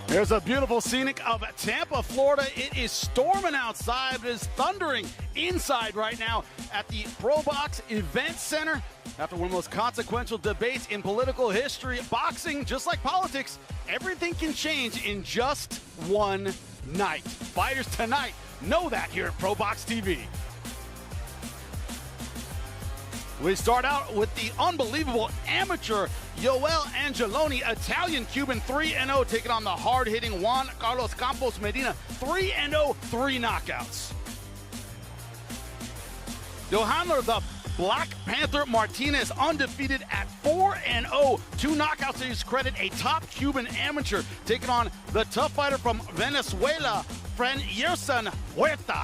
There's a beautiful scenic of Tampa, Florida. It is storming outside. It is thundering inside right now at the ProBox Event Center. After one of the most consequential debates in political history, boxing, just like politics, everything can change in just one night. Fighters tonight know that here at ProBox TV. We start out with the unbelievable amateur Joel Angelone, Italian-Cuban, 3-0, taking on the hard-hitting Juan Carlos Campos Medina, 3-0, 3 knockouts. Joeshon, the Black Panther Martinez, undefeated at 4-0, 2 knockouts to his credit, a top Cuban amateur, taking on the tough fighter from Venezuela, Joeshon Puerta.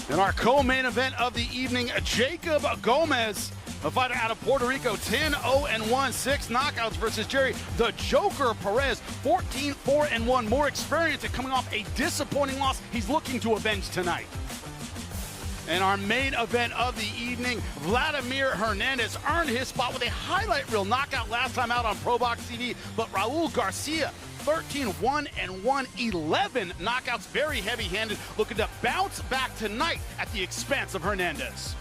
In our co-main event of the evening, Jaycob Gomez, a fighter out of Puerto Rico, 10-0-1, 6 knockouts versus Jerry the Joker Perez, 14-4-1, more experience and coming off a disappointing loss he's looking to avenge tonight. In our main event of the evening, Vladimir Hernandez earned his spot with a highlight reel knockout last time out on ProBox TV, but Raul Garcia, 13-1-1, 11 knockouts, very heavy-handed, looking to bounce back tonight at the expense of Hernandez.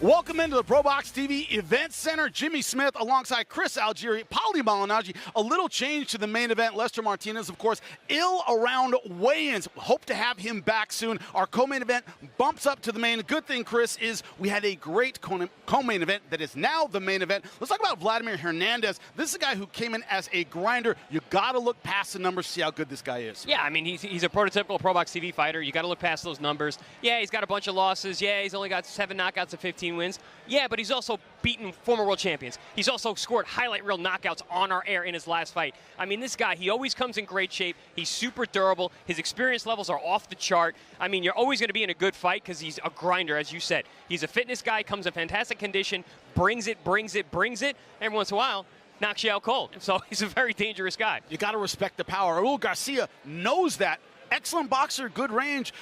Welcome into the ProBox TV Event Center. Jimmy Smith alongside Chris Algieri, Paulie Malignaggi. A little change to the main event. Lester Martinez, of course, ill around weigh-ins. Hope to have him back soon. Our co-main event bumps up to the main. Good thing, Chris, is we had a great co-main event that is now the main event. Let's talk about Vladimir Hernandez. This is a guy who came in as a grinder. You got to look past the numbers, see how good this guy is. Yeah, I mean, he's a prototypical ProBox TV fighter. You got to look past those numbers. Yeah, he's got a bunch of losses. Yeah, he's only got 7 knockouts and 15 wins. Yeah, but he's also beaten former world champions. He's also scored highlight reel knockouts on our air in his last fight. I mean, this guy, he always comes in great shape. He's super durable. His experience levels are off the chart. I mean, you're always going to be in a good fight because he's a grinder, as you said. He's a fitness guy, comes in fantastic condition, brings it. Every once in a while, knocks you out cold. So he's a very dangerous guy. You got to respect the power. Raul Garcia knows that. Excellent boxer, good range,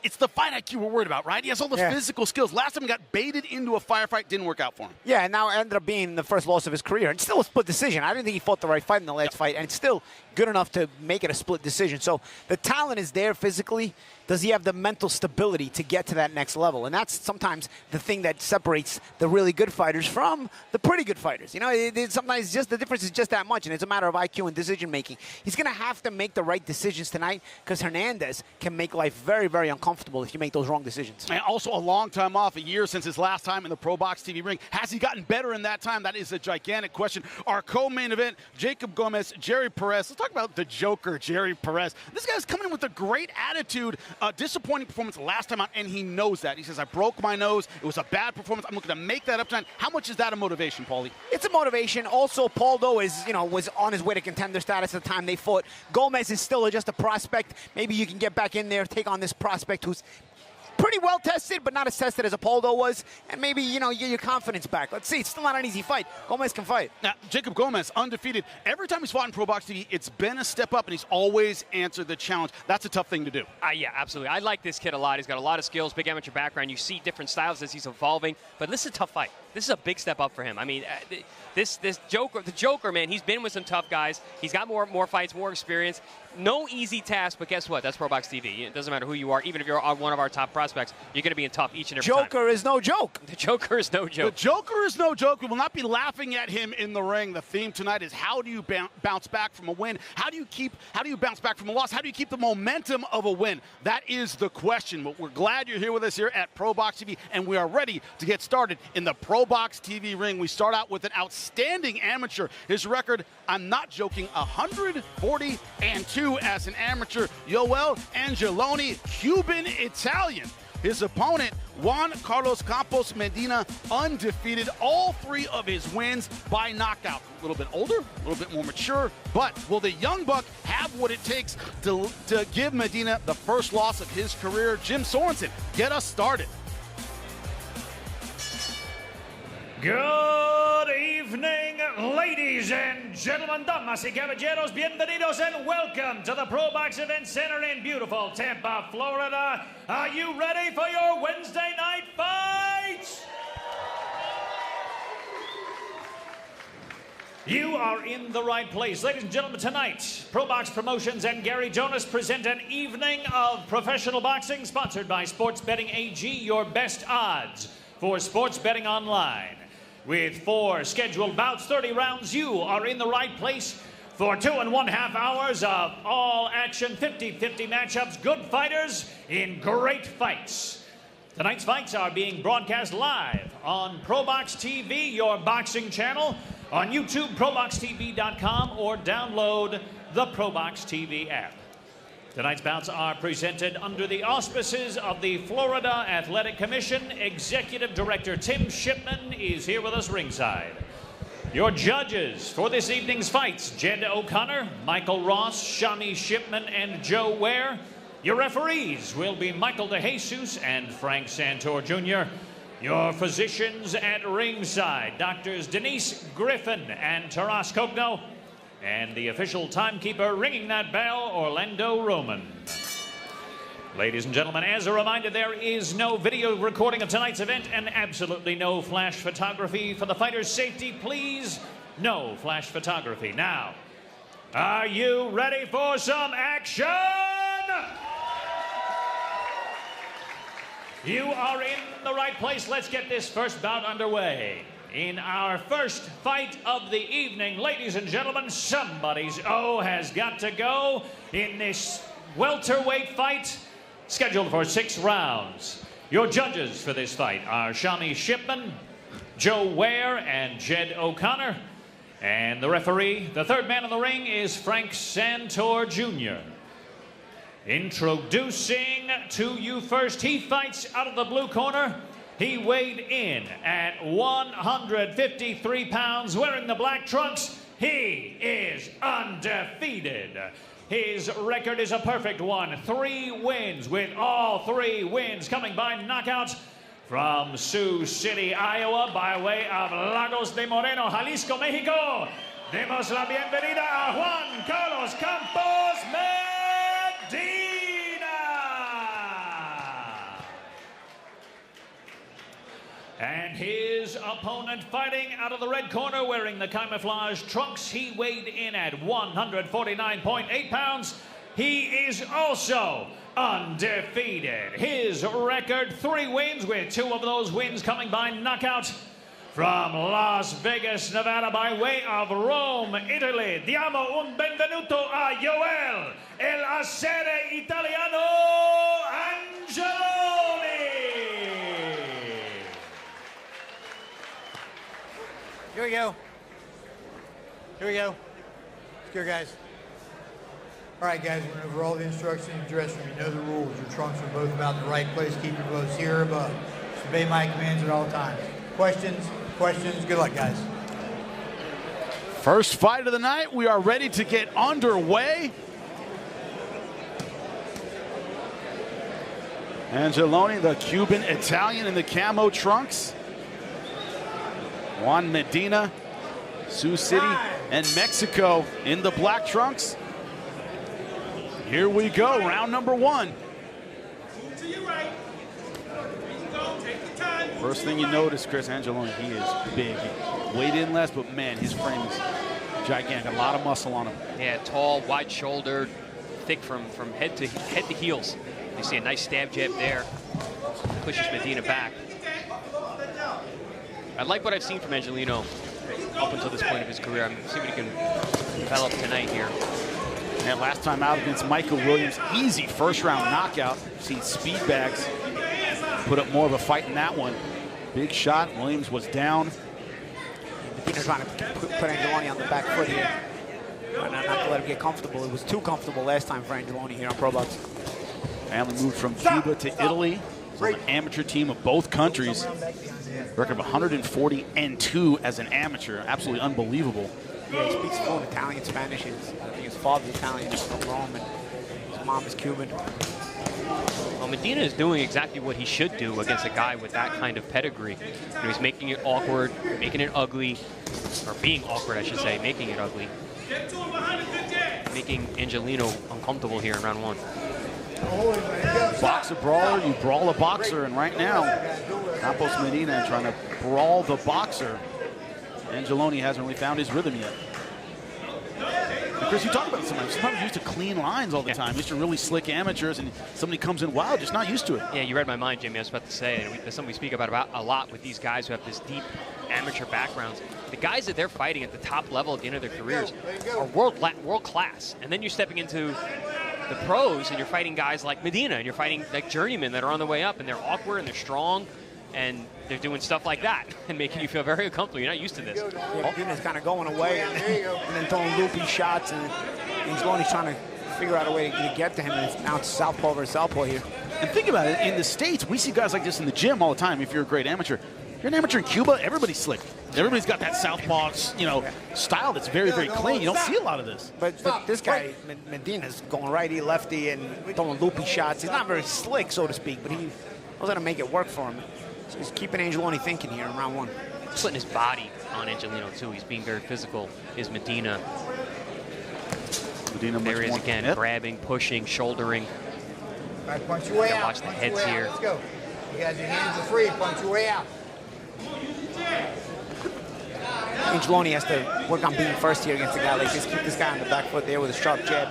it's the fight IQ we're worried about, right? He has all the physical skills. Last time he got baited into a firefight, didn't work out for him. Yeah, and now it ended up being the first loss of his career. And still a split decision. I didn't think he fought the right fight in the last fight, and it's still good enough to make it a split decision. So the talent is there physically. Does he have the mental stability to get to that next level? And that's sometimes the thing that separates the really good fighters from the pretty good fighters. You know, sometimes just the difference is just that much, and it's a matter of IQ and decision-making. He's going to have to make the right decisions tonight because Hernandez can make life very, very uncomfortable if you make those wrong decisions. And also a long time off, a year since his last time in the ProBox TV ring. Has he gotten better in that time? That is a gigantic question. Our co-main event, Jaycob Gomez, Jerry Perez. Let's talk about the Joker, Jerry Perez. This guy's coming in with a great attitude. Disappointing performance last time out, and he knows that. He says, I broke my nose. It was a bad performance. I'm looking to make that up tonight. How much is that a motivation, Paulie? It's a motivation. Also, Pauldo is, was on his way to contender status at the time they fought. Gomez is still just a prospect. Maybe you can get back in there, take on this prospect who's pretty well tested, but not as tested as Apollo was, and maybe, you get your confidence back. Let's see. It's still not an easy fight. Gomez can fight. Now, Jaycob Gomez, undefeated. Every time he's fought in ProBox TV, it's been a step up, and he's always answered the challenge. That's a tough thing to do. Yeah, absolutely. I like this kid a lot. He's got a lot of skills, big amateur background. You see different styles as he's evolving, but this is a tough fight. This is a big step up for him. I mean, the Joker, man, he's been with some tough guys. He's got more fights, more experience. No easy task, but guess what? That's ProBox TV. It doesn't matter who you are. Even if you're one of our top prospects, you're going to be in tough each and every time. Joker is no joke. The Joker is no joke. The Joker is no joke. We will not be laughing at him in the ring. The theme tonight is how do you bounce back from a win? How do you bounce back from a loss? How do you keep the momentum of a win? That is the question. But we're glad you're here with us here at ProBox TV, and we are ready to get started in the ProBox TV ring. We start out with an outstanding amateur. His record, I'm not joking, 140-2 as an amateur. Joel Angelone, Cuban-Italian. His opponent, Juan Carlos Campos Medina, undefeated. All 3 of his wins by knockout. A little bit older, a little bit more mature, but will the young buck have what it takes to give Medina the first loss of his career? Jim Sorensen, get us started. Good evening, ladies and gentlemen, damas y caballeros, bienvenidos and welcome to the ProBox Event Center in beautiful Tampa, Florida. Are you ready for your Wednesday night fights? You are in the right place. Ladies and gentlemen, tonight, ProBox Promotions and Gary Jonas present an evening of professional boxing sponsored by Sports Betting AG, your best odds for sports betting online. With 4 scheduled bouts, 30 rounds, you are in the right place for 2.5 hours of all-action 50-50 matchups, good fighters in great fights. Tonight's fights are being broadcast live on ProBox TV, your boxing channel, on YouTube, ProBoxTV.com, or download the ProBox TV app. Tonight's bouts are presented under the auspices of the Florida Athletic Commission. Executive Director Tim Shipman is here with us ringside. Your judges for this evening's fights, Jed O'Connor, Michael Ross, Shami Shipman, and Joe Ware. Your referees will be Michael DeJesus and Frank Santor Jr. Your physicians at ringside, Doctors Denise Griffin and Taras Kogno. And the official timekeeper ringing that bell, Orlando Roman. Ladies and gentlemen, as a reminder, there is no video recording of tonight's event and absolutely no flash photography. For the fighter's safety, please, no flash photography. Now, are you ready for some action? You are in the right place. Let's get this first bout underway. In our first fight of the evening, ladies and gentlemen, somebody's O has got to go in this welterweight fight scheduled for 6 rounds. Your judges for this fight are Shami Shipman, Joe Ware, and Jed O'Connor. And the referee, the third man in the ring, is Frank Santor Jr. Introducing to you first, he fights out of the blue corner. He weighed in at 153 pounds, wearing the black trunks. He is undefeated. His record is a perfect one. 3 wins, with all 3 wins coming by knockout from Sioux City, Iowa, by way of Lagos de Moreno, Jalisco, Mexico. Demos la bienvenida a Juan Carlos Campos Medina. And his opponent fighting out of the red corner, wearing the camouflage trunks. He weighed in at 149.8 pounds. He is also undefeated. His record, 3 wins, with 2 of those wins coming by knockout. From Las Vegas, Nevada, by way of Rome, Italy, diamo un benvenuto a Joel, el acere italiano, Angelone. Here we go. Here we go. Let's go, guys. All right, guys, we're going over all the instructions in the dressing room. You know the rules. Your trunks are both about in the right place. Keep your gloves here or above. Just obey my commands at all times. Questions? Questions? Good luck, guys. First fight of the night. We are ready to get underway. Angelone, the Cuban Italian in the camo trunks. Juan Medina, Sioux City, and Mexico in the black trunks. Here we go, round number 1. To your right. Take your time. First thing you notice, Chris, Angelone, he is big. He weighed in less, but man, his frame is gigantic. A lot of muscle on him. Yeah, tall, wide-shouldered, thick from head to heels. You see a nice stab jab there. Pushes Medina back. I like what I've seen from Angelino up until this point of his career. I'm see what he can develop tonight here. And last time out against Michael Williams, easy first-round knockout. You've seen speed bags put up more of a fight in that one. Big shot. Williams was down. Medina trying to put Angelone on the back foot here. Not to let him get comfortable. It was too comfortable last time for Angelone here on ProBox. Family moved from Cuba to Italy. from an amateur team of both countries. Record of 140-2 as an amateur. Absolutely unbelievable. Yeah, he speaks fluent Italian, Spanish. I think his father's Italian, he's from Rome, and his mom is Cuban. Well, Medina is doing exactly what he should do against a guy with that kind of pedigree. You know, he's making it awkward, making it ugly, or being awkward, I should say, making it ugly. Making Angelone uncomfortable here in round 1. Boxer brawler, you brawl a boxer, and right now, Campos Medina trying to brawl the boxer. Angelone hasn't really found his rhythm yet. And Chris, you talk about it sometimes. Sometimes used to clean lines all the time. Used to really slick amateurs, and somebody comes in wild, just not used to it. Yeah, you read my mind, Jimmy. I was about to say, and that's something we speak about a lot with these guys who have this deep amateur backgrounds. The guys that they're fighting at the top level at the end of their careers are world class. And then you're stepping into the pros, and you're fighting guys like Medina, and you're fighting like journeymen that are on the way up, and they're awkward, and they're strong, and they're doing stuff like that and making you feel very uncomfortable. You're not used to this. Yeah, Medina's kind of going away and then throwing loopy shots, and Angelone's trying to figure out a way to get to him, and now it's southpaw versus southpaw here. And think about it, in the States, we see guys like this in the gym all the time if you're a great amateur. If you're an amateur in Cuba, everybody's slick. Everybody's got that southpaw, style that's very, very clean. You don't see a lot of this. But this guy, Medina's going righty, lefty, and throwing loopy shots. He's not very slick, so to speak, but he knows how to make it work for him. So he's keeping Angelone thinking here in round 1. He's putting his body on Angelone, too. He's being very physical, is Medina. There he is again, grabbing, pushing, shouldering. All right, punch your way out. Watch the heads here. Let's go. You guys, your hands are free. Punch your way out. Angelone has to work on being first here against a guy like this. Keep this guy on the back foot there with a sharp jab.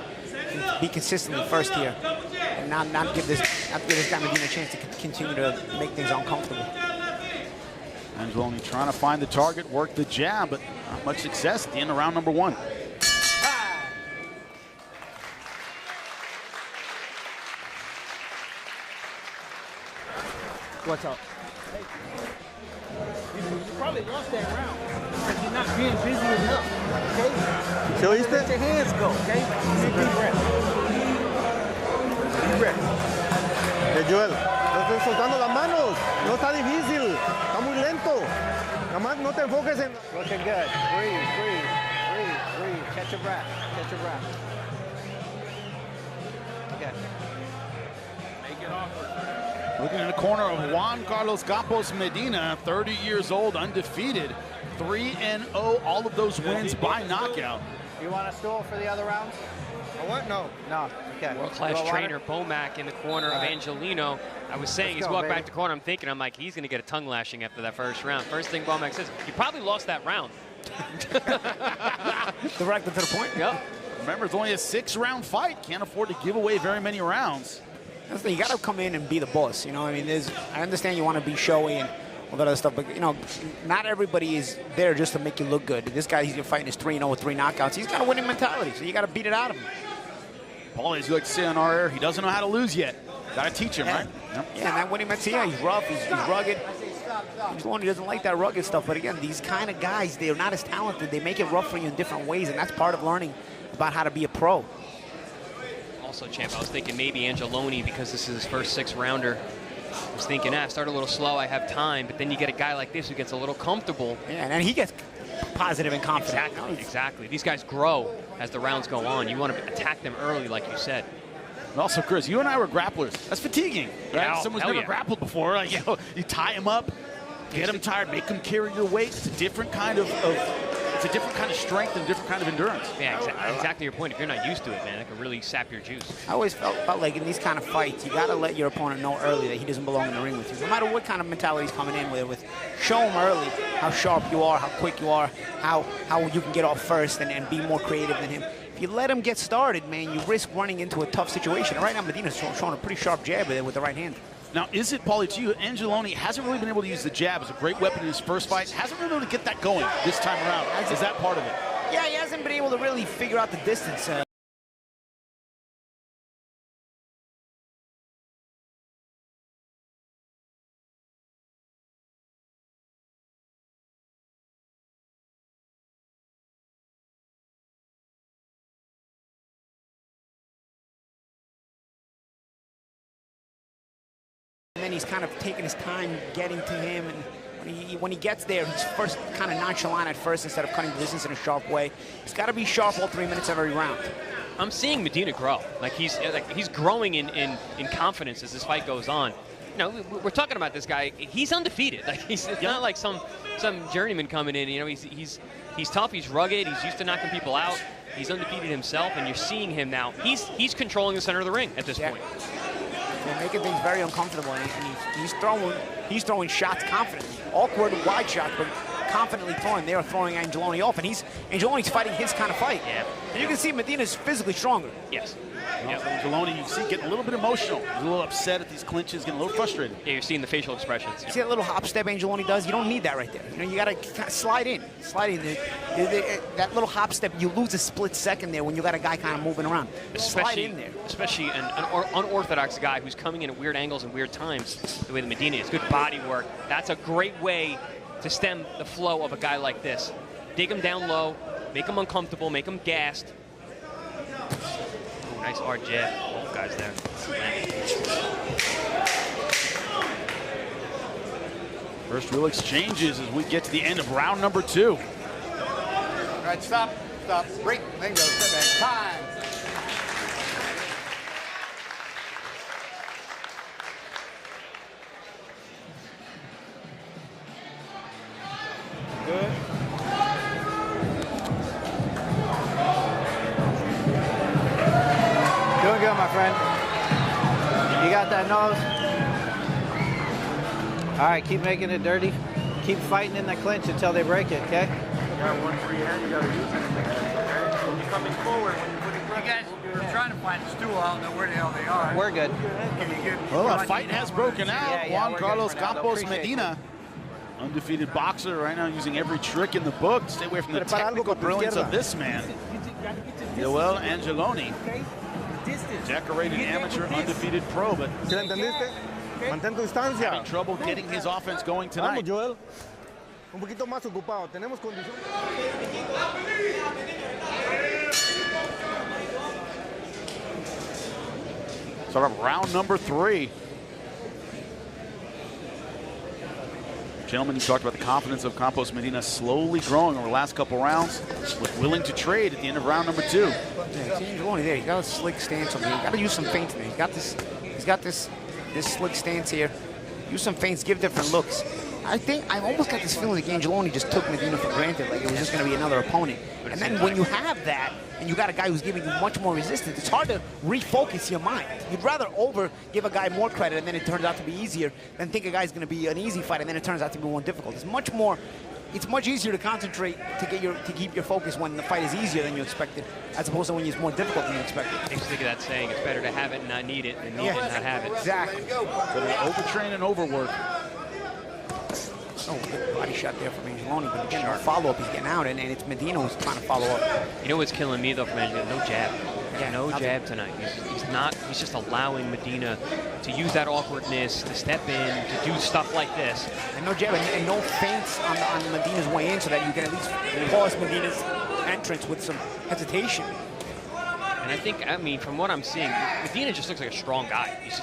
Be consistently first here, and not give this guy Medina a chance to continue to make things uncomfortable. Angelone trying to find the target, work the jab, but not much success at the end of round number 1. What's up? You probably lost that round because you're not being busy enough, okay? So let your hands go, okay? Take deep breath. Deep breath. Joel, no estés soltando las manos. No está difícil. Está muy lento. Nada más no te enfoques en... Looking good. Breathe, breathe, breathe, breathe. Catch your breath. Catch your breath. Okay. Make it awkward. Looking in the corner of Juan Carlos Campos Medina, 30 years old, undefeated, 3-0, all of those wins by knockout. You want a stool for the other rounds? What? No. No. Okay. World-class trainer Bomac in the corner of Angelone. I was saying, he's walked back to corner. I'm thinking, I'm like, he's going to get a tongue lashing after that first round. First thing Bomac says, you probably lost that round. Directly to the point. Yep. Remember, it's only a 6-round fight. Can't afford to give away very many rounds. That's the thing, you got to come in and be the boss. You know, I mean, I understand you want to be showy and all that other stuff, but not everybody is there just to make you look good. This guy, he's fighting his 3-0 with 3 knockouts. He's got a winning mentality, so you got to beat it out of him. Paul, as you like to say on our air, he doesn't know how to lose yet. Got to teach him, right? Yep. Yeah, and that winning mentality, he's rough, he's rugged. He doesn't like that rugged stuff, but again, these kind of guys, they're not as talented. They make it rough for you in different ways, and that's part of learning about how to be a pro. Also, champ, I was thinking maybe Angelone, because this is his first 6-rounder. I was thinking, start a little slow, I have time, but then you get a guy like this who gets a little comfortable. Yeah, and he gets positive and confident. Exactly, exactly. These guys grow as the rounds go on. You want to attack them early, like you said. And also, Chris, you and I were grapplers. That's fatiguing, right? Yeah, Someone's never grappled before. Like, you tie them up, get them tired, make them carry your weight. It's a different kind of strength and a different kind of endurance. Yeah, exactly your point. If you're not used to it, man, that can really sap your juice. I always felt like in these kind of fights, you got to let your opponent know early that he doesn't belong in the ring with you. No matter what kind of mentality he's coming in with, show him early how sharp you are, how quick you are, how you can get off first and be more creative than him. If you let him get started, man, you risk running into a tough situation. And right now, Medina's showing a pretty sharp jab with the right hand. Now, is it, Paulie, to you, Angelone hasn't really been able to use the jab as a great weapon in his first fight. Hasn't really been able to get that going this time around. Is that part of it? Yeah, he hasn't been able to really figure out the distance. And then Angeloni's kind of taking his time getting to him, and when he gets there, he's first kind of nonchalant at first instead of cutting the distance in a sharp way. He's got to be sharp all 3 minutes of every round. I'm seeing Medina grow. Like he's growing in confidence as this fight goes on. You know, we're talking about this guy. He's undefeated. Like it's not like some journeyman coming in. You know, he's tough. He's rugged. He's used to knocking people out. He's undefeated himself, and you're seeing him now. He's controlling the center of the ring at this point. They're making things very uncomfortable, and he's throwing shots confidently, awkward, wide shots, but confidently throwing. They are throwing Angelone off, and Angelone's fighting his kind of fight. Yeah. And you can see Medina's physically stronger. Yes. Well, Angelone, you see, getting a little bit emotional. He's a little upset at these clinches, getting a little frustrated. Yeah, you're seeing the facial expressions. See that little hop step Angelone does? You don't need that right there. You know, you got to kind of slide in. That little hop step, you lose a split second there when you got a guy kind of moving around. Slide in there. Especially an unorthodox guy who's coming in at weird angles and weird times, the way that Medina is. Good body work. That's a great way to stem the flow of a guy like this. Dig him down low, make him uncomfortable, make him gassed. Ooh, nice hard jab. Both guys there. First real exchanges as we get to the end of round number 2. All right, stop, break, bingo, step back, time. Good. Doing good, my friend. You got that nose? All right, keep making it dirty. Keep fighting in the clinch until they break it, okay? You got one free hand, you got to use it. Okay? When you're coming forward, when you're putting pressure. You guys are trying to find the stool. I don't know where the hell they are. We're good. Well, a fight has broken out. Yeah, Juan we're Carlos good for now. Campos Appreciate Medina, undefeated boxer right now, using every trick in the book to stay away from the technical brilliance of this man. Joel Angelone, decorated amateur, undefeated pro, but ¿Sí la entendiste? Mantén tu distancia. having trouble getting his offense going tonight. Vamos, Joel. Un poquito más ocupado. Tenemos condición. Sort of round number 3. Gentlemen, you talked about the confidence of Campos Medina slowly growing over the last couple rounds, with willing to trade at the end of round number 2. Yeah, see Angelone there. He's got a slick stance on him. He's got to use some feints in there. He's got this slick stance here. Use some feints, give different looks. I almost got this feeling like Angelone just took Medina for granted, like it was just going to be another opponent. And then when you have that, and you got a guy who's giving you much more resistance, it's hard to refocus your mind. You'd rather give a guy more credit and then it turns out to be easier than think a guy's going to be an easy fight and then it turns out to be more difficult. It's much easier to concentrate to keep your focus when the fight is easier than you expected, as opposed to when it's more difficult than you expected. I think of that saying, it's better to have it and not need it than need it and not have it. Exactly. But an overtrain and overwork. Oh, good body shot there from Angelone, but again, the follow-up, he's getting out, and it's Medina who's trying to follow up. You know what's killing me, though, from Medina? No jab. Yeah, no nothing. jab tonight. He's just allowing Medina to use that awkwardness, to step in, to do stuff like this. And no jab, and no feints on Medina's way in so that you can at least pause Medina's entrance with some hesitation. And I mean, from what I'm seeing, Medina just looks like a strong guy. He's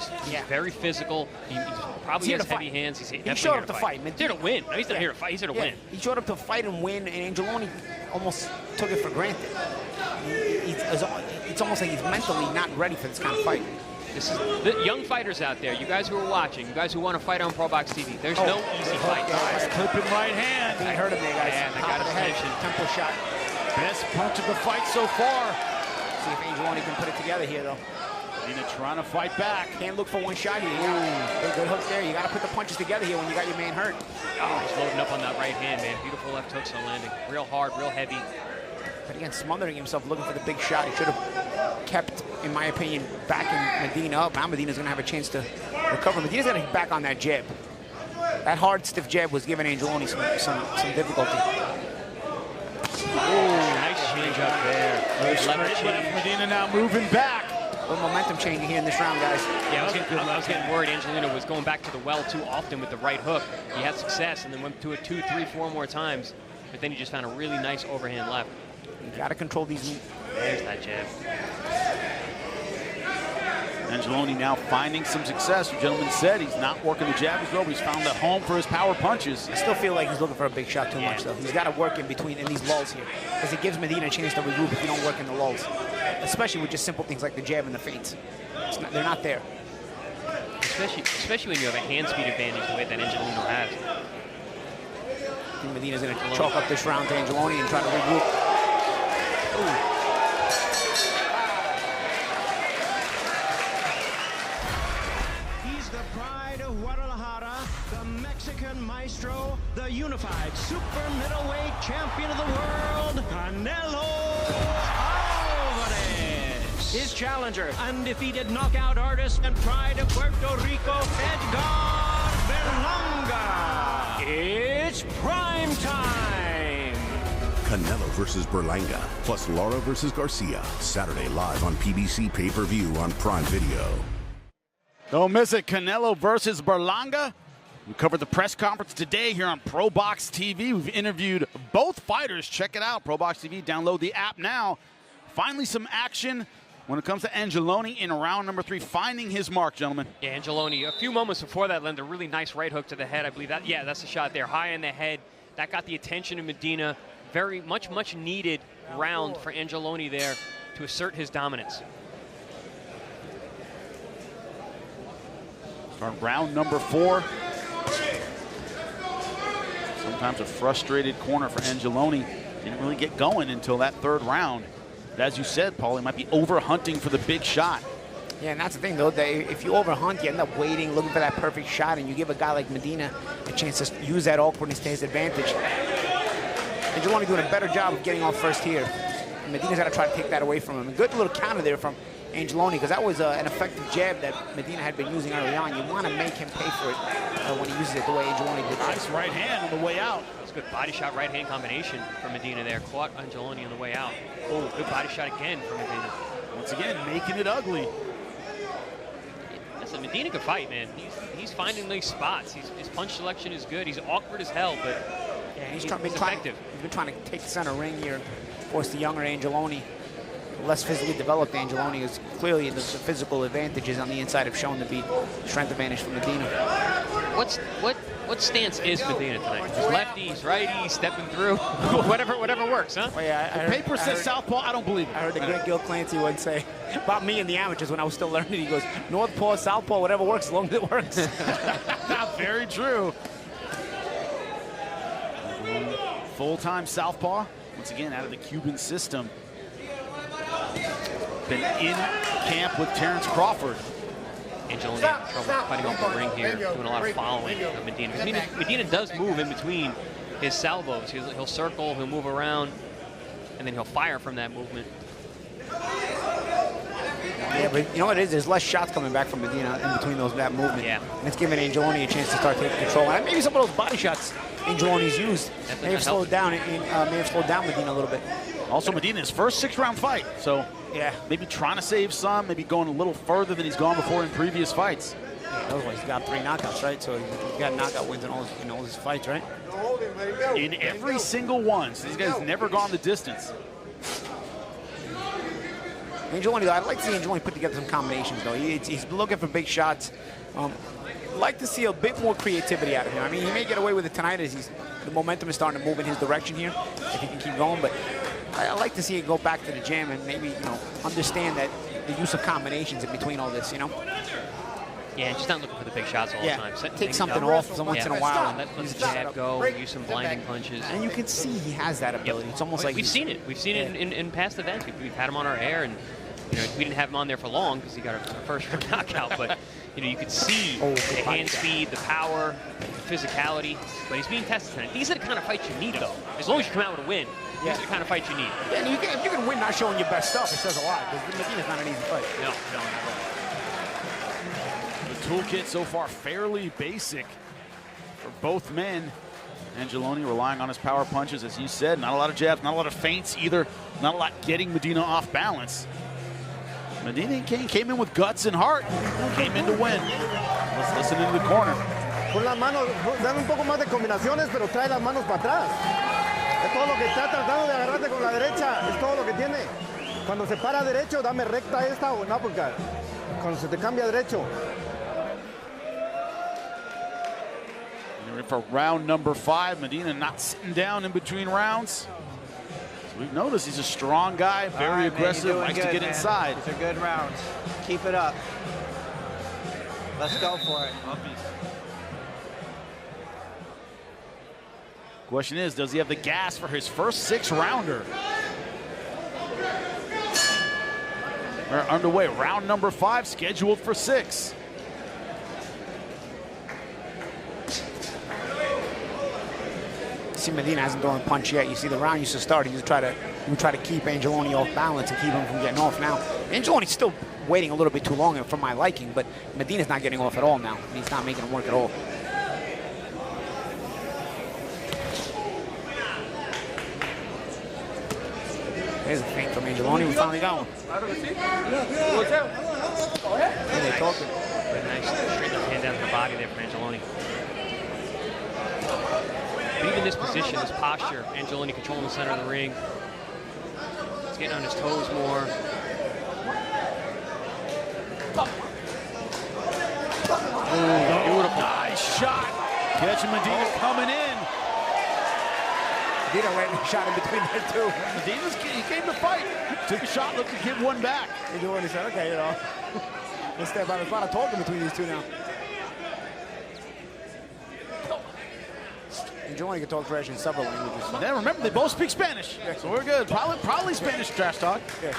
very physical. He probably has heavy hands. He showed up to fight. He's here to win. No, he's not here to fight. He's here to win. He showed up to fight and win, and Angelone almost took it for granted. It's almost like he's mentally not ready for this kind of fight. This is the young fighters out there, you guys who are watching, you guys who want to fight on ProBox TV. There's no easy fight. Clipping right hand. I heard him there, guys. Yeah, they got his attention. Tempo shot. Best punch of the fight so far. See if Angelone can put it together here, though. Medina trying to fight back. Can't look for one shot here. Good hook there. You got to put the punches together here when you got your man hurt. Oh, he's loading up on that right hand, man. Beautiful left hooks on landing. Real hard, real heavy. But again, smothering himself, looking for the big shot. He should have kept, in my opinion, backing Medina up. Now Medina's going to have a chance to recover. Medina's going to get back on that jab. That hard, stiff jab was giving Angelone some difficulty. Nice change up there. Straight left. Medina now moving back. A little momentum changing here in this round, guys. Yeah, I was getting worried. Angelone was going back to the well too often with the right hook. He had success and then went to it 2, 3, 4 more times. But then he just found a really nice overhand left. You got to control these. There's that jab. Angelone now finding some success. The gentleman said he's not working the jab as well, but he's found a home for his power punches. I still feel like he's looking for a big shot too much, though. He's got to work in between in these lulls here, because it gives Medina a chance to regroup if you don't work in the lulls, especially with just simple things like the jab and the feints. They're not there. Especially when you have a hand speed advantage the way that Angelone has. I think Medina's going to chalk up this round to Angelone and try to regroup. Ooh. Maestro, the unified super middleweight champion of the world, Canelo Alvarez. His challenger, undefeated knockout artist and pride of Puerto Rico, Edgar Berlanga. It's prime time. Canelo versus Berlanga, plus Lara versus Garcia. Saturday live on PBC pay-per-view on Prime Video. Don't miss it, Canelo versus Berlanga. We covered the press conference today here on ProBox TV. We've interviewed both fighters. Check it out, ProBox TV. Download the app now. Finally, some action when it comes to Angelone in round number 3, finding his mark, gentlemen. Yeah, Angelone, a few moments before that, landed a really nice right hook to the head. I believe that, yeah, that's the shot there, high in the head. That got the attention of Medina. Very much needed round for Angelone there to assert his dominance. Start round number 4. Sometimes a frustrated corner for Angelone. Didn't really get going until that 3rd round. But as you said, Paul, he might be over-hunting for the big shot. Yeah, and that's the thing, though, that if you over-hunt, you end up waiting, looking for that perfect shot, and you give a guy like Medina a chance to use that awkwardness to his advantage. Angelone doing a better job of getting off first here. And Medina's got to try to take that away from him. A good little counter there from Angelone, because that was an effective jab that Medina had been using early on. You want to make him pay for it when he uses it the way Angelone did. Nice right hand on the way out. That's a good body shot, right hand combination from Medina there. Caught Angelone on the way out. Oh, good body shot again from Medina. Once again, making it ugly. Listen, Medina can fight, man. He's finding these spots. His punch selection is good. He's awkward as hell, but yeah, he's effective. He's been trying to take the center ring here, force the younger Angelone. Less physically developed Angelone is clearly the physical advantages on the inside have shown to be strength advantage for Medina. What stance is Medina tonight? He's lefty, he's righty, he's stepping through. whatever works, huh? Well, yeah, Paper says southpaw. I don't believe it. I heard the great Gil Clancy once say about me and the amateurs when I was still learning. He goes, northpaw, southpaw, whatever works, as long as it works. Very true. Full-time southpaw. Once again, out of the Cuban system. Been in camp with Terrence Crawford. Angelone having trouble fighting off the ring here, doing a lot of following of Medina. Medina does move in between his salvos. He'll circle, he'll move around, and then he'll fire from that movement. Yeah, but you know what it is? There's less shots coming back from Medina in between that movement. Yeah. And it's giving Angelone a chance to start taking control. And maybe some of those body shots Angelone's used may have slowed down Medina a little bit. Also, Medina's first 6-round fight, so yeah, maybe trying to save some, maybe going a little further than he's gone before in previous fights. Yeah, otherwise he's got 3 knockouts, right? So he's got knockout wins in all his fights, right? In every single one. So these guys never gone the distance. Angelone, though, I'd like to see Angelone put together some combinations, though. He's looking for big shots. I'd like to see a bit more creativity out of him. I mean, he may get away with it tonight as the momentum is starting to move in his direction here, if he can keep going, but I'd like to see it go back to the gym and maybe, understand that the use of combinations in between all this, Yeah, just not looking for the big shots all the time. Take something off once in a while. Let the jab go, use some blinding punches. And you can see he has that ability. It's almost like we've seen it. We've seen it in past events. We've had him on our air, and we didn't have him on there for long because he got a first round knockout. But you could see the hand speed, the power, the physicality. But he's being tested tonight. These are the kind of fights you need, though. As long as you come out with a win, these are the kind of fights you need. Yeah, and if you can win not showing your best stuff, it says a lot. Because Medina's not an easy fight. No, never. The toolkit so far fairly basic for both men. Angelone relying on his power punches, as you said. Not a lot of jabs, not a lot of feints either. Not a lot getting Medina off balance. Medina came in with guts and heart. Came in to win. Let's listen into the corner. Con las manos, dan un poco más de combinaciones, pero trae las manos para atrás. Es todo lo que está tratando de agarrarte con la derecha. Es todo lo que tiene. Cuando se para derecho, dame recta esta o un uppercut. Cuando se te cambia derecho. We're in for round number 5. Medina not sitting down in between rounds. So we've noticed he's a strong guy, very aggressive, likes to get inside. These are good rounds. Keep it up. Let's go for it. Question is, does he have the gas for his first 6-rounder? We're underway. Round number 5, scheduled for 6. See, Medina hasn't thrown a punch yet. You see, the round used to start. He would try to keep Angelone off balance and keep him from getting off. Now, Angelone's still waiting a little bit too long for my liking, but Medina's not getting off at all now. He's not making him work at all. There's a feint from Angelone. We finally got one. And they're talking. Nice straight left hand down to the body there from Angelone. But even this position, this posture, Angelone controlling the center of the ring. He's getting on his toes more. Ooh, beautiful. Nice shot. Catching Medina coming in. Medina went and shot in between there too. He came to fight. Took a shot, looked to give one back. He said, okay, you know. Let's step out. There's a lot of talking between these two now. Angelone can talk trash in several languages. Yeah, remember, they both speak Spanish, so we're good. Probably Spanish trash talk. Yeah.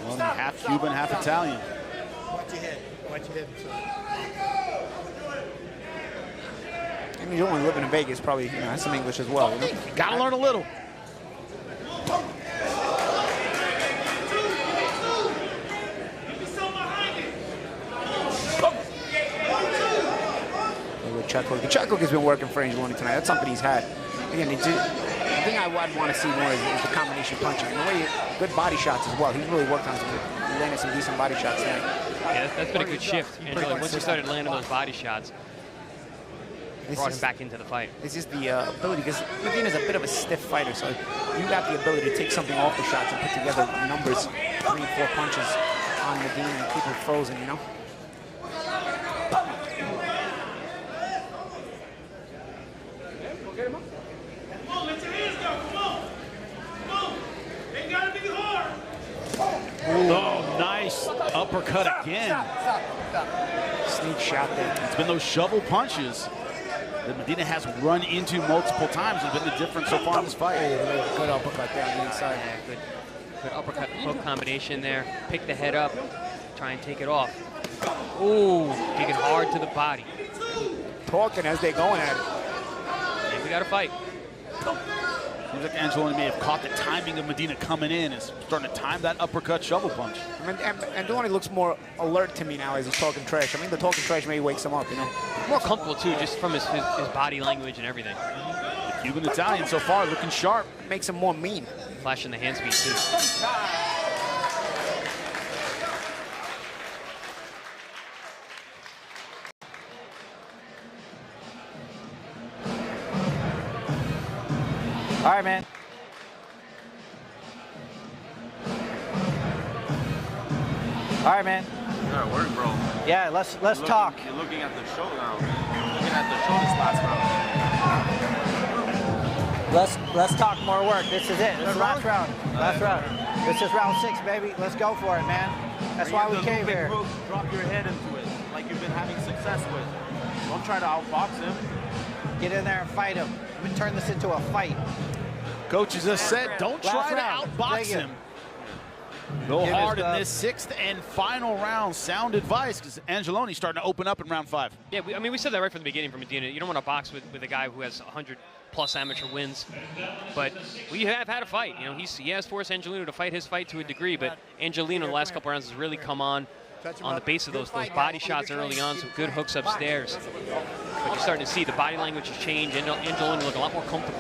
Well, half Cuban, half Italian. Watch your head. Watch your head. Angelone living in Vegas probably has some English as well. You know? Gotta learn a little. Jaycob has been working for Angelone tonight. That's something he's had. Again, the thing I would want to see more is the combination punching. And the way good body shots as well. He's really worked on landing some decent body shots there. Yeah, that's been a good shift. Angelone, once he started landing those body shots, brought him back into the fight. This is the ability, because Medina's a bit of a stiff fighter, so you got the ability to take something off the shots and put together numbers, 3, 4 punches on Medina and keep him frozen, you know? Oh, nice uppercut again. Sneak shot there. It's been those shovel punches that Medina has run into multiple times. Has been the difference so far in this fight. Good uppercut there on the inside. Yeah, good uppercut hook combination there. Pick the head up, try and take it off. Ooh, digging hard to the body. Talking as they're going at it. And we got to fight. Seems like Angelone may have caught the timing of Medina coming in and starting to time that uppercut shovel punch. I mean, Angelone looks more alert to me now as he's talking trash. I mean, the talking trash maybe wakes him up, you know. More comfortable too, just from his body language and everything. The Cuban Italian so far looking sharp. Makes him more mean. Flashing the hand speed too. All right, man. All right, man. You gotta work, bro. Yeah, let's talk. You're looking at the show now. Looking at the show this last round. Let's talk more work. This is it. This is last round. Last round. This is round 6, baby. Let's go for it, man. That's why we came here. Drop your head into it, like you've been having success with. Don't try to outbox him. Get in there and fight him. Let me turn this into a fight. Coaches have said, don't try to outbox him. Go hard in this 6th and final round. Sound advice, because Angelone's starting to open up in round 5. Yeah, we said that right from the beginning from Medina. You don't want to box with a guy who has 100+ amateur wins. But we have had a fight. You know, he has forced Angelone to fight his fight to a degree, but Angelone in the last couple rounds has really come on the base of those body shots early on, some good hooks upstairs. But you're starting to see the body language has changed. Angelone look a lot more comfortable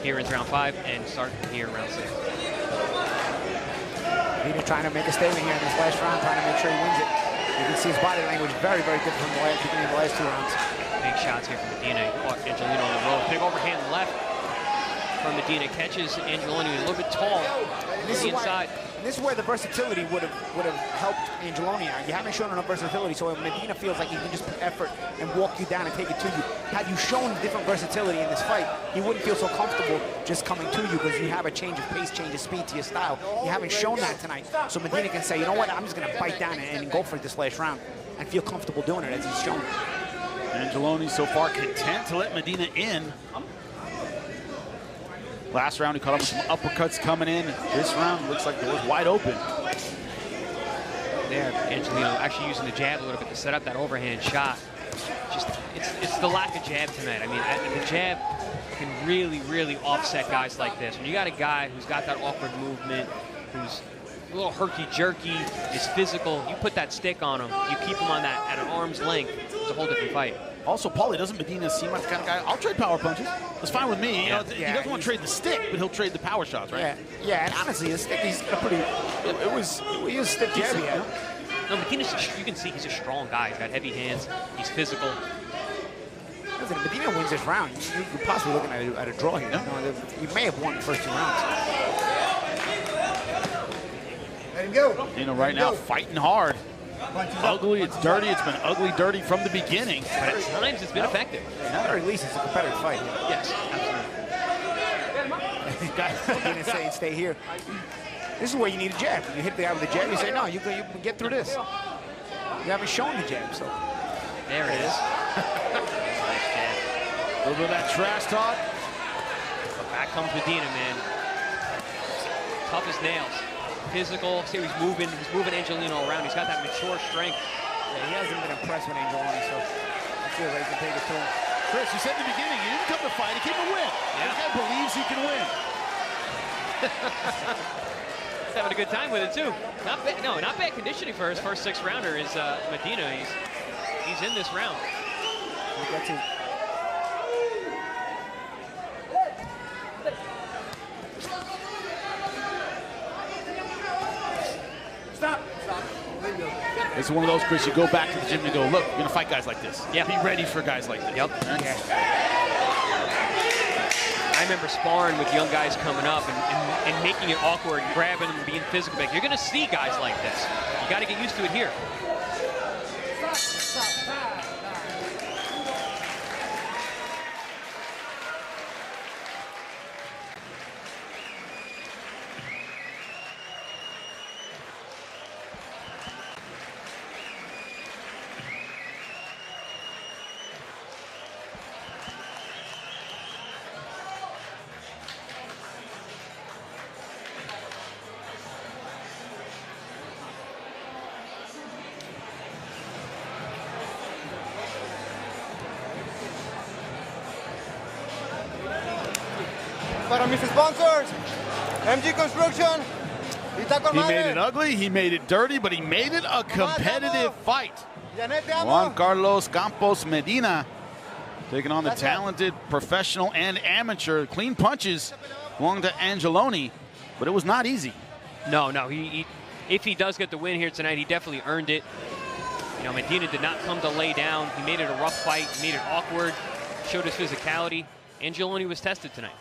here in round 5 and starting here in round 6. Medina trying to make a statement here in this last round, trying to make sure he wins it. You can see his body language very, very different from the beginning of the last 2 rounds. Big shots here from Medina. He caught Angelone on the rope. Big overhand left. from Medina. Catches Angelone a little bit tall on the inside. And this is where the versatility would have helped Angelone out. You haven't shown enough versatility, so Medina feels like he can just put effort and walk you down and take it to you. Had you shown different versatility in this fight, he wouldn't feel so comfortable just coming to you because you have a change of pace, change of speed to your style. You haven't shown that tonight. So Medina can say, you know what, I'm just going to bite down and go for this last round and feel comfortable doing it as he's shown. Angelone so far content to let Medina in. Last round, he caught up with some uppercuts coming in. This round looks like it was wide open. There, Angelone actually using the jab a little bit to set up that overhand shot. Just, it's the lack of jab tonight. I mean, the jab can really, really offset guys like this. When you got a guy who's got that awkward movement, who's a little herky-jerky, is physical, you put that stick on him, you keep him on that at an arm's length, it's a whole different fight. Also, Paulie, doesn't Medina seem like the kind of guy, I'll trade power punches. That's fine with me. Yeah. You know, he doesn't want to trade the stick, but he'll trade the power shots, right? Yeah, and honestly, the stick, he's got a pretty, it was a stiff jab he had. No, Medina's, you can see he's a strong guy. He's got heavy hands, he's physical. Listen, if Medina wins this round, you're possibly looking at a draw here. Yeah. You know, you may have won the first 2 rounds. Let him go. Medina right now fighting hard. Ugly, it's dirty. It's been ugly, dirty from the beginning. But at times it's been effective. At the very least, it's a competitive fight. Yes, absolutely. These guys are going to say, stay here. This is where you need a jab. You hit the guy with a jab, you say, no, you can get through this. You haven't shown the jab, so. There it is. Nice jab. A little bit of that trash talk. But back comes Medina, man. Tough as nails. Physical. See, he's moving Angelone all around. He's got that mature strength. Yeah, he hasn't been impressed with Angelone, so I feel like he can take it to him. Chris, you said in the beginning, he didn't come to fight, he came to win. Yeah. This guy believes he can win. He's having a good time with it, too. Not bad conditioning for his first 6-rounder is Medina. He's in this round. Stop. It's one of those, Chris, you go back to the gym and go, look, we're going to fight guys like this. Yeah. Be ready for guys like this. Yep. Yeah. I remember sparring with young guys coming up and making it awkward, and grabbing them and being physical. Like, you're going to see guys like this. You got to get used to it here. Para mis sponsors, MG Construction. He made it ugly, he made it dirty, but he made it a competitive fight. Juan Carlos Campos Medina taking on the talented professional and amateur. Clean punches belong to Angelone, but it was not easy. No, if he does get the win here tonight, he definitely earned it. You know, Medina did not come to lay down. He made it a rough fight, made it awkward, showed his physicality. Angelone was tested tonight.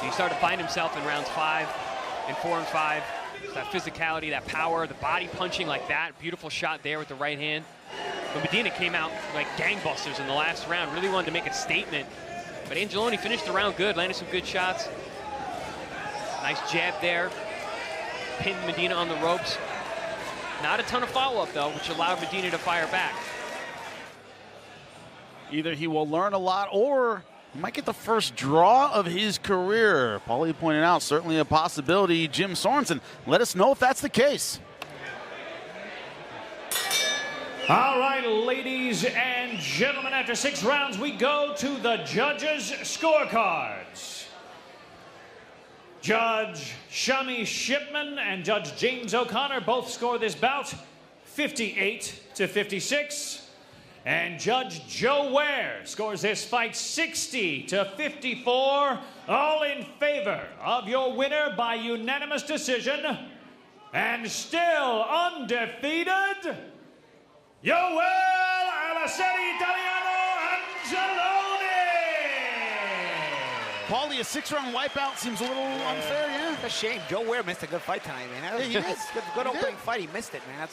He started to find himself in rounds 5 and 4 and 5. That physicality, that power, the body punching like that. Beautiful shot there with the right hand. But Medina came out like gangbusters in the last round. Really wanted to make a statement. But Angelone finished the round good, landed some good shots. Nice jab there. Pinned Medina on the ropes. Not a ton of follow-up, though, which allowed Medina to fire back. Either he will learn a lot or he might get the first draw of his career. Paulie pointed out, certainly a possibility. Jim Sorensen, let us know if that's the case. All right, ladies and gentlemen, after 6 rounds, we go to the judges' scorecards. Judge Shami Shipman and Judge James O'Connor both score this bout 58-56. And Judge Joe Ware scores this fight 60-54, all in favor of your winner by unanimous decision, and still undefeated, Yoel Alaceri Italiano Angelone! Paulie, a 6-round wipeout seems a little unfair, yeah? It's a shame. Joe Ware missed a good fight tonight, man. Yeah, he did. Good opening fight. He missed it, man.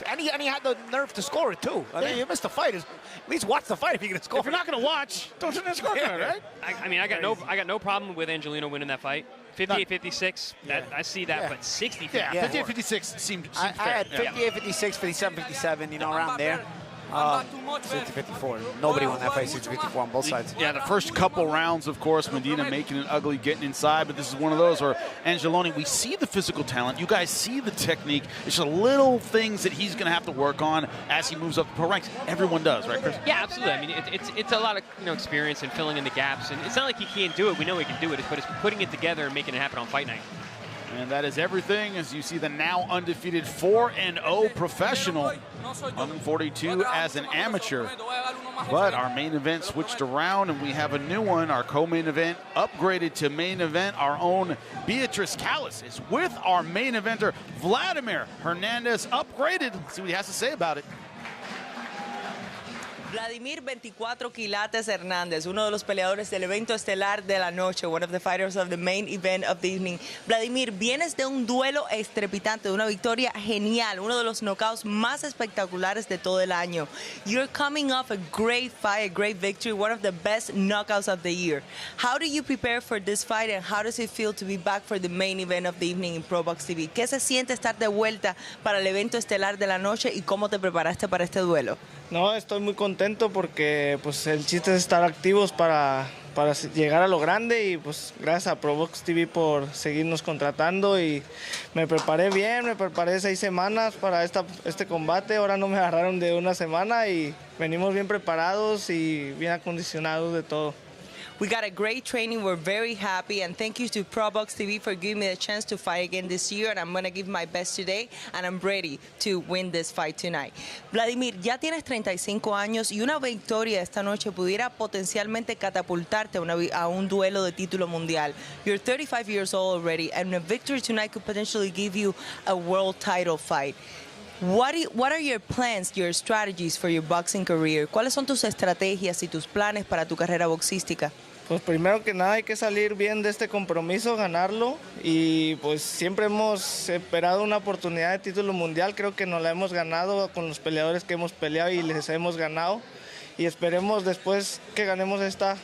And he had the nerve to score it, too. I mean, you missed the fight. At least watch the fight if you're going to score. If you're not going to watch, don't turn that scorecard, right? I mean, I got no problem with Angelone winning that fight. 58-56, I see that, but 60-54. Yeah, 58-56 seemed I fair. had 58-56, 57-57, you know, around there. 60-54. Nobody won that fight, 60-54 on both sides. Yeah, the first couple rounds, of course, Medina making it ugly, getting inside, but this is one of those where Angelone, we see the physical talent. You guys see the technique. It's just little things that he's going to have to work on as he moves up the pro ranks. Everyone does, right, Chris? Yeah, absolutely. I mean, it's a lot of experience and filling in the gaps, and it's not like he can't do it. We know he can do it, but it's putting it together and making it happen on fight night. And that is everything as you see the now undefeated 4-0 professional, 142 as an amateur. But our main event switched around and we have a new one. Our co-main event upgraded to main event. Our own Beatrice Callis is with our main eventer, Vladimir Hernandez, upgraded. Let's see what he has to say about it. Vladimir 24 quilates Hernandez, uno de los peleadores del evento estelar de la noche, one of the fighters of the main event of the evening. Vladimir, vienes de un duelo estrepitante, de una victoria genial, uno de los knockouts más espectaculares de todo el año. You're coming off a great fight, a great victory, one of the best knockouts of the year. How do you prepare for this fight and how does it feel to be back for the main event of the evening in ProBox TV? ¿Qué se siente estar de vuelta para el evento estelar de la noche y cómo te preparaste para este duelo? No, estoy muy contento porque pues el chiste es estar activos para llegar a lo grande y pues gracias a ProBox TV por seguirnos contratando y me preparé bien, me preparé 6 semanas para este combate, ahora no me agarraron de una semana y venimos bien preparados y bien acondicionados de todo. We got a great training. We're very happy. And thank you to ProBox TV for giving me the chance to fight again this year. And I'm going to give my best today. And I'm ready to win this fight tonight. Vladimir, ya tienes 35 años y una victoria esta noche pudiera potencialmente catapultarte a un duelo de título mundial. You're 35 years old already. And a victory tonight could potentially give you a world title fight. What are your plans, your strategies for your boxing career? ¿Cuáles son tus estrategias y tus planes para tu carrera boxística? Pues primero que nada hay que salir bien de este compromiso, ganarlo y pues siempre hemos esperado una oportunidad de título mundial, creo que nos la hemos ganado con los peleadores que hemos peleado y les hemos ganado y esperemos después que ganemos esta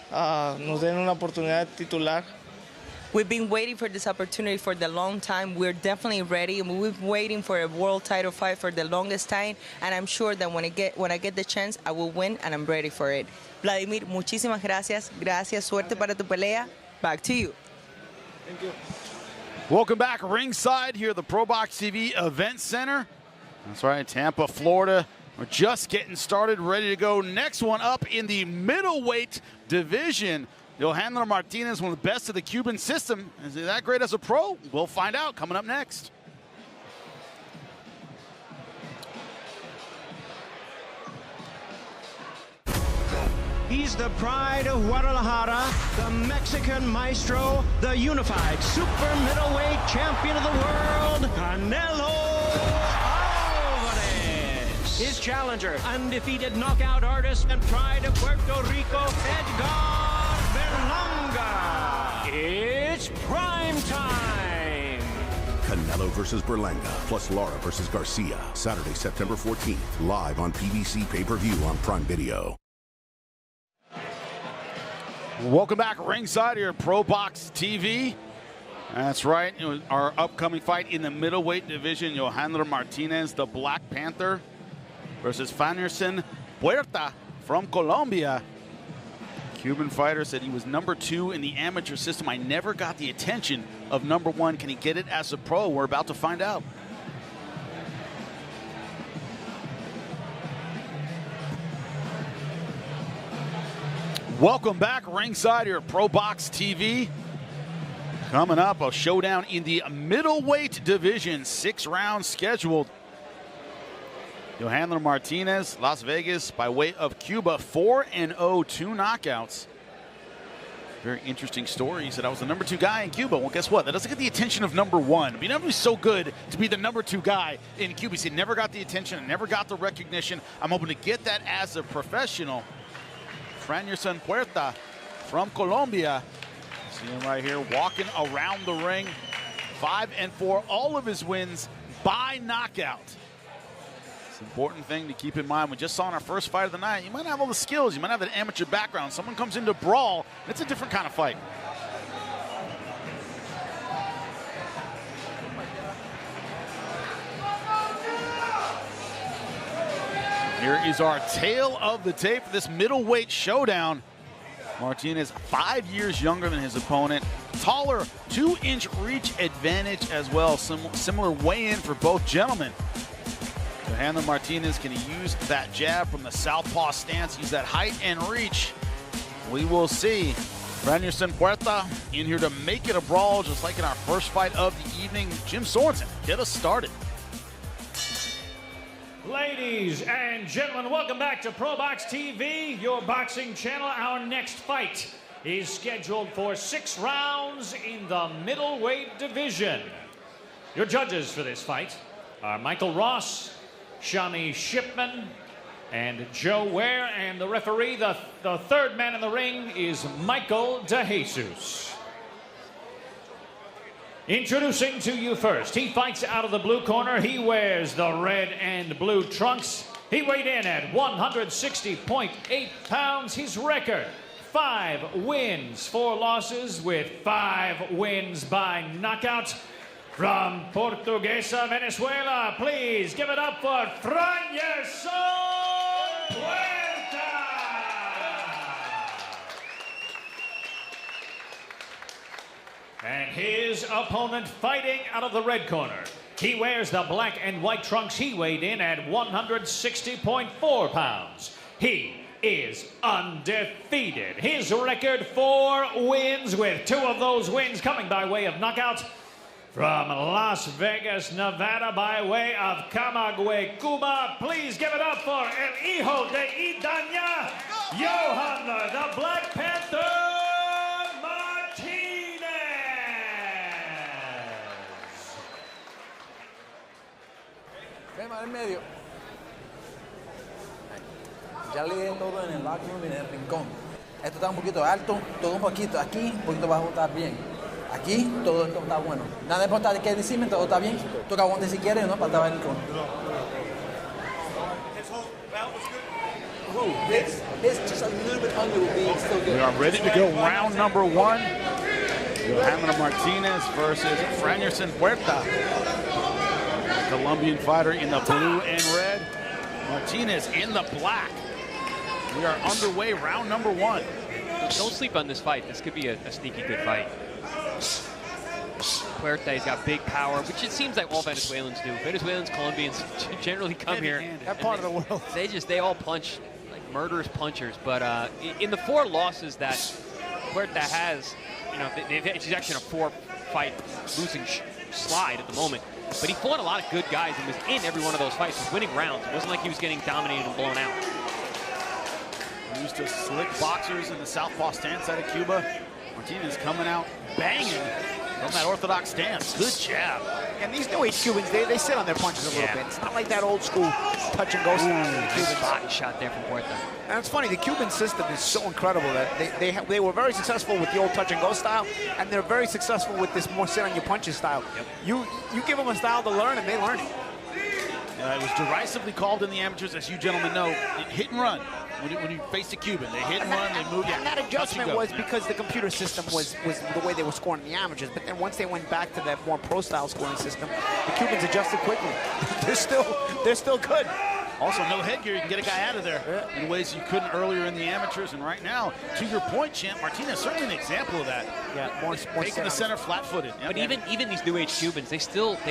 nos den una oportunidad de titular. We've been waiting for this opportunity for the long time. We're definitely ready, and we've been waiting for a world title fight for the longest time. And I'm sure that when I get the chance, I will win, and I'm ready for it. Vladimir, muchísimas gracias. Gracias. Suerte para tu pelea. Back to you. Thank you. Welcome back ringside here at the ProBox TV Event Center. That's right, Tampa, Florida. We're just getting started, ready to go. Next one up in the middleweight division. Joeshon Martinez, one of the best of the Cuban system. Is he that great as a pro? We'll find out coming up next. He's the pride of Guadalajara, the Mexican maestro, the unified super middleweight champion of the world, Canelo Alvarez. His challenger, undefeated knockout artist and pride of Puerto Rico, Edgar Berlanga. It's prime time. Canelo versus Berlanga, plus Lara versus Garcia. Saturday, September 14th, live on PBC pay-per-view on Prime Video. Welcome back ringside here at ProBox TV. That's right, our upcoming fight in the middleweight division, Joeshon Martinez, the Black Panther, versus Fanderson Puerta from Colombia. Cuban fighter said he was #2 in the amateur system. I never got the attention of #1. Can he get it as a pro? We're about to find out. Welcome back ringside here at ProBox TV. Coming up, a showdown in the middleweight division. 6 rounds scheduled. Joeshon Martinez, Las Vegas, by way of Cuba, 4-0, 2 knockouts. Very interesting story. He said, I was the #2 guy in Cuba. Well, guess what? That doesn't get the attention of #1. I mean, never was so good to be the #2 guy in Cuba. He said, never got the attention, never got the recognition. I'm hoping to get that as a professional. Fanderson Puerta from Colombia See him right here walking around the ring. 5-4, all of his wins by knockout. It's an important thing to keep in mind. We just saw in our first fight of the night, you might have all the skills, you might have an amateur background. Someone comes into brawl, it's a different kind of fight. Here is our tail of the tape for this middleweight showdown. Martinez 5 years younger than his opponent. Taller, 2-inch reach advantage as well. Similar weigh-in for both gentlemen. Joeshon Martinez can use that jab from the southpaw stance, use that height and reach. We will see. Vladimir Puerta in here to make it a brawl, just like in our first fight of the evening. Jim Sorensen, get us started. Ladies and gentlemen, welcome back to ProBox TV, your boxing channel. Our next fight is scheduled for 6 rounds in the middleweight division. Your judges for this fight are Michael Ross, Shami Shipman, and Joe Ware. And the referee, the third man in the ring, is Michael DeJesus. Introducing to you first, he fights out of the blue corner. He wears the red and blue trunks. He weighed in at 160.8 pounds. His record, 5 wins, 4 losses, with 5 wins by knockout. From Portuguesa, Venezuela, please give it up for Puerta. And his opponent fighting out of the red corner. He wears the black and white trunks. He weighed in at 160.4 pounds. He is undefeated. His record, 4 wins, with 2 of those wins coming by way of knockout. From Las Vegas, Nevada, by way of Camagüey, Cuba, please give it up for El Hijo de Idaña, Joeshon, the Black Panther. Vemos en medio. Ya le di todo en el vacuum y en el rincón. Esto está un poquito alto, todo un poquito aquí, un poquito bajo está bien. Aquí todo esto está bueno. Nada importa de qué decirme, todo está bien. Toca aguante si quieres, ¿no? Para estar en el rincón. This just a little bit under will be still good. We are ready to go round number 1. Joeshon Martinez versus Vladimir Puerta. Colombian fighter in the blue and red. Martinez in the black. We are underway, round number 1. Don't sleep on this fight. This could be a sneaky good fight. Puerta's got big power, which it seems like all Venezuelans do. Venezuelans, Colombians generally come here. That part of the world. They all punch like murderous punchers. But in the 4 losses that Puerta has, you know, she's actually in a 4-fight losing slide at the moment. But he fought a lot of good guys and was in every one of those fights, was winning rounds. It wasn't like he was getting dominated and blown out. Used to slick boxers in the southpaw stance out of Cuba. Martinez coming out banging from that orthodox stance. Good jab. And these new age Cubans, they sit on their punches a little bit. It's not like that old school touch and go style. Nice body shot there from Puerta. And it's funny, the Cuban system is so incredible that they were very successful with the old touch and go style, and they're very successful with this more sit on your punches style. Yep. You give them a style to learn, and they learn it. It was derisively called in the amateurs, as you gentlemen know, hit and run. When you face a Cuban, they hit and run, they move. And that adjustment was because the computer system was the way they were scoring in the amateurs. But then once they went back to that more pro-style scoring system, the Cubans adjusted quickly. they're still good. Also, no headgear, you can get a guy out of there in ways you couldn't earlier in the amateurs. And right now, to your point, Champ, Martinez certainly an example of that. Yeah, more taking the center flat-footed. Yep. But even these new age Cubans, they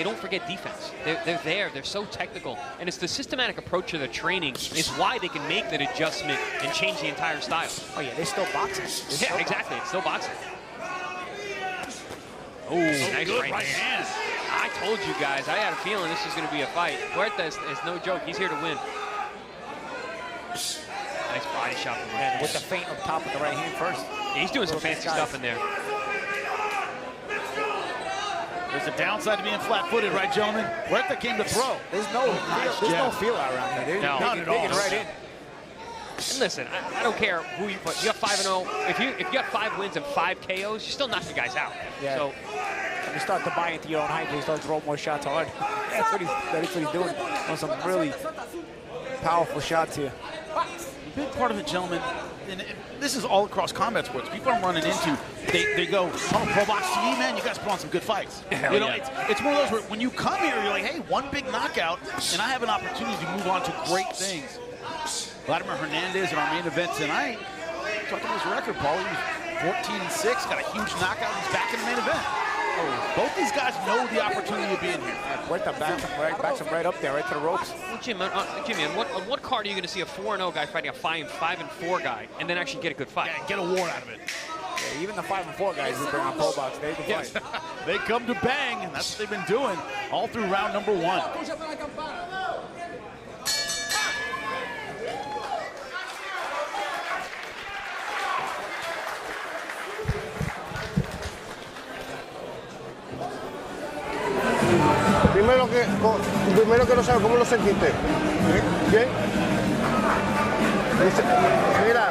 don't forget defense. They're there. They're so technical, and it's the systematic approach to their training is why they can make that adjustment and change the entire style. Oh yeah, they're still boxing. Yeah, exactly. It's still boxing. Oh, nice right hand. I told you guys, I had a feeling this was going to be a fight. Puerta is no joke. He's here to win. Nice body shot from Martinez. With the feint up top of the right hand first. Yeah, he's doing some fancy stuff in there. There's a downside to being flat-footed, right, gentlemen? Puerta came to throw. There's no feel out around here. No, not at all. Right in. And listen, I don't care who you put. You got 5-0. If you got 5 wins and 5 KOs, you still knock the guys out. Yeah. So you start to buy into your own hype, you start to throw more shots hard. That's what he's doing. On some really powerful shots here. A big part of it, gentlemen, and this is all across combat sports. People I'm running into, they go, oh, ProBox TV, man, you guys put on some good fights. You know, it's one of those where when you come here, you're like, hey, one big knockout, and I have an opportunity to move on to great things. Vladimir Hernandez in our main event tonight, talking about his record, Paul. He was 14-6, got a huge knockout, he's back in the main event. Oh, both these guys know the opportunity of being here. Puerta backs him right up there, right to the ropes. Well, Jimmy, on what card are you going to see a 4-0 guy fighting a 5-4 guy and then actually get a good fight? Yeah, get a war out of it. Yeah, even the 5-4 guys who bring on ProBox, they can fight. They come to bang, and that's what they've been doing all through round number 1. Primero que no sabes, ¿cómo lo sentiste? ¿Bien? Mira,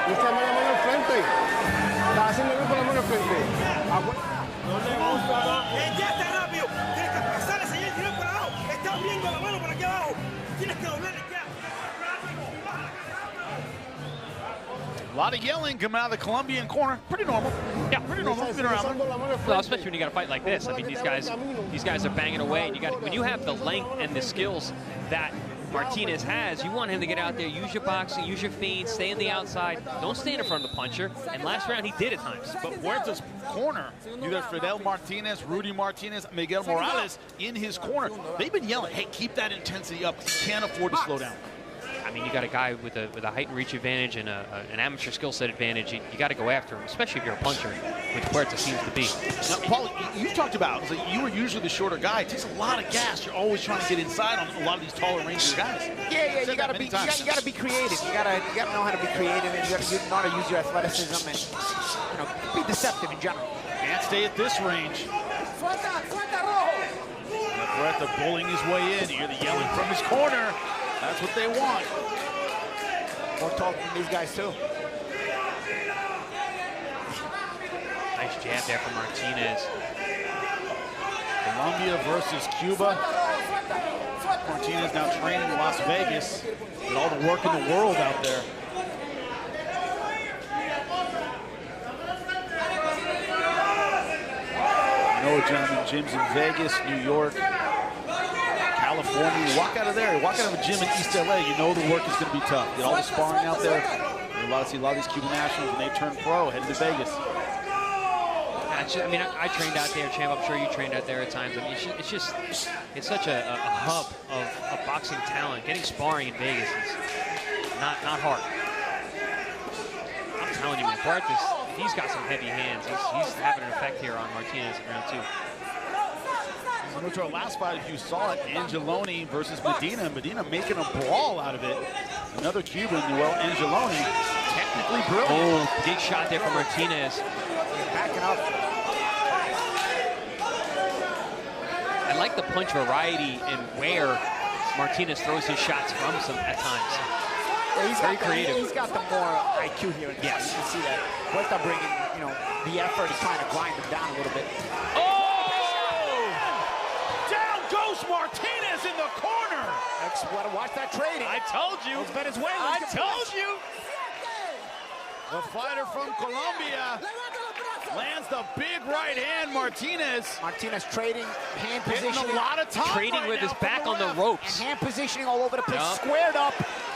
échame la mano al frente. Estás haciendo bien con la mano al frente. No le gusta. Ya está rápido. Tienes que pasar ese y tirar para abajo. Estás bien con la mano por aquí abajo. Tienes que doblar ya. A lot of yelling coming out of the Colombian corner. Pretty normal. Yeah, pretty normal. Been around. Well, especially when you got a fight like this. I mean, these guys are banging away. And when you have the length and the skills that Martinez has, you want him to get out there, use your boxing, use your feet, stay on the outside. Don't stand in front of the puncher. And last round, he did at times. But Puerta's corner, either Fidel Martinez, Rudy Martinez, Miguel Morales in his corner, they've been yelling, hey, keep that intensity up. You can't afford to slow down. I mean, you got a guy with a height and reach advantage and an amateur skill set advantage. You got to go after him, especially if you're a puncher, which Puerta seems to be. Now, Paul, you've talked about so you were usually the shorter guy. It takes a lot of gas. You're always trying to get inside on a lot of these taller, rangier guys. Yeah, you got to be creative. You got to know how to be creative, and you got to know how to use your athleticism and be deceptive in general. Can't stay at this range. Puerta pulling his way in. You hear the yelling from his corner. That's what they want. More talk from these guys, too. Nice jab there from Martinez. Colombia versus Cuba. Martinez now training in Las Vegas. With all the work in the world out there. You know, gentlemen, gyms in Vegas, New York, California. You walk out of there, you walk out of a gym in East LA, you know the work is going to be tough. Get all the sparring out there. You see a lot of these Cuban nationals when they turn pro, headed to Vegas. I trained out there, Champ. I'm sure you trained out there at times. I mean, it's such a hub of boxing talent. Getting sparring in Vegas is not hard. I'm telling you, man, he's got some heavy hands. He's having an effect here on Martinez in round 2. Similar to our last fight, if you saw it, Angelone versus Medina. Medina making a brawl out of it. Another Cuban, well, Angelone, technically brilliant. Oh, big shot there from Martinez. Backing up. I like the punch variety and where Martinez throws his shots from at times. Yeah, he's very creative. He's got the more IQ here. Yes, you can see that. Puerta bringing, the effort is trying to grind him down a little bit. Martinez in the corner. Watch that trading. I told you. It's Venezuela. I told you. The fighter from Colombia lands the big right hand. Martinez trading, hand positioning. A lot of time. Trading with his back on the ropes. And hand positioning all over the place, squared up.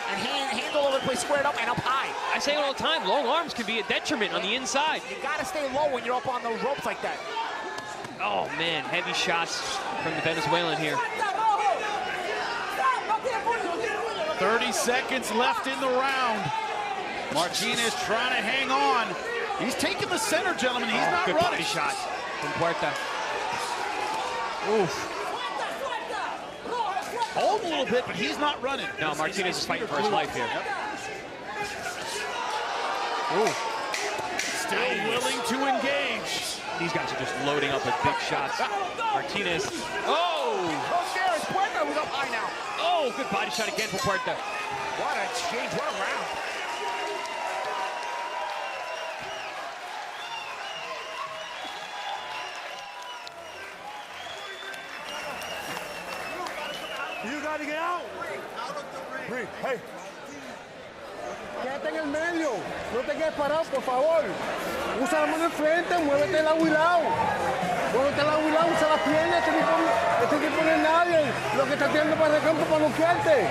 And hand all over the place, squared up and up high. I say it all the time, long arms can be a detriment on the inside. You got to stay low when you're up on the ropes like that. Oh, man, heavy shots from the Venezuelan here. 30 seconds left in the round. Martinez trying to hang on. He's taking the center, gentlemen. He's not good running. Body shot from Puerta. Oof. Hold a little bit, but he's not running. No, Martinez is fighting for his life here. Ooh. Still willing to engage. These guys are just loading up with big shots. Martinez. Oh! Puerta Puerta was up high now. Oh, good body shot again for Puerta. What a exchange, what a round. You gotta get out. Breathe. Hey. Quédate en el medio. No te quedes parado, por favor. Usa la mano enfrente, muévete el lado y lado. Muévete el lado y lado, usa las piernas. Este equipo no es nadie. Lo que está tirando para el campo para noquearte.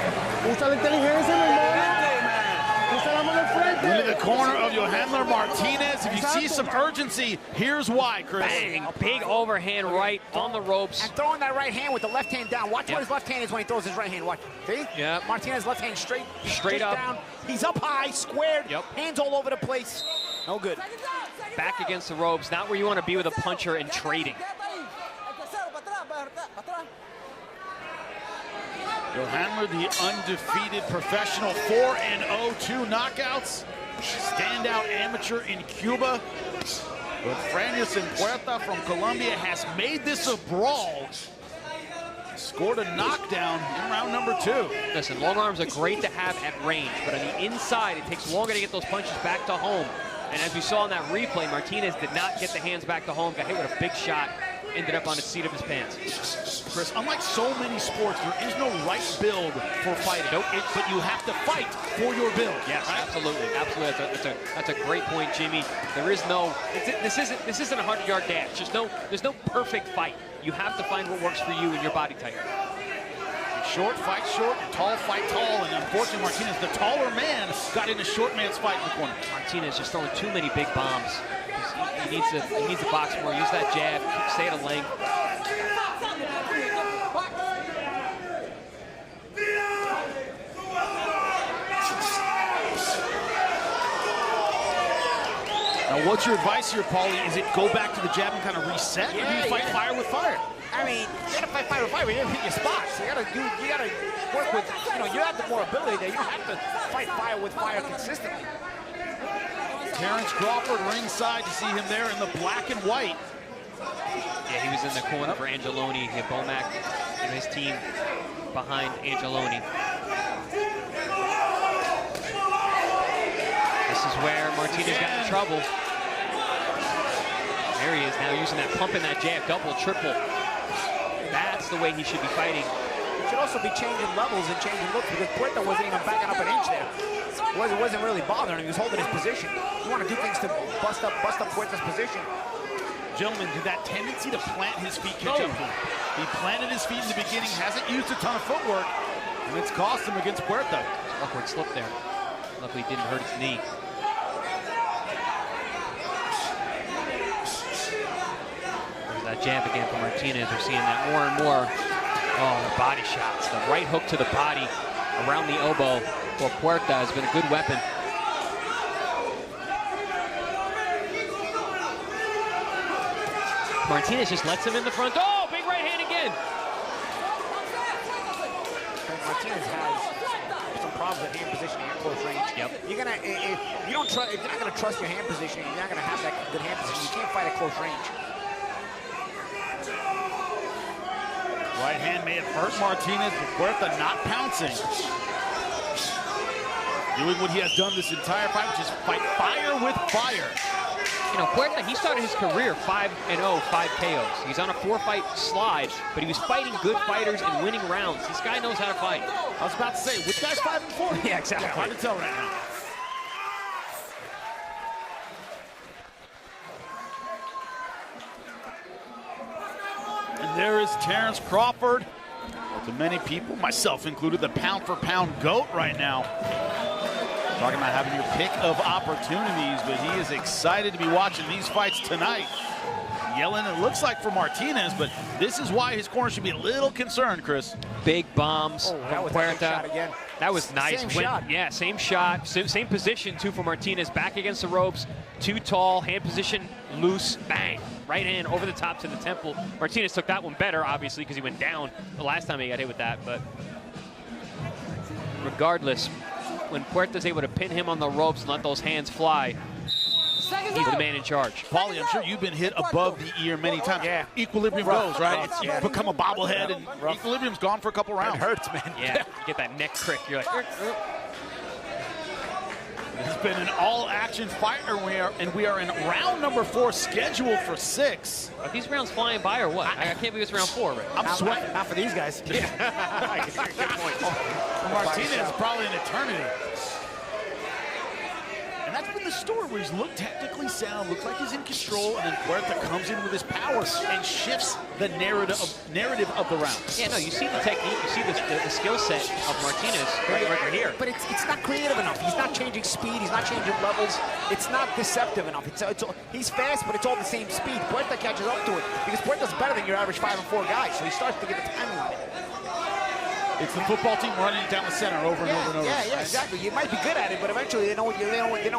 Usa la inteligencia, mi hermano. Usa la mano enfrente. Into the corner of Joeshon Martinez. If you see some urgency, here's why, Chris. Bang, a big overhand right on the ropes. And throwing that right hand with the left hand down. Watch what his left hand is when he throws his right hand. Watch. See? Yeah. Martinez left hand straight up. down. He's up high, squared, Yep. hands all over the place. No good. Back against the ropes, not where you want to be with a puncher and trading. Joeshon, the undefeated professional, 4-0, 2 knockouts. Standout amateur in Cuba. But Francis and Puerta from Colombia has made this a brawl. Scored a knockdown in round number 2. Listen, long arms are great to have at range, but on the inside, it takes longer to get those punches back to home. And as we saw in that replay, Martinez did not get the hands back to home, got hit with a big shot, ended up on the seat of his pants. Chris, unlike so many sports, there is no right build for fighting. Nope. But you have to fight for your build. Yes, right? Absolutely. That's a great point, Jimmy. There is no, this isn't a 100-yard dash. There's no perfect fight. You have to find what works for you and your body type. Short fight short, tall fight tall, and unfortunately Martinez, the taller man, got in a short man's fight in the corner. Martinez just throwing too many big bombs. He needs to box more, use that jab, stay at a length. Now, what's your advice here, Paulie? Is it go back to the jab and kind of reset, or do you fight fire with fire? I mean, you gotta fight fire with fire. You gotta hit your spots. You gotta work with, you have the more ability there. You don't have to fight fire with fire consistently. Terrence Crawford ringside, to see him there in the black and white. Yeah, he was in the corner for Angelone. He had Bomac and his team behind Angelone. This is where Martinez got in trouble. There he is now using that pump and that jab, double, triple. That's the way he should be fighting. He should also be changing levels and changing looks because Puerta wasn't even backing up an inch there. It wasn't really bothering him. He was holding his position. You want to do things to bust up Puerta's position. Gentlemen, did that tendency to plant his feet catch up to him? He planted his feet in the beginning, hasn't used a ton of footwork, and it's cost him against Puerta. Awkward slip there. Luckily, it didn't hurt his knee. There's that jab again from Martinez. We're seeing that more and more. Oh, the body shots. The right hook to the body around the elbow for Puerta has been a good weapon. Martinez just lets him in the front. Oh, big right hand again. Martinez has some problems with hand positioning at close range. Yep. If you're not gonna trust your hand positioning, you're not gonna have that good hand position. You can't fight at close range. Right hand may have hurt Martinez, but Puerta not pouncing. Doing what he has done this entire fight, which is fight fire with fire. You know, Puerta, he started his career 5-0, 5 KOs. He's on a 4-fight slide, but he was fighting good fighters and winning rounds. This guy knows how to fight. I was about to say, which guy's 5-4? Yeah, exactly. Yeah, hard to tell right now. And there is Terrence Crawford. To many people, myself included, the pound-for-pound GOAT right now. Talking about having your pick of opportunities, but he is excited to be watching these fights tonight. Yelling, it looks like, for Martinez, but this is why his corner should be a little concerned, Chris. Big bombs from Puerta. That was nice. Same shot. Yeah, same shot. Same position, too, for Martinez. Back against the ropes. Too tall. Hand position loose. Bang. Right hand over the top to the temple. Martinez took that one better, obviously, because he went down the last time he got hit with that. But regardless, when Puerta's able to pin him on the ropes and let those hands fly, He's the man in charge. Paulie, I'm sure you've been hit above the ear many times. Yeah. Equilibrium goes, right? It's Yeah. become a bobblehead, and equilibrium's gone for a couple rounds. It hurts, man. Yeah, you get that neck crick. You're like, It's been an all-action fight, and we are in round number 4, scheduled for 6. are these rounds flying by or what? I can't believe it's round 4. Right? I'm sweating. Not for these guys. Good point. Martinez probably an eternity. And that's been the story where he's looked technically sound, looks like he's in control, and then Puerta comes in with his power and shifts the narrative of the round. Yeah, no, you see the technique, you see the skill set of Martinez right here. But it's not creative enough. He's not changing speed. He's not changing levels. It's not deceptive enough. He's fast, but it's all the same speed. Puerta catches up to it because Puerta's better than your average 5-4 guy, so he starts to get the timing on it. It's the football team running it down the center over and over and over. Yeah, exactly. You might be good at it, but eventually they know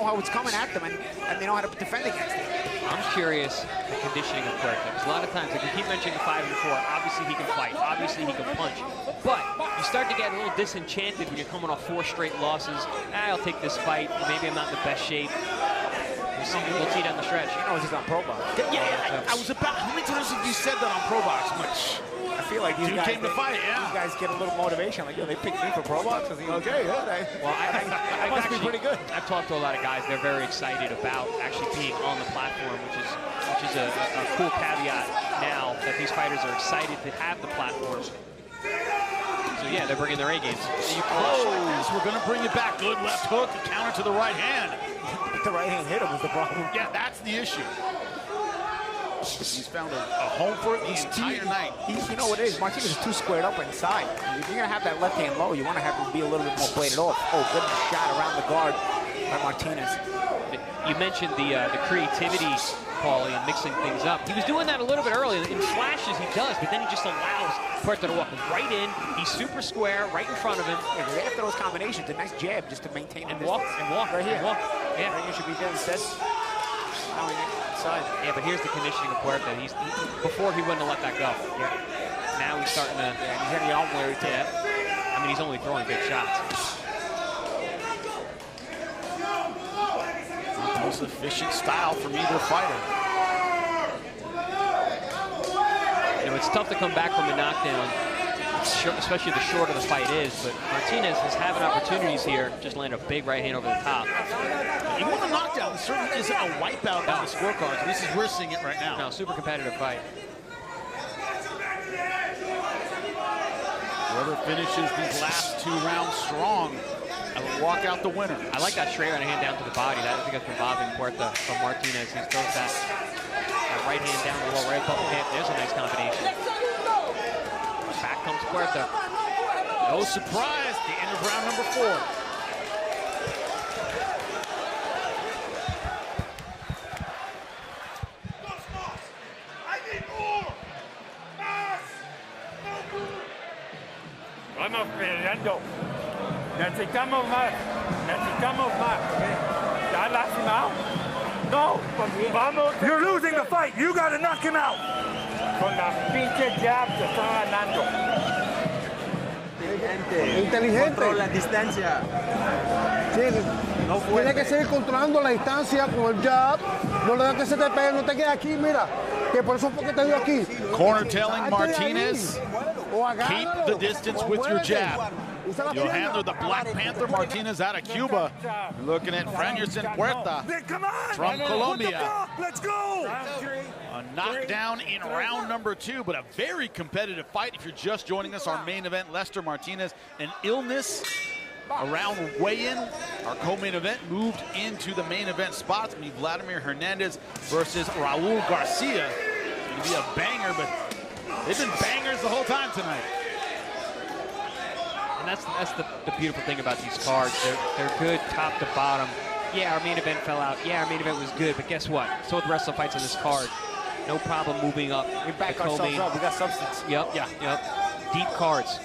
how it's coming at them, and they know how to defend against it. I'm curious the conditioning of Puerta. Because a lot of times, like you keep mentioning 5 and 4, obviously he can fight, obviously he can punch. But you start to get a little disenchanted when you're coming off 4 straight losses. I'll take this fight. Maybe I'm not in the best shape. We'll see down the stretch. He knows he's on ProBox. Yeah, I was about. How many times have you said that on ProBox? Much. I feel like these guys came to fight. Yeah. These guys get a little motivation. Like, yo, they picked me for ProBox. Okay, yeah. Well, I must be pretty good. I've talked to a lot of guys. They're very excited about actually being on the platform, which is a cool caveat now that these fighters are excited to have the platform. So yeah, they're bringing their A games. We're going to bring it back. Good left hook, counter to the right hand. The right hand hit him was the problem. Yeah, that's the issue. He's found a home for it the entire night. You know what it is? Martinez is too squared up inside. If you're going to have that left hand low, you want to have him be a little bit more bladed off. Oh, good shot around the guard by Martinez. You mentioned the creativity, Paulie, and mixing things up. He was doing that a little bit earlier. In flashes, he does, but then he just allows Puerta to walk right in. He's super square, right in front of him. Yeah, right after those combinations, a nice jab just to maintain and walk right here. Yeah, right here should be dead instead. Inside. Yeah, but here's the conditioning of Puerta. Before he wouldn't have let that go. Yeah. Now he's starting to. Yeah, he's hitting the arm where he's I mean, he's only throwing big shots. Most efficient style from either fighter. You know, it's tough to come back from a knockdown, especially the shorter the fight is, but Martinez is having opportunities here. Just landed a big right hand over the top. Even with a knockdown, it certainly isn't a wipeout on the scorecards. This is, we're seeing it right now. No, super competitive fight. Whoever finishes these last 2 rounds strong, I will walk out the winner. I like that straight right hand down to the body. I think that's been bothering Puerta from Martinez. He throws that right hand down the low right above the hip. There's a nice combination. Back comes Puerta. No surprise, the end of round number 4. Vamos peleando. Necesitamos más. ¿Está lastimado? No. Vamos. You're losing the fight. You got to knock him out. Con la pinche jab te está ganando. Inteligente. Controla la distancia. Sí, No tiene que seguir controlando la distancia con el jab. No le das que se te pegue, no te quedes aquí, mira. Que por eso es porque te dio aquí. Corner telling Martinez, keep the distance with your jab. You'll handle the Black Panther Martinez out of Cuba. You're looking at Franderson Puerta from Colombia. Let's go. A knockdown in round number 2, but a very competitive fight. If you're just joining us, our main event, Lester Martinez, an illness around weigh-in. Our co-main event moved into the main event spot. It's going to be Vladimir Hernandez versus Raul Garcia. It's going to be a banger, but they've been bangers the whole time tonight. And that's the beautiful thing about these cards. They're good top to bottom. Yeah, our main event fell out. Yeah, our main event was good, but guess what? So the rest of the fights on this card. No problem moving up. We back ourselves up. We got substance. Yep. Deep cards.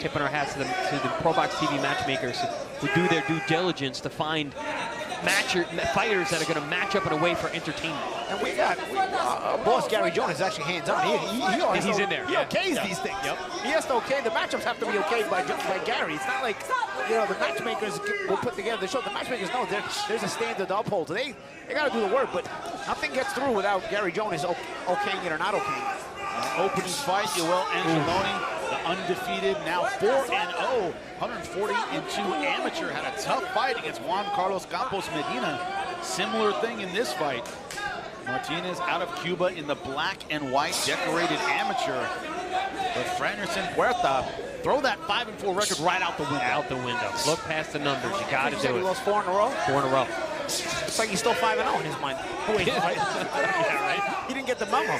Tipping our hats to the ProBox TV matchmakers who do their due diligence to find fighters that are going to match up in a way for entertainment. And we got boss Gary Jones is actually hands-on. He's in there. He okays these things. Yep. He has to okay. The matchups have to be okayed by Gary. It's not like, you know, the matchmakers will put together the show. The matchmakers know there's a standard to uphold. So they got to do the work, but nothing gets through without Gary Jones okaying it or not okaying it. Opening fight, Yoel Angelone, the undefeated, now 4-0, 140-2 amateur, had a tough fight against Juan Carlos Campos Medina. Similar thing in this fight. Martinez out of Cuba in the black and white decorated amateur. But Franderson Puerta throw that 5-4 record right out the window. Out the window. Look past the numbers. You got to do it. He lost 4 in a row? 4 in a row. It's like he's still 5-0 in his mind. Wait, yeah, right? He didn't get the memo.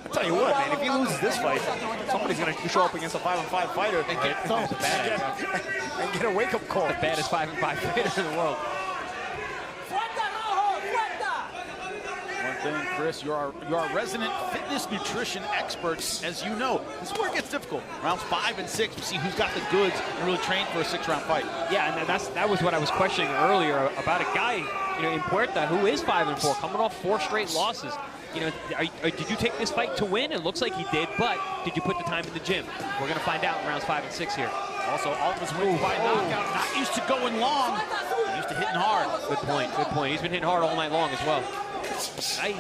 I'll tell you what, man, if he loses this fight, somebody's going to show up against a 5-5 fighter and get thumped and get a wake-up call. The baddest 5-5 fighter in the world. One thing, Chris, you're our resident fitness nutrition expert. As you know, this is where it gets difficult. Rounds 5 and 6, we see who's got the goods and really trained for a 6-round fight. Yeah, and that was what I was questioning earlier about a guy, you know, in Puerta who is 5-4, coming off 4 straight losses. You know, did you take this fight to win? It looks like he did, but did you put the time in the gym? We're going to find out in rounds 5 and 6 here. Also, all of his wins by knockout, not used to going long, used to hitting hard. Good point, good point. He's been hitting hard all night long as well. Aye.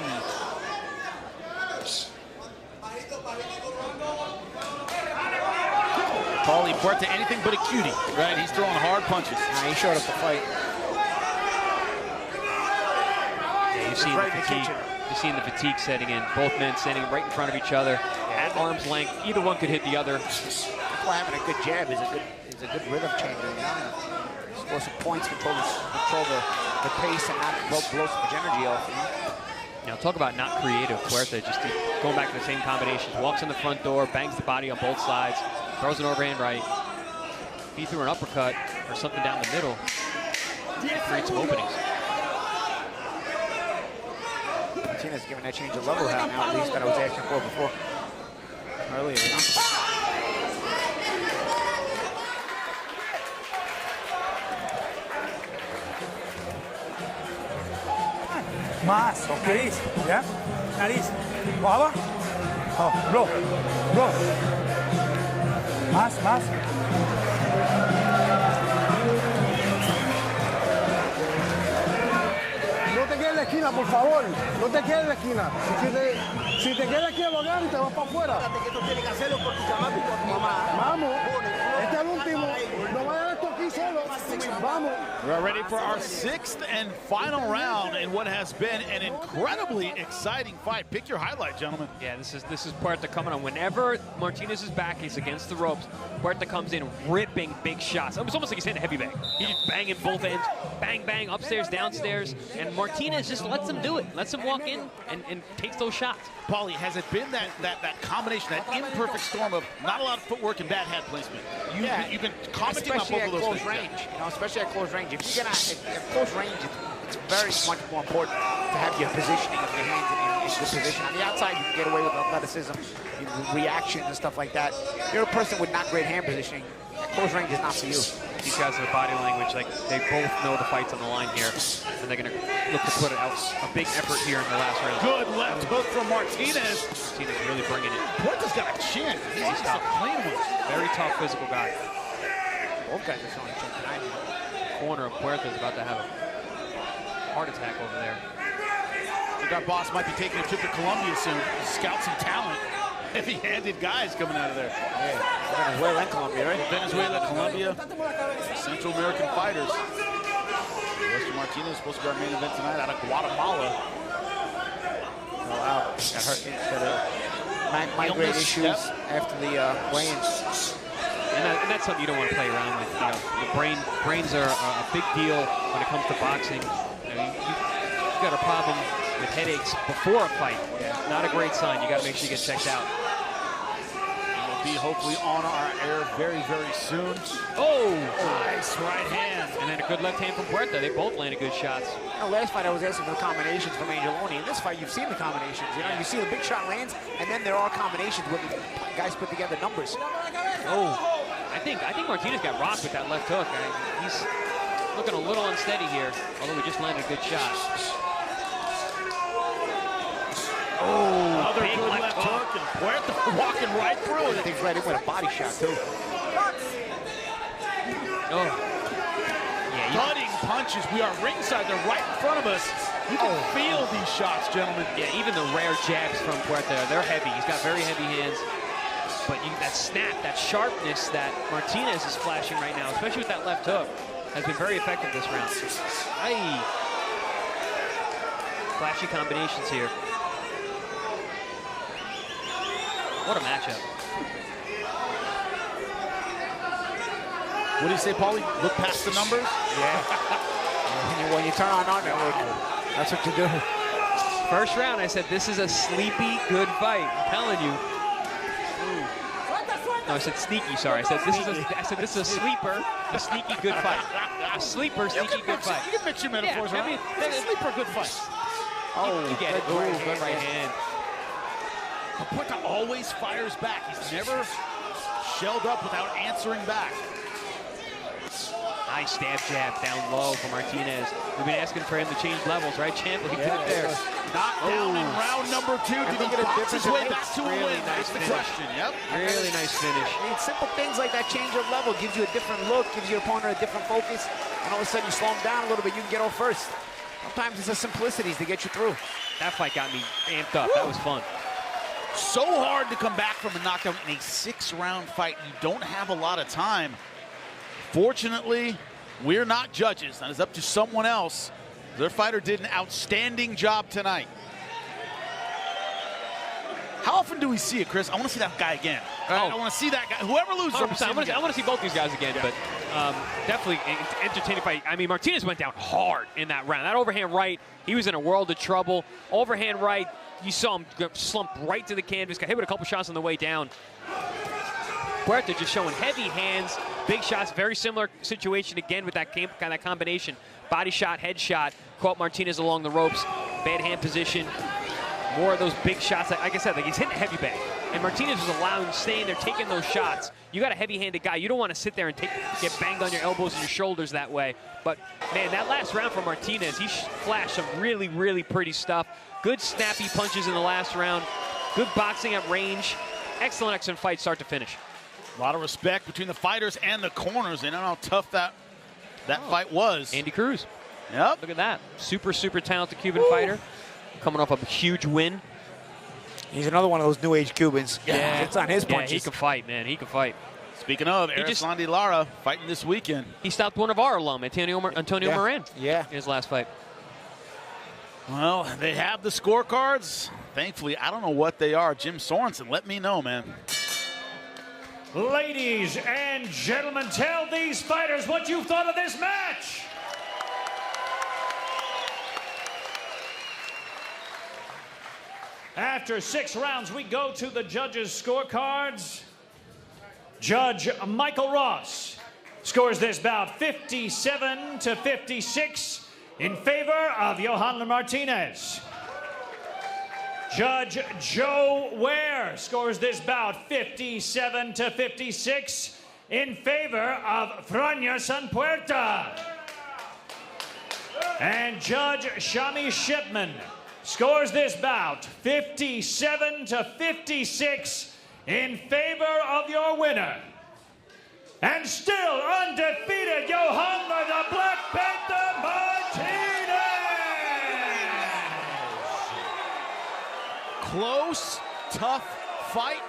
Paulie Puerta, anything but a cutie, right? He's throwing hard punches. Nah, he showed up to fight. Yeah, you've seen the fatigue. You've seen the fatigue setting in. Both men standing right in front of each other at arm's length. Either one could hit the other. That's why having a good jab is a good rhythm changer. You know? Score some points, control the pace, and not blow so much energy off. You know? Now talk about not creative. Puerta just going back to the same combinations. Walks in the front door, bangs the body on both sides, throws an overhand right. If he threw an uppercut or something down the middle, it creates some openings. Martinez giving that change of level now, at least, that I was asking for before. Earlier, you know? Más, ok, ya. Nariz, baba. Oh, blow. Más. No te quedes en la esquina, por favor. No te quedes en la esquina. Si te quedas aquí, lo agarras y te vas para afuera. Esto tiene que hacerlo por tu chamaco y por tu mamá. Vamos. Este es el último. No vayas a esto aquí solo. Vamos. We're ready for our 6th and final round in what has been an incredibly exciting fight. Pick your highlight, gentlemen. Yeah, this is Puerta coming on. Whenever Martinez's back is against the ropes, Puerta comes in ripping big shots. It was almost like he's hitting a heavy bang. He's just banging both ends, bang, bang, upstairs, downstairs, and Martinez just lets him do it. Lets him walk in and takes those shots. Paulie, has it been that combination, that imperfect storm of not a lot of footwork and bad head placement? You've been commenting on both of those things. Range, you know, especially at close range. If you get at close range, it's very much more important to have your positioning of your hands in good position. On the outside, you can get away with athleticism, reactions and stuff like that. You're a person with not great hand positioning. Close range is not for you. These guys have body language, like they both know the fight's on the line here, and they're going to look to put out a big effort here in the last round. Good left hook from Martinez. Martinez really bringing it. Puerta's got a chin. He's tough. Very tough physical guy. Both guys are showing chin tonight. Corner of Puerta is about to have a heart attack over there. I think our boss might be taking a trip to Colombia soon to scout some talent. Heavy-handed guys coming out of there. Yeah, Venezuela and Colombia, right? Venezuela, Colombia, Central American fighters. Joeshon Martinez supposed to be our main event tonight out of Guatemala. Oh, wow. Got hurt. Migraine issues after the weigh-ins. And that's something you don't want to play around with. You know, the brains are a big deal when it comes to boxing. You know, you've got a problem with headaches before a fight. Not a great sign. You got to make sure you get checked out. We'll be hopefully on our air very, very soon. Oh, nice right hand. And then a good left hand from Puerta. They both landed good shots. You know, last fight I was asking for the combinations from Angelone. In this fight, you've seen the combinations. You know, you see the big shot lands, and then there are combinations where the guys put together numbers. Oh. I think Martinez got rocked with that left hook. He's looking a little unsteady here, although he just landed a good shot. Oh, another good left hook, and Puerta walking right through it. I think right in with a body shot, too. Oh. Yeah, Cutting punches. We are ringside. They're right in front of us. You can feel these shots, gentlemen. Yeah, even the rare jabs from Puerta, they're heavy. He's got very heavy hands. But that snap, that sharpness that Martinez is flashing right now, especially with that left hook, has been very effective this round. Aye. Flashy combinations here. What a matchup. What do you say, Paulie? Look past the numbers? Yeah. When you turn on our network, that's what you do. First round, I said, this is a sleepy, good fight. I'm telling you. No, I said sneaky, sorry. I said this is a sleeper, a sneaky, good fight. A sleeper, sneaky, good fight. You can mix your metaphors around. That's a sleeper, good fight. Oh, you get it. Good right hand. Puerta always fires back. He's never shelled up without answering back. Nice stab jab down low for Martinez. We've been asking for him to change levels, right, Champ? He did it there. Knocked down in round number 2. Did he get his way back to a win? That's the question. Yep. Really nice finish. I mean, simple things like that change of level gives you a different look, gives your opponent a different focus, and all of a sudden you slow him down a little bit, you can get off first. Sometimes it's the simplicities to get you through. That fight got me amped up. That was fun. So hard to come back from a knockout in a 6-round fight. You don't have a lot of time. Fortunately, we're not judges. That is up to someone else. Their fighter did an outstanding job tonight. How often do we see it, Chris? I want to see that guy again. I want to see that guy. Whoever loses, I want to see both these guys again, but definitely entertaining fight. I mean, Martinez went down hard in that round. That overhand right, he was in a world of trouble. Overhand right, you saw him slump right to the canvas. Got hit with a couple shots on the way down. Puerta just showing heavy hands, big shots, very similar situation again with that kind of combination. Body shot, head shot, caught Martinez along the ropes, bad hand position. More of those big shots. Like I said, he's hitting a heavy bag. And Martinez was staying there, taking those shots. You got a heavy-handed guy. You don't want to sit there and get banged on your elbows and your shoulders that way. But, man, that last round for Martinez, he flashed some really, really pretty stuff. Good snappy punches in the last round. Good boxing at range. Excellent fight start to finish. A lot of respect between the fighters and the corners. They know how tough that fight was. Andy Cruz. Yep. Look at that. Super, super talented Cuban fighter. Coming off a huge win. He's another one of those new age Cubans. Yeah. It's on his punches. Yeah, he can fight, man. He can fight. Speaking of, Erislandy Lara fighting this weekend. He stopped one of our alum, Antonio Moran. Yeah. In his last fight. Well, they have the scorecards. Thankfully, I don't know what they are. Jim Sorensen, let me know, man. Ladies and gentlemen, tell these fighters what you thought of this match. After 6 rounds, we go to the judges' scorecards. Judge Michael Ross scores this bout 57-56 in favor of Joeshon Martinez. Judge Joe Ware scores this bout 57-56 in favor of Franjas Puerta. And Judge Shami Shipman scores this bout 57-56 in favor of your winner. And still undefeated, Joeshon the Black Panther Martinez. Close, tough fight.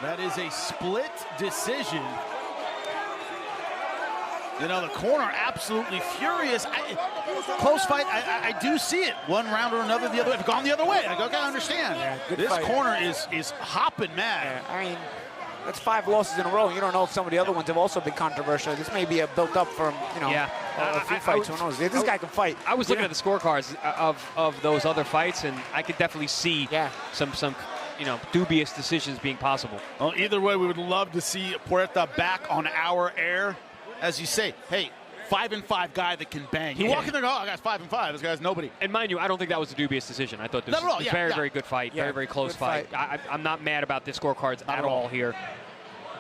That is a split decision. You know, the corner absolutely furious. Close fight, I do see it. One round or another, the other way. If gone the other way, I go, okay, I understand. Yeah, this fight. corner is hopping mad. Yeah, I mean, that's 5 losses in a row. You don't know if some of the other ones have also been controversial. This may be a built up from, you know, a few fights. Who knows? This guy can fight. I was looking at the scorecards of those other fights, and I could definitely see some dubious decisions being possible. Well, either way, we would love to see Puerta back on our air. As you say, hey, 5-5 guy that can bang. You walk in there and go, oh, I got 5-5. This guy's nobody. And mind you, I don't think that was a dubious decision. I thought this was a very good fight. Very, very close fight. I'm not mad about the scorecards at all here.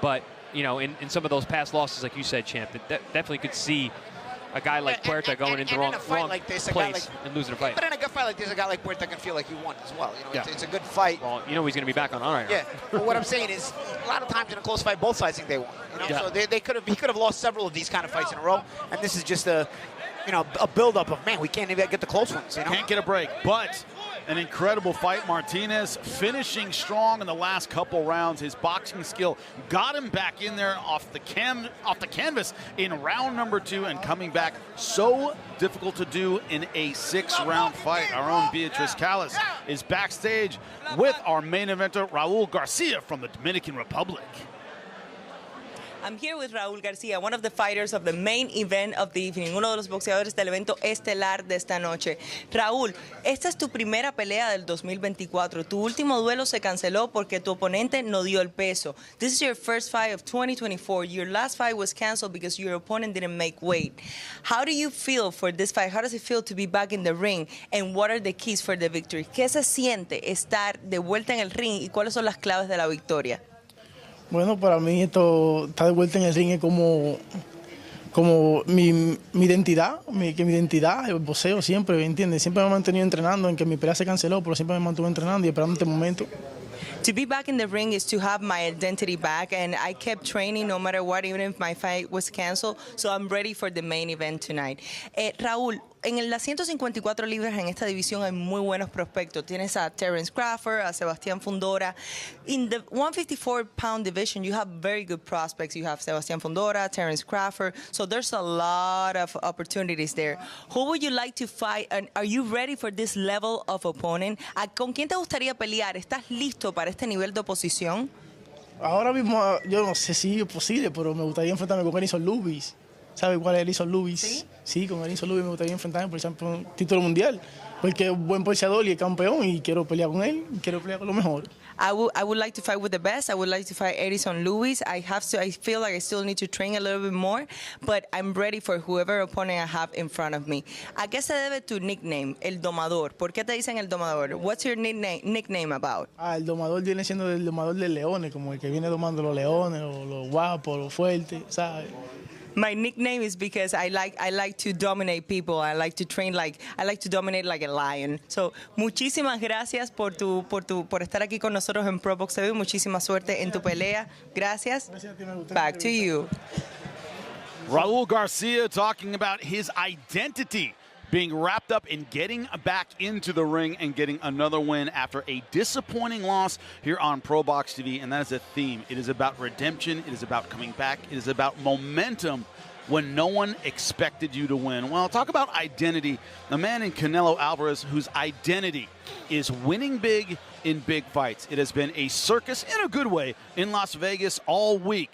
But, you know, in some of those past losses, like you said, Champ, that definitely could see a guy like Puerta going into the wrong place and losing a fight. But in a good fight like this, a guy like Puerta can feel like he won as well. You know, it's a good fight. Well, you know he's going to be back on honor. Yeah. But what I'm saying is, a lot of times in a close fight, both sides think they won. You know, so he could have lost several of these kind of fights in a row, and this is just a build-up of, man, we can't even get the close ones. You know? Can't get a break, but an incredible fight. Martinez finishing strong in the last couple rounds. His boxing skill got him back in there off the canvas in round number 2, and coming back so difficult to do in a 6-round fight. Our own Beatriz Callas is backstage with our main eventer, Raul Garcia from the Dominican Republic. I'm here with Raul Garcia, one of the fighters of the main event of the evening, uno de los boxeadores del evento estelar de esta noche. Raúl, esta es tu primera pelea del 2024. Tu último duelo se canceló porque tu oponente no dio el peso. This is your first fight of 2024. Your last fight was canceled because your opponent didn't make weight. How do you feel for this fight? How does it feel to be back in the ring? And what are the keys for the victory? ¿Qué se siente estar de vuelta en el ring y cuáles son las claves de la victoria? Bueno, para mí esto está de vuelta en el ring es como mi identidad, mi identidad, el boxeo siempre, ¿entiendes? Siempre me he mantenido entrenando, en que mi pelea se canceló, pero siempre me mantuve entrenando y esperando este momento. To be back in the ring is to have my identity back, and I kept training no matter what, even if my fight was canceled, so I'm ready for the main event tonight. Raúl, en las 154 libras en esta división hay muy buenos prospectos. Tienes a Terence Crawford, a Sebastián Fundora. In the 154-pound division, you have very good prospects. You have Sebastián Fundora, Terence Crawford, so there's a lot of opportunities there. Who would you like to fight, and are you ready for this level of opponent? ¿Con quién te gustaría pelear? ¿Estás listo para este nivel de oposición? Ahora mismo yo no sé si es posible, pero me gustaría enfrentarme con Elison Lubis. ¿Sabe cuál es Elison Lubis? ¿Sí? Sí, con Elison Lubis me gustaría enfrentarme por el título mundial, porque es un buen boxeador y es campeón y quiero pelear con él, quiero pelear con lo mejor. I would like to fight with the best. I would like to fight Edison Lewis. I feel like I still need to train a little bit more, but I'm ready for whoever opponent I have in front of me. ¿A qué se debe tu nickname, El Domador? ¿Por qué te dicen El Domador? What's your nickname about? El Domador viene siendo el domador de leones, como el que viene domando los leones, los guapos, los fuertes, ¿sabes? My nickname is because I like to dominate people. I like to dominate like a lion. So, muchísimas gracias por estar aquí con nosotros en ProBox TV. Muchísima suerte en tu pelea. Gracias. Back to you. Raul Garcia talking about his identity being wrapped up in getting back into the ring and getting another win after a disappointing loss here on ProBox TV, and that is a theme. It is about redemption. It is about coming back. It is about momentum when no one expected you to win. Well, talk about identity. A man in Canelo Alvarez whose identity is winning big in big fights. It has been a circus in a good way in Las Vegas all week.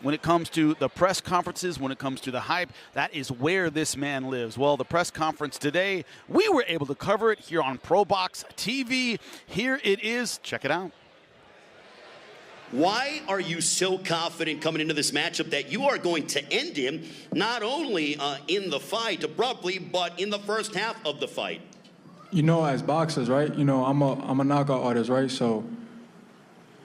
When it comes to the press conferences, when it comes to the hype, that is where this man lives. Well, the press conference today, we were able to cover it here on ProBox TV. Here it is. Check it out. Why are you so confident coming into this matchup that you are going to end him not only in the fight abruptly, but in the first half of the fight? You know, as boxers, right? You know, I'm a knockout artist, right? So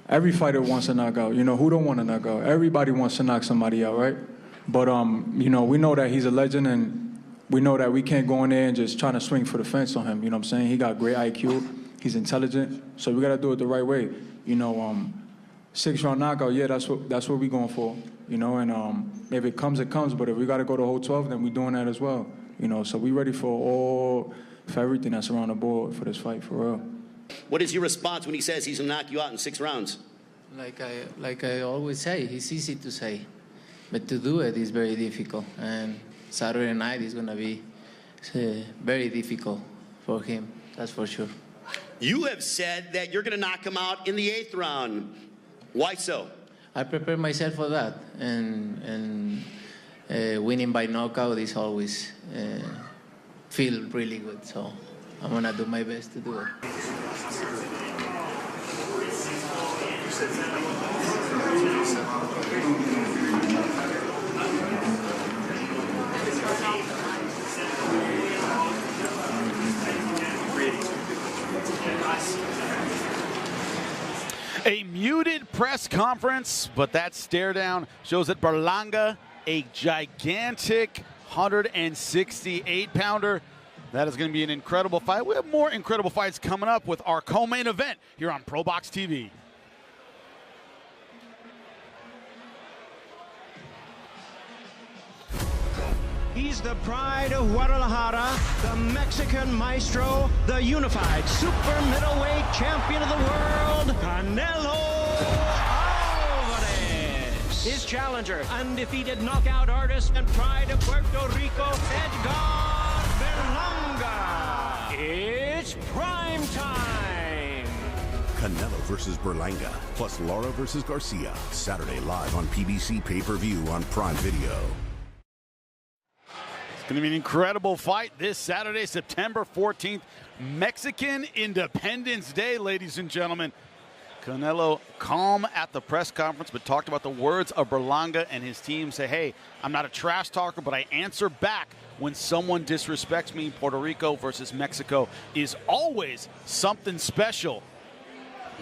every fighter wants a knockout. You know, who don't want a knockout? Everybody wants to knock somebody out, right? But, you know, we know that he's a legend, and we know that we can't go in there and just try to swing for the fence on him. You know what I'm saying? He got great IQ. He's intelligent. So we got to do it the right way. You know, 6-round knockout, yeah, that's what we're going for. You know, and if it comes, it comes. But if we got to go the whole 12, then we're doing that as well. You know, so we ready for everything that's around the board for this fight, for real. What is your response when he says he's going to knock you out in 6 rounds? Like I always say, it's easy to say, but to do it is very difficult. And Saturday night is going to be very difficult for him, that's for sure. You have said that you're going to knock him out in the 8th round. Why so? I prepare myself for that, and winning by knockout is always feel really good. So I'm going to do my best to do it. A muted press conference, but that stare down shows that Berlanga, a gigantic 168-pounder. That is going to be an incredible fight. We have more incredible fights coming up with our co-main event here on ProBox TV. He's the pride of Guadalajara, the Mexican maestro, the unified super middleweight champion of the world, Canelo Alvarez. His challenger, undefeated knockout artist and pride of Puerto Rico, Edgar Berlanga. It's prime time. Canelo versus Berlanga, plus Lara versus Garcia. Saturday live on PBC pay-per-view on Prime Video. Going to be an incredible fight this Saturday, September 14th, Mexican Independence Day, ladies and gentlemen. Canelo calm at the press conference, but talked about the words of Berlanga and his team. Say, hey, I'm not a trash talker, but I answer back when someone disrespects me. Puerto Rico versus Mexico is always something special.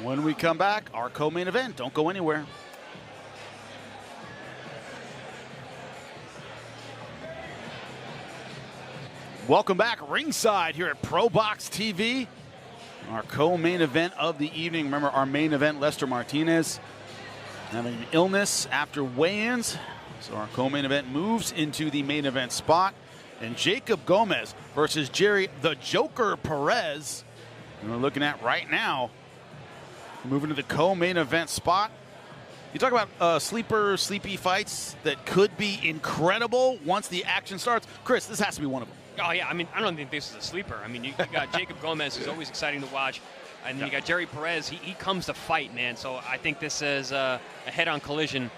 When we come back, our co-main event. Don't go anywhere. Welcome back ringside here at ProBox TV. Our co-main event of the evening. Remember our main event, Lester Martinez, having an illness after weigh-ins. So our co-main event moves into the main event spot. And Jaycob Gomez versus Jerry the Joker Perez. And we're looking at right now. Moving to the co-main event spot. You talk about sleepy fights that could be incredible once the action starts. Chris, this has to be one of them. Oh, yeah. I mean, I don't think this is a sleeper. I mean, you got Jaycob Gomez, who's always exciting to watch. And then you got Jerry Perez. He comes to fight, man. So I think this is a head-on collision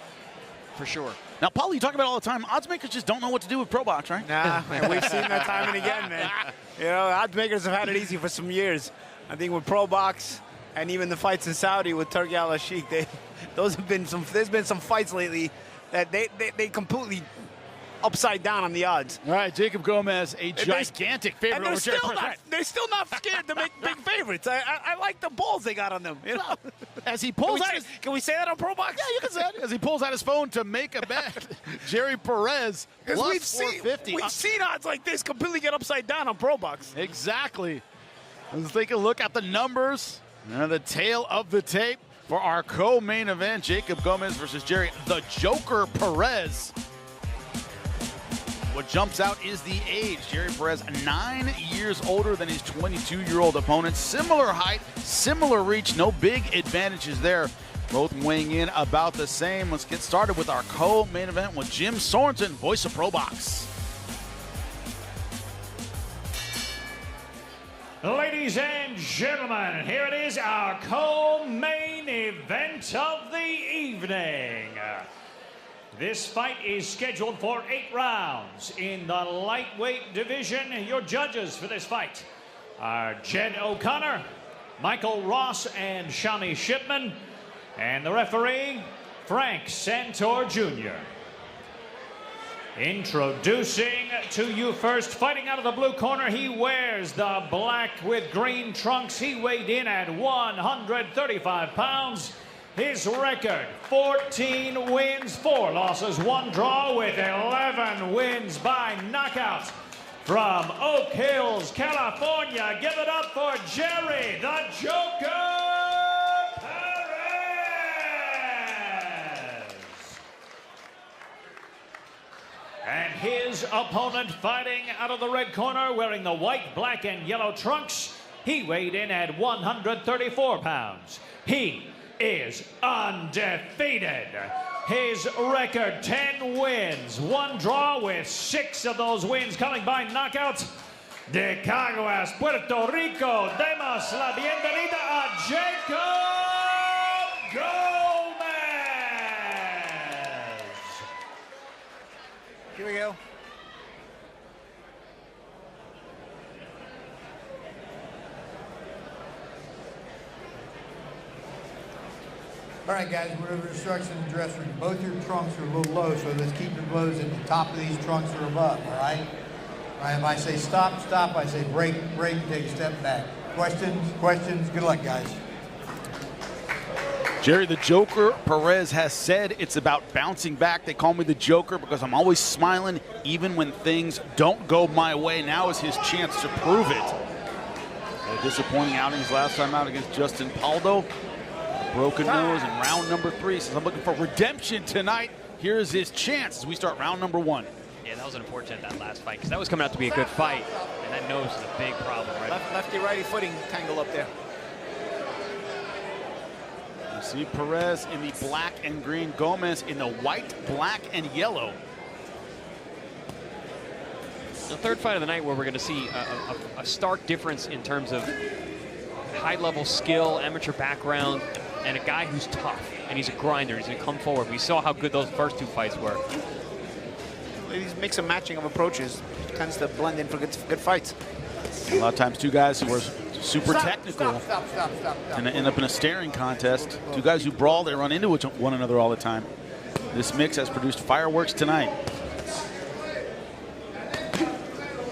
for sure. Now, Paul, you talk about it all the time. Odds makers just don't know what to do with ProBox, right? Nah, man, we've seen that time and again, man. You know, odds makers have had it easy for some years. I think with ProBox and even the fights in Saudi with Turki Al-Sheikh, there's been some fights lately that they completely upside down on the odds. All right, Jaycob Gomez, a gigantic favorite over Jerry Perez. They're still not scared to make big favorites. I like the balls they got on them. You know? As he pulls out can we say that on ProBox? Yeah, you can say it. As he pulls out his phone to make a bet, Jerry Perez plus we've 450. We've seen odds like this completely get upside down on ProBox. Exactly. Let's take a look at the numbers and the tail of the tape for our co-main event, Jaycob Gomez versus Jerry the Joker Perez. What jumps out is the age. Jerry Perez, 9 years older than his 22-year-old opponent. Similar height, similar reach, no big advantages there. Both weighing in about the same. Let's get started with our co-main event with Jim Sorensen, voice of ProBox. Ladies and gentlemen, here it is, our co-main event of the evening. This fight is scheduled for 8 rounds in the lightweight division. Your judges for this fight are Jed O'Connor, Michael Ross, and Shawnee Shipman. And the referee, Frank Santor Jr. Introducing to you first, fighting out of the blue corner, he wears the black with green trunks. He weighed in at 135 pounds. His record, 14 wins, 4 losses, 1 draw with 11 wins by knockout. From Oak Hills, California, give it up for Jerry the Joker Perez. And his opponent fighting out of the red corner, wearing the white, black, and yellow trunks. He weighed in at 134 pounds. He is undefeated. His record, 10 wins, 1 draw with 6 of those wins coming by knockout. De Caguas, Puerto Rico, demos la bienvenida a Jaycob Gomez. Here we go. All right, guys, whatever instruction in the dressing room, both your trunks are a little low, so let's keep your blows at the top of these trunks or above, all right? All right, if I say stop, stop. I say break, break, take a step back. Questions? Good luck, guys. Jerry the Joker Perez has said it's about bouncing back. They call me the Joker because I'm always smiling even when things don't go my way. Now is his chance to prove it. A disappointing outings last time out against Justin Paldo. A broken nose in round number 3. Says I'm looking for redemption tonight. Here's his chance as we start round number 1. Yeah, that was unfortunate, that last fight, because that was coming out to be a good fight, and that nose is a big problem, right? Lefty-righty footing tangle up there. You see Perez in the black and green, Gomez in the white, black, and yellow. The third fight of the night where we're going to see a stark difference in terms of high-level skill, amateur background, and a guy who's tough, and he's a grinder. He's going to come forward. We saw how good those first 2 fights were. These mix and matching of approaches tends to blend in for good fights. A lot of times 2 guys who are super technical and end up in a staring contest. 2 guys who brawl, they run into one another all the time. This mix has produced fireworks tonight.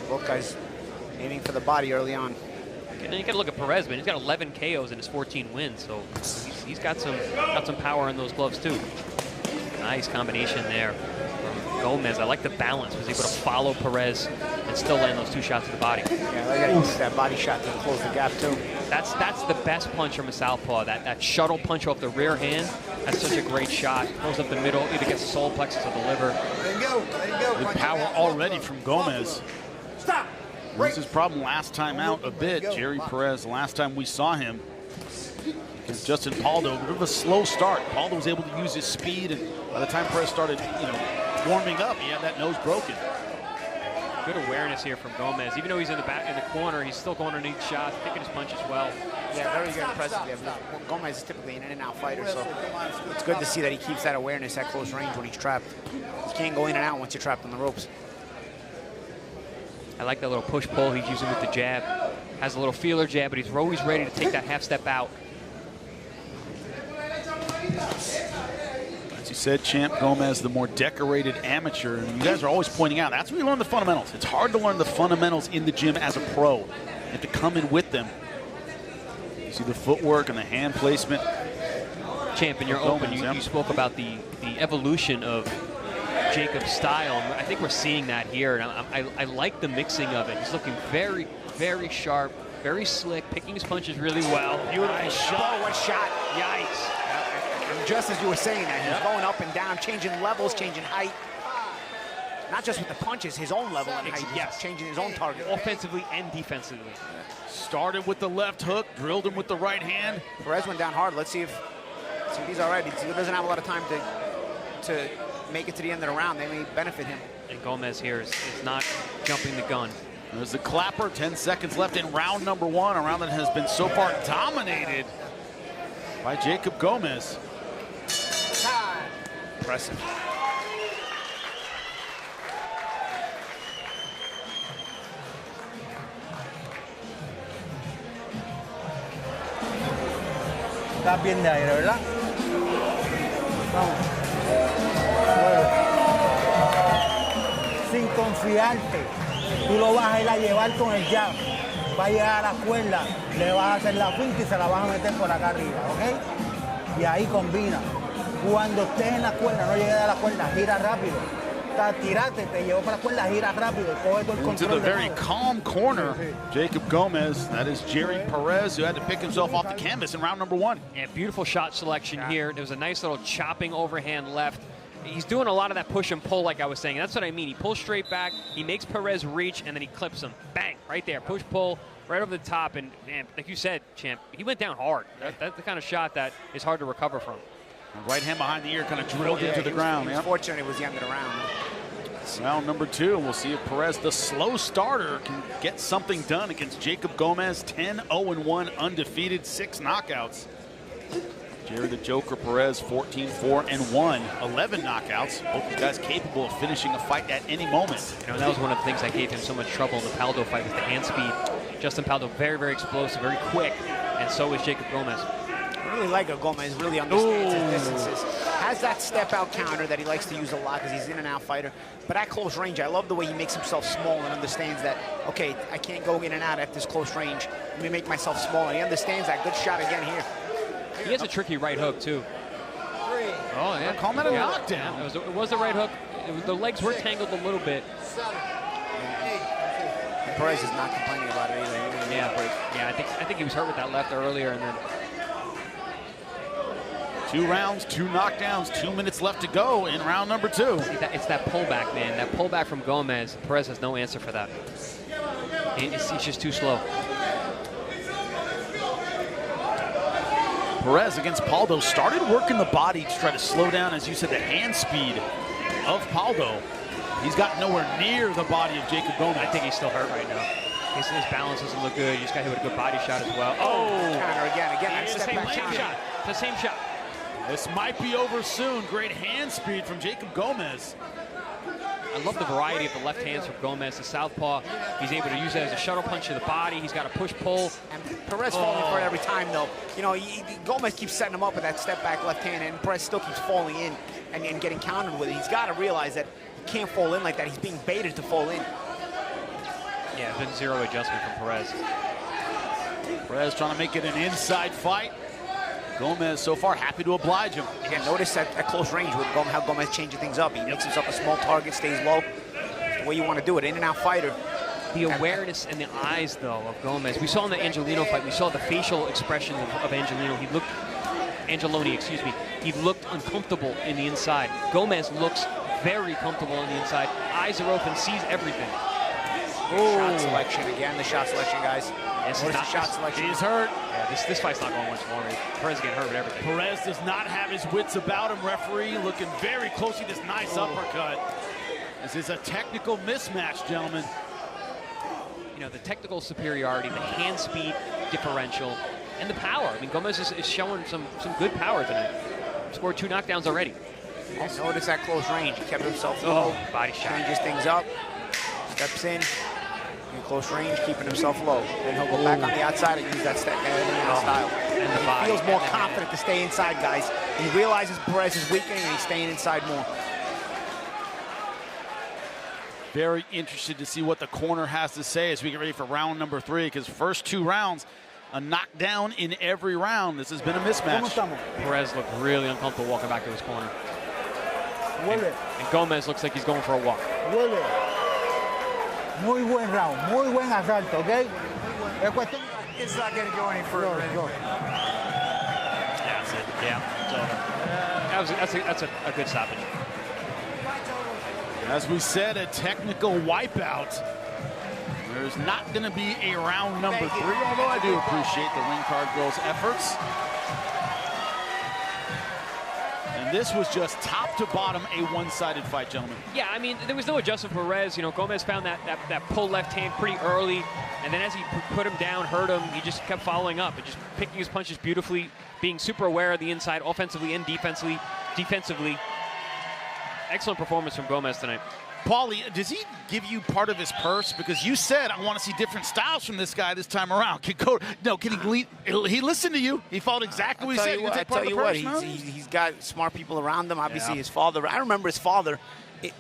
Both guys aiming for the body early on. And then you got to look at Perez, man. He's got 11 KOs in his 14 wins, so he's got some power in those gloves too. Nice combination there from Gomez. I like the balance. Was able to follow Perez and still land those 2 shots to the body. Yeah, they got to use that body shot to close the gap too. That's the best punch from a southpaw. That shuttle punch off the rear hand. That's such a great shot. Goes up the middle, either gets the solar plexus or the liver. There you go. There you go. Good power already from Gomez. Stop. This is his problem last time out a bit. Jerry Perez, last time we saw him against Justin Paldo, a bit of a slow start. Paldo was able to use his speed, and by the time Perez started, warming up, he had that nose broken. Good awareness here from Gomez. Even though he's in the back in the corner, he's still going underneath shots, picking his punches well. Yeah, very good, impressive. Gomez is typically an in-and-out fighter, so it's good to see that he keeps that awareness at close range when he's trapped. You can't go in and out once you're trapped on the ropes. I like that little push-pull he's using with the jab. Has a little feeler jab, but he's always ready to take that half step out. As you said, Champ, Gomez, the more decorated amateur. And you guys are always pointing out, that's where you learn the fundamentals. It's hard to learn the fundamentals in the gym as a pro. You have to come in with them. You see the footwork and the hand placement. Champ, in your open, you spoke about the evolution of Jaycob's style. I think we're seeing that here, and I like the mixing of it. He's looking very, very sharp, very slick, picking his punches really well. Beautiful shot. Oh, what shot. Yikes. And just as you were saying that, he's going up and down, changing levels, changing height. Not just with the punches, his own level and height. Yes. Changing his own target. Offensively and defensively. Started with the left hook, drilled him with the right hand. Perez went down hard. Let's see if he's all right. He doesn't have a lot of time to make it to the end of the round. They may benefit him. And Gomez here is not jumping the gun. There's the clapper. 10 seconds left in round number 1. A round that has been so far dominated by Jaycob Gomez. Impressive. Estás bien de aire, ¿verdad? Vamos. Sin confiarte, tú lo vas a ir a llevar con el jab. Va a llegar a la cuerda, le vas a hacer la finta y se la vas a meter por acá arriba, ¿ok? Y ahí combina. Cuando estés en la cuerda, no llegues a la cuerda, gira rápido. Tirate, te llevó para la cuerda, gira rápido. Coge todo el control. Into the very calm corner, Jaycob Gomez. That is Jerry Perez, who had to pick himself off the canvas in round number 1. Yeah, beautiful shot selection here. There was a nice little chopping overhand left. He's doing a lot of that push and pull, like I was saying. That's what I mean. He pulls straight back, he makes Perez reach, and then he clips him. Bang, right there. Push, pull, right over the top. And man, like you said, Champ, he went down hard. That's the kind of shot that is hard to recover from. Right hand behind the ear, kind of drilled into the ground. Unfortunately, it was the end of the round. Round number 2, we'll see if Perez, the slow starter, can get something done against Jaycob Gomez. 10-0-1, undefeated, 6 knockouts. Jerry the Joker Perez, 14-4-1, 11 knockouts. Both these guys capable of finishing a fight at any moment. You know, that was one of the things that gave him so much trouble in the Paldo fight, was the hand speed. Justin Paldo, very, very explosive, very quick, and so is Jaycob Gomez. I really like it. Gomez really understands his distances. Has that step-out counter that he likes to use a lot because he's an in-and-out fighter. But at close range, I love the way he makes himself small and understands that, okay, I can't go in and out at this close range. Let me make myself small. And he understands that. Good shot again here. He has a tricky right hook, too. Oh, yeah. Call that a knockdown. Yeah, it was the right hook. The legs were tangled a little bit. Perez is not complaining about it either. Yeah, I think he was hurt with that left earlier, and then 2 rounds, 2 knockdowns, 2 minutes left to go in round number 2. it's that pullback, man. That pullback from Gomez. Perez has no answer for that. He's just too slow. Perez against Paldo started working the body to try to slow down, as you said, the hand speed of Paldo. He's got nowhere near the body of Jaycob Gomez. I think he's still hurt right now. His balance doesn't look good. You just got hit with a good body shot as well. Oh! Counter again. It's the same shot. It's the same shot. This might be over soon. Great hand speed from Jaycob Gomez. I love the variety of the left hands from Gomez. The southpaw, he's able to use that as a shuttle punch to the body. He's got a push-pull. And Perez falling for it every time, though. You know, Gomez keeps setting him up with that step-back left hand, and Perez still keeps falling in and getting countered with it. He's got to realize that he can't fall in like that. He's being baited to fall in. Yeah, it's been 0 adjustment from Perez. Perez trying to make it an inside fight. Gomez so far happy to oblige him. Again, notice that at close range with how Gomez changing things up. He makes himself a small target, stays low. That's the way you want to do it, in and out fighter. The awareness in the eyes, though, of Gomez. We saw in the Angelone fight, we saw the facial expression of Angelone, excuse me. He looked uncomfortable in the inside. Gomez looks very comfortable on the inside. Eyes are open, sees everything. Shot selection again, the shot selection, guys. Yes, Notice the shot selection. He's hurt. Yeah, this fight's not going much longer. Perez getting hurt with everything. Perez does not have his wits about him. Referee looking very closely. This nice uppercut. This is a technical mismatch, gentlemen. You know, the technical superiority, the hand speed differential, and the power. I mean, Gomez is showing some good power tonight. Scored 2 knockdowns already. And notice that close range. He kept himself low. Body shot. Changes things up. Steps in close range, keeping himself low. Then he'll go back on the outside and use that style. And the body. He feels more confident to stay inside, guys. He realizes Perez is weakening and he's staying inside more. Very interested to see what the corner has to say as we get ready for round number 3, because first 2 rounds, a knockdown in every round. This has been a mismatch. Perez looked really uncomfortable walking back to his corner. And Gomez looks like he's going for a walk. Muy buen round, muy buen asalto, okay? It's not going to go any further. That's it. Yeah. That's a good stoppage. As we said, a technical wipeout. There's not going to be a round number 3, although I do appreciate the Ring Card Girls' efforts. And this was just top to bottom a one-sided fight, gentlemen. Yeah, I mean, there was no adjustment for Perez. You know, Gomez found that pull left hand pretty early, and then as he put him down, hurt him, he just kept following up and just picking his punches beautifully, being super aware of the inside, offensively and defensively. Excellent performance from Gomez tonight. Paulie, does he give you part of his purse? Because you said, I want to see different styles from this guy this time around. He listened to you. He followed exactly what you said. I tell you what, he's got smart people around him. Obviously, his father. I remember his father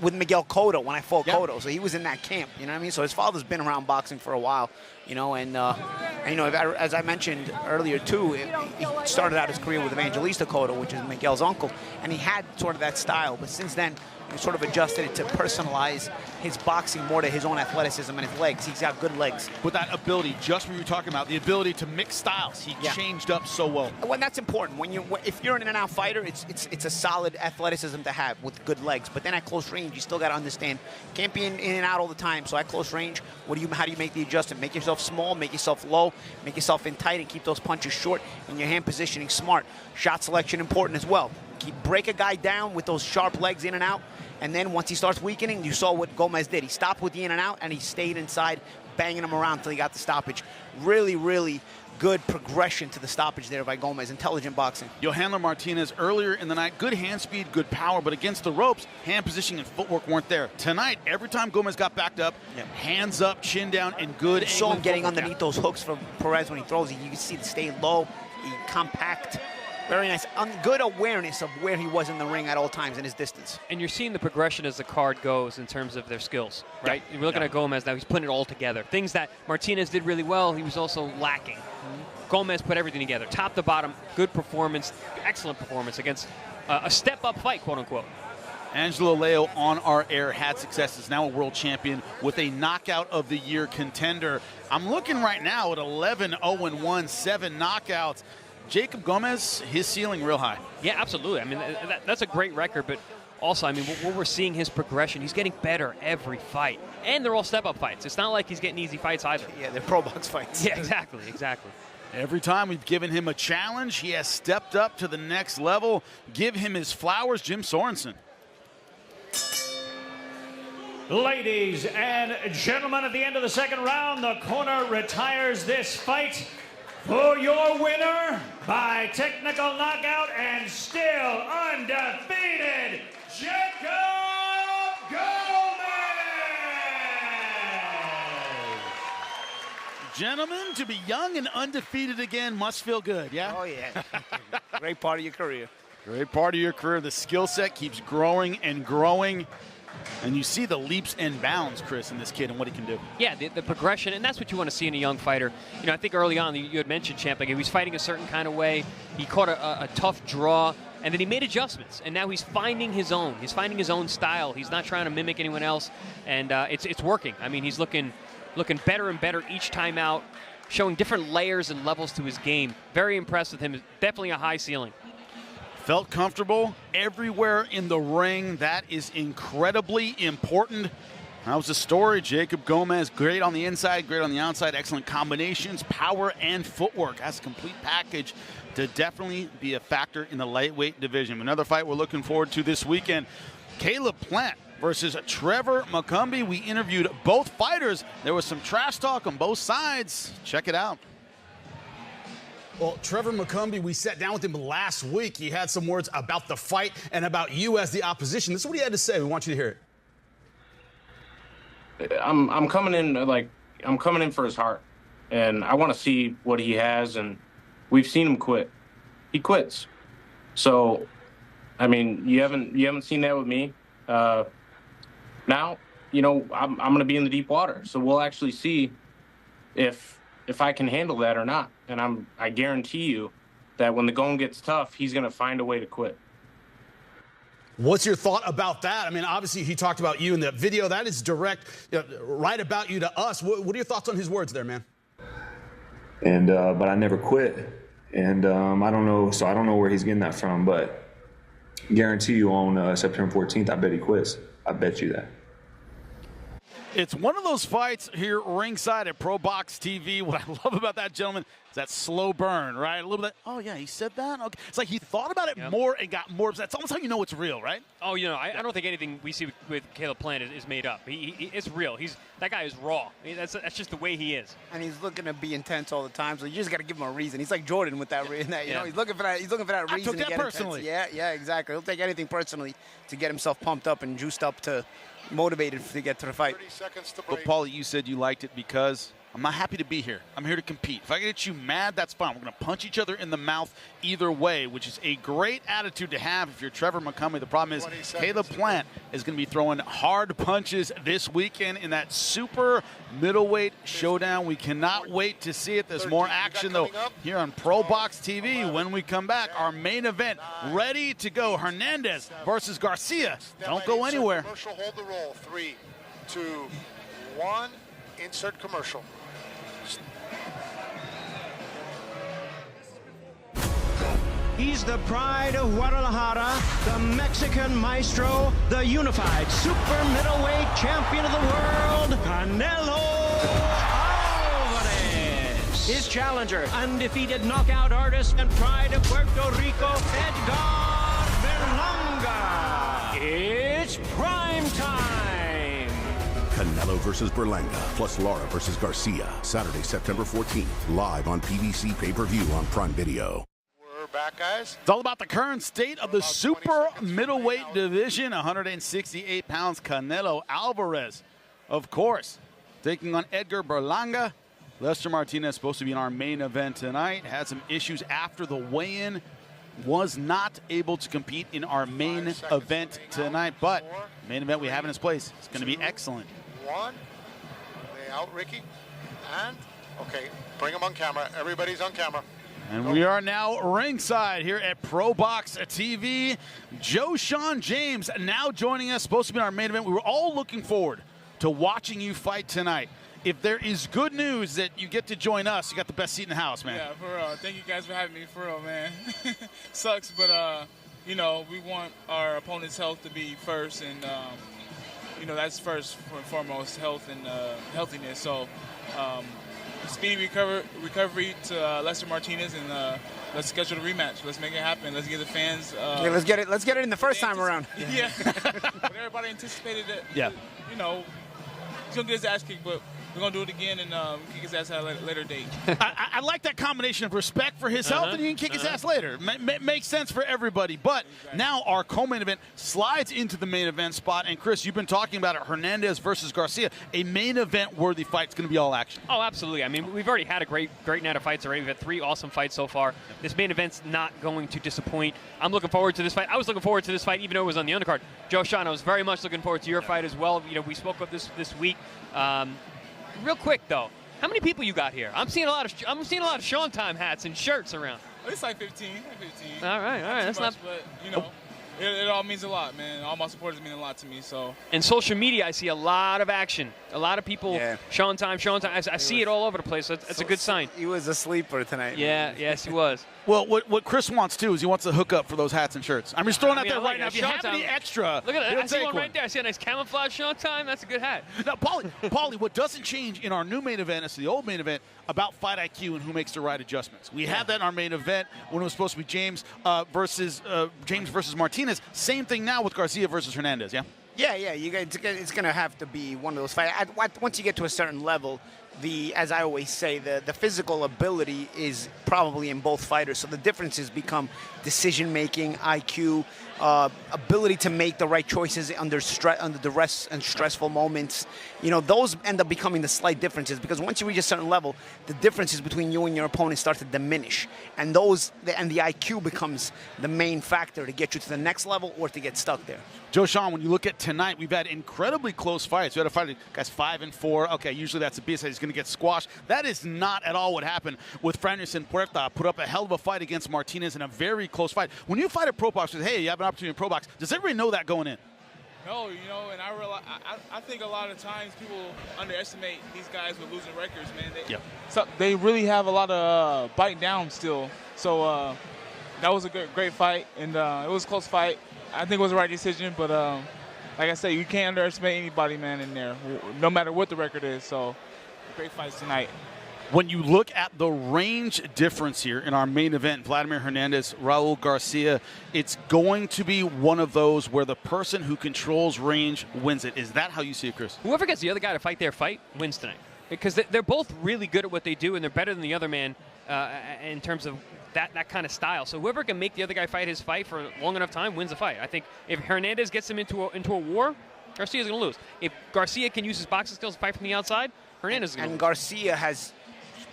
with Miguel Cotto when I fought Cotto. So he was in that camp, you know what I mean? So his father's been around boxing for a while, you know, and you know, as I mentioned earlier too, he started out his career with Evangelista Cotto, which is Miguel's uncle, and he had sort of that style, but since then, he sort of adjusted it to personalize his boxing more to his own athleticism and his legs. He's got good legs. With that ability, just what you were talking about, the ability to mix styles, he changed up so well. Well, that's important. If you're an in-and-out fighter, it's a solid athleticism to have with good legs. But then at close range, you still got to understand, can't be in and out all the time. So at close range, how do you make the adjustment? Make yourself small, make yourself low, make yourself in tight, and keep those punches short, and your hand positioning smart. Shot selection important as well. Break a guy down with those sharp legs in and out, and then once he starts weakening, you saw what Gomez did. He stopped with the in and out, and he stayed inside, banging him around until he got the stoppage. Really, really good progression to the stoppage there by Gomez. Intelligent boxing. Joeshon Martinez earlier in the night, good hand speed, good power, but against the ropes, hand positioning and footwork weren't there. Tonight, every time Gomez got backed up, hands up, chin down, and good. You saw him getting underneath those hooks from Perez when he throws it. You can see it stay low, compact. Very nice. Good awareness of where he was in the ring at all times and his distance. And you're seeing the progression as the card goes in terms of their skills, right? You're looking at Gomez now. He's putting it all together. Things that Martinez did really well, he was also lacking. Gomez put everything together. Top to bottom, good performance, excellent performance against a step-up fight, quote-unquote. Angelo Leo on our air had success, is now a world champion with a knockout of the year contender. I'm looking right now at 11-0-1, 7 knockouts. Jaycob Gomez, his ceiling real high. Yeah, absolutely. I mean, that's a great record, but also, I mean, what we're seeing his progression, he's getting better every fight. And they're all step-up fights. It's not like he's getting easy fights either. Yeah, they're ProBox fights. Yeah, exactly. Every time we've given him a challenge, he has stepped up to the next level. Give him his flowers, Jim Sorensen. Ladies and gentlemen, at the end of the second round, the corner retires this fight for your winner by technical knockout and still undefeated, Jaycob Gomez! Gentlemen, to be young and undefeated again must feel good, yeah? Oh, yeah. Great part of your career. Great part of your career. The skill set keeps growing and growing. And you see the leaps and bounds, Chris, in this kid and what he can do. Yeah, the progression, and that's what you want to see in a young fighter. You know, I think early on, you had mentioned, Champ, like he was fighting a certain kind of way. He caught a tough draw, and then he made adjustments. And now he's finding his own. He's finding his own style. He's not trying to mimic anyone else, and it's working. I mean, he's looking better and better each time out, showing different layers and levels to his game. Very impressed with him. Definitely a high ceiling. Felt comfortable everywhere in the ring. That is incredibly important. That was the story. Jaycob Gomez, great on the inside, great on the outside, excellent combinations, power, and footwork. That's a complete package to definitely be a factor in the lightweight division. Another fight we're looking forward to this weekend, Caleb Plant versus Trevor McCumby. We interviewed both fighters. There was some trash talk on both sides. Check it out. Well, Trevor McCumby, we sat down with him last week. He had some words about the fight and about you as the opposition. This is what he had to say. We want you to hear it. I'm coming in for his heart, and I want to see what he has. And we've seen him quit. He quits. So, I mean, you haven't seen that with me. Now, you know, I'm going to be in the deep water. So we'll actually see if I can handle that or not. And I guarantee you that when the going gets tough, he's going to find a way to quit. What's your thought about that? I mean, obviously he talked about you in the video. That is direct, right about you to us. What are your thoughts on his words there, man? And but I never quit. And I don't know where he's getting that from, but guarantee you on September 14th, I bet he quits. I bet you that. It's one of those fights here ringside at ProBox TV. What I love about that, gentleman, is that slow burn, right? A little bit, oh, yeah, he said that? Okay. It's like he thought about it more and got more upset. It's almost how you know it's real, right? Oh, you know, I don't think anything we see with Caleb Plant is made up. It's real. That guy is raw. I mean, that's just the way he is. And he's looking to be intense all the time, so you just got to give him a reason. He's like Jordan with that, you know, he's looking for that reason I took that to get personally. Intense. Yeah, exactly. He'll take anything personally to get himself pumped up and juiced up to motivated to get to the fight. 30 seconds to break. But Paulie, you said you liked it because I'm not happy to be here. I'm here to compete. If I get you mad, that's fine. We're going to punch each other in the mouth either way, which is a great attitude to have if you're Trevor McCumby. The problem is Caleb Plant is going to be throwing hard punches this weekend in that super middleweight showdown. We cannot wait to see it. There's more action, though, here on ProBox TV. When we come back, our main event ready to go. Hernandez versus Garcia. Don't go anywhere. Commercial, hold the roll. 3, 2, 1. Insert commercial. He's the pride of Guadalajara, the Mexican maestro, the unified super middleweight champion of the world, Canelo Alvarez. His challenger, undefeated knockout artist and pride of Puerto Rico, Edgar Berlanga. It's prime time. Canelo versus Berlanga, plus Lara versus Garcia, Saturday, September 14th, live on PBC pay-per-view on Prime Video. We're back, guys. It's all about the current state of the super middleweight division. 168 pounds, Canelo Alvarez, of course, taking on Edgar Berlanga. Lester Martinez supposed to be in our main event tonight. Had some issues after the weigh-in. Was not able to compete in our main event tonight, but main event we have in his place. It's going to be excellent. 1. Lay out, Ricky. And Okay, bring him on camera. Everybody's on camera. And we are now ringside here at ProBox TV. Joeshon James now joining us, supposed to be in our main event. We were all looking forward to watching you fight tonight. If there is good news that you get to join us, you got the best seat in the house, man. Yeah, for real. Thank you guys for having me, for real, man. Sucks, but, you know, we want our opponent's health to be first, and, you know, that's first and foremost, health and healthiness. So, speedy recovery to Lester Martinez, and let's schedule the rematch. Let's make it happen. Let's get the fans. Yeah, let's get it in the first time around. Yeah. But everybody anticipated that. Yeah. You know, he's gonna get his ass kicked, but we're gonna do it again and kick his ass at a later date. I like that combination of respect for his health, and you can kick his ass later. Makes sense for everybody. But now our co-main event slides into the main event spot. And Chris, you've been talking about it. Hernandez versus Garcia, a main event worthy fight. It's going to be all action. Oh, absolutely. I mean, we've already had a great night of fights already. We've had 3 awesome fights so far. This main event's not going to disappoint. I'm looking forward to this fight. I was looking forward to this fight even though it was on the undercard. Joeshon, I was very much looking forward to your fight as well. You know, we spoke about this week. Real quick though, how many people you got here? I'm seeing a lot of Shontime hats and shirts around. It's like 15. All right. That's much, but you know, it all means a lot, man. All my supporters mean a lot to me. So. And social media, I see a lot of action. A lot of people. Yeah. Shontime. I see it all over the place. That's a good sign. He was a sleeper tonight. Yeah. Yes, he was. Well, what Chris wants too is he wants to hook up for those hats and shirts. I'm just throwing out there right now. If you have any extra, look at that. I see one right there. I see a nice camouflage Shontime. That's a good hat. Now, Paulie, what doesn't change in our new main event is the old main event about fight IQ and who makes the right adjustments. We had that in our main event when it was supposed to be James versus Martinez. Same thing now with Garcia versus Hernandez. Yeah. Yeah. It's going to have to be one of those fights. Once you get to a certain level, as I always say, the physical ability is probably in both fighters. So the differences become decision-making, IQ, ability to make the right choices under duress and stressful moments. You know, those end up becoming the slight differences because once you reach a certain level, the differences between you and your opponent start to diminish. And the IQ becomes the main factor to get you to the next level or to get stuck there. Joeshon, when you look at tonight, we've had incredibly close fights. We had a fight, guys, 5-4. Okay, usually that's a BS. He's going to get squashed. That is not at all what happened with Francis and Puerta. Put up a hell of a fight against Martinez in a very close fight. When you fight at ProBox, hey, you have an opportunity in ProBox. Does everybody know that going in? No, you know, and I think a lot of times people underestimate these guys with losing records, man. They really have a lot of biting down still. So that was a great fight, and it was a close fight. I think it was the right decision, but like I said, you can't underestimate anybody, man, in there, no matter what the record is. So great fights tonight. When you look at the range difference here in our main event, Vladimir Hernandez, Raul Garcia, it's going to be one of those where the person who controls range wins it. Is that how you see it, Chris? Whoever gets the other guy to fight their fight wins tonight. Because they're both really good at what they do, and they're better than the other man in terms of that kind of style. So whoever can make the other guy fight his fight for a long enough time wins the fight. I think if Hernandez gets him into a war, Garcia's going to lose. If Garcia can use his boxing skills to fight from the outside, Hernandez is going to lose. And Garcia has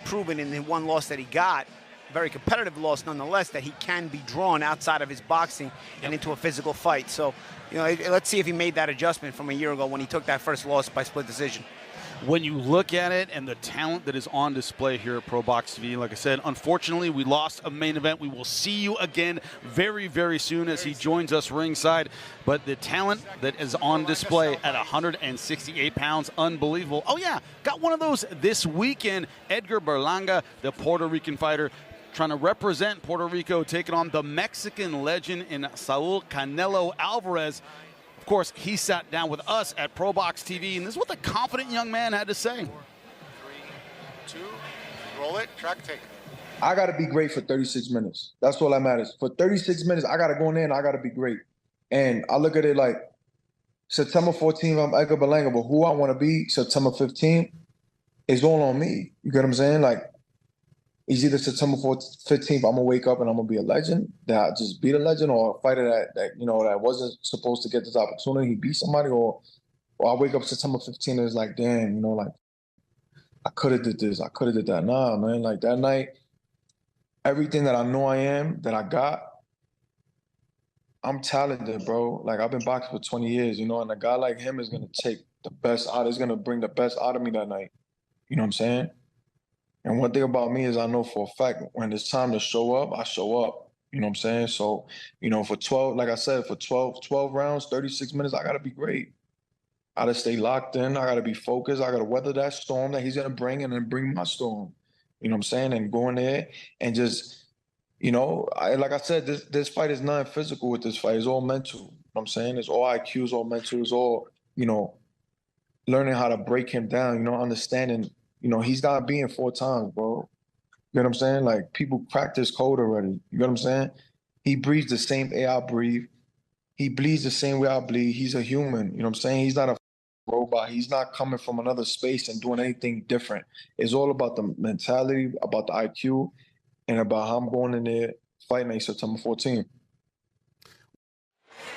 proven in the one loss that he got, very competitive loss nonetheless, that he can be drawn outside of his boxing and into a physical fight. So, you know, let's see if he made that adjustment from a year ago when he took that first loss by split decision. When you look at it and the talent that is on display here at ProBox TV, like I said, unfortunately, we lost a main event. We will see you again very, very soon as he joins us ringside. But the talent that is on display at 168 pounds, unbelievable. Oh, yeah, got one of those this weekend. Edgar Berlanga, the Puerto Rican fighter, trying to represent Puerto Rico, taking on the Mexican legend in Saul Canelo Alvarez. Of course, he sat down with us at ProBox TV, and this is what the confident young man had to say. 4, 3, 2, roll it, track take. I got to be great for 36 minutes. That's all that matters. For 36 minutes, I got to go in there and I got to be great. And I look at it like September 14th, I'm Edgar Berlanga, but who I want to be September 15th is all on me. You get what I'm saying? Like, it's either September 15th, I'm going to wake up and I'm going to be a legend, that I just beat a legend, or a fighter that you know, that wasn't supposed to get this opportunity, he beat somebody, or I wake up September 15th and it's like, damn, you know, like, I could have did this, I could have did that. Nah, man, like that night, everything that I know I am, that I got, I'm talented, bro. Like, I've been boxing for 20 years, you know, and a guy like him is going to take the best out, is going to bring the best out of me that night. You know what I'm saying? And one thing about me is I know for a fact when it's time to show up, I show up. You know what I'm saying? So, you know, for 12, like I said, for 12 rounds, 36 minutes, I got to be great. I got to stay locked in. I got to be focused. I got to weather that storm that he's going to bring and then bring my storm. You know what I'm saying? And go in there and just, you know, like I said, this fight is not physical with this fight. It's all mental. You know what I'm saying? It's all IQ, it's all mental. It's all, you know, learning how to break him down, you know, understanding, you know, he's got being 4 times, bro. You know what I'm saying? Like, people cracked his code already. You know what I'm saying? He breathes the same air I breathe. He bleeds the same way I bleed. He's a human. You know what I'm saying? He's not a robot. He's not coming from another space and doing anything different. It's all about the mentality, about the IQ, and about how I'm going in there fighting on September 14th.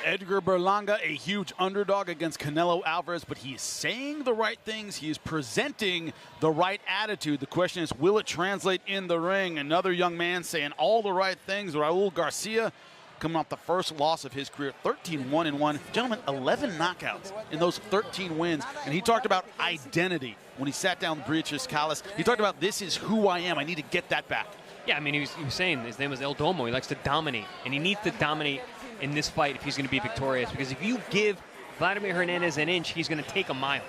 Edgar Berlanga, a huge underdog against Canelo Alvarez, but he is saying the right things. He is presenting the right attitude. The question is, will it translate in the ring? Another young man saying all the right things. Raul Garcia, coming off the first loss of his career, 13-1-1. Gentlemen, 11 knockouts in those 13 wins. And he talked about identity when he sat down with Beatrice Callis. He talked about, this is who I am. I need to get that back. Yeah, I mean, he was saying his name was El Domo. He likes to dominate, and he needs to dominate in this fight if he's going to be victorious, because if you give Vladimir Hernandez an inch, he's going to take a mile.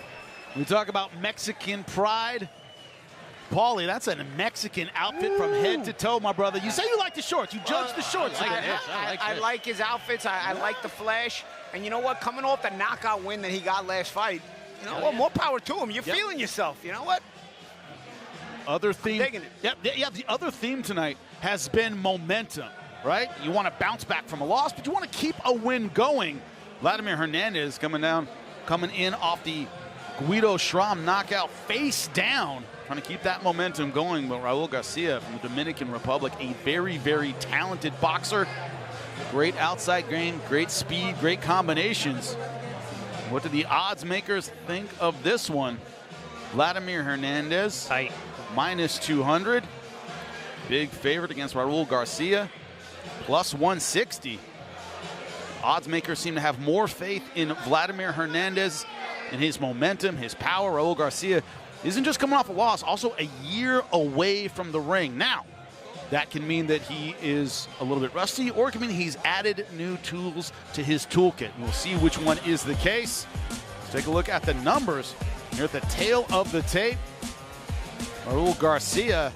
We talk about Mexican pride. Paulie, that's a Mexican outfit from head to toe, my brother. You say you like the shorts. You judge the shorts. I like his outfits. I like the flash. And you know what? Coming off the knockout win that he got last fight, you know what? More power to him. You're feeling yourself. You know what? Other theme. I'm digging it. Yeah, the other theme tonight has been momentum, right? You want to bounce back from a loss, but you want to keep a win going. Vladimir Hernandez coming in off the Guido Schramm knockout face down, trying to keep that momentum going. But Raul Garcia from the Dominican Republic, a very, very talented boxer. Great outside game, great speed, great combinations. What do the odds makers think of this one? Vladimir Hernandez, tight, minus 200. Big favorite against Raul Garcia, plus 160. Odds makers seem to have more faith in Vladimir Hernandez and his momentum, his power. Raul Garcia isn't just coming off a loss, also a year away from the ring. Now, that can mean that he is a little bit rusty, or it can mean he's added new tools to his toolkit. We'll see which one is the case. Let's take a look at the numbers here at the tail of the tape. Raul Garcia,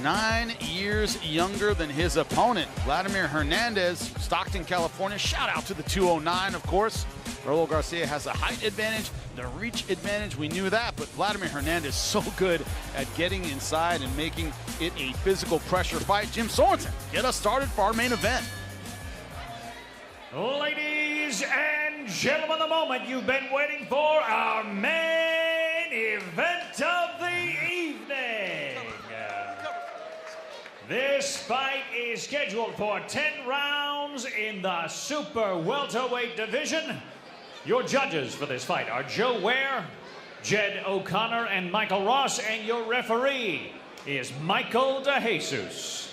9 years younger than his opponent. Vladimir Hernandez, Stockton, California. Shout out to the 209, of course. Raul Garcia has the height advantage, the reach advantage. We knew that, but Vladimir Hernandez so good at getting inside and making it a physical pressure fight. Jim Sorensen, get us started for our main event. Ladies and gentlemen, the moment you've been waiting for, our main event of the evening. This fight is scheduled for 10 rounds in the super welterweight division. Your judges for this fight are Joe Ware, Jed O'Connor, and Michael Ross, and your referee is Michael DeJesus.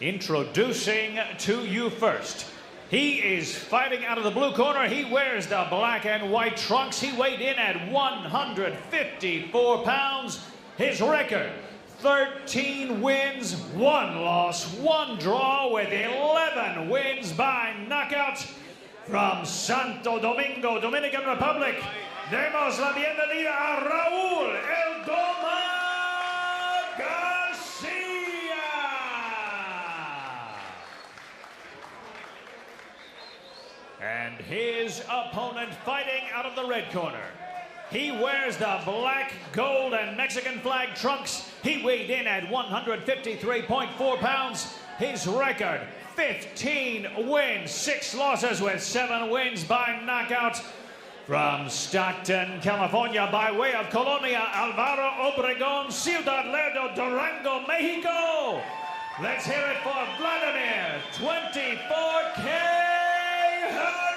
Introducing to you first, he is fighting out of the blue corner. He wears the black and white trunks. He weighed in at 154 pounds. His record, 13 wins, 1 loss, 1 draw, with 11 wins by knockout. From Santo Domingo, Dominican Republic, demos la bienvenida a Raul El Domo Garcia. And his opponent fighting out of the red corner. He wears the black, gold, and Mexican flag trunks. He weighed in at 153.4 pounds. His record, 15 wins, 6 losses, with 7 wins by knockout. From Stockton, California, by way of Colonia, Alvaro Obregón, Ciudad Lerdo, Durango, Mexico. Let's hear it for Vladimir, 24K Hernandez.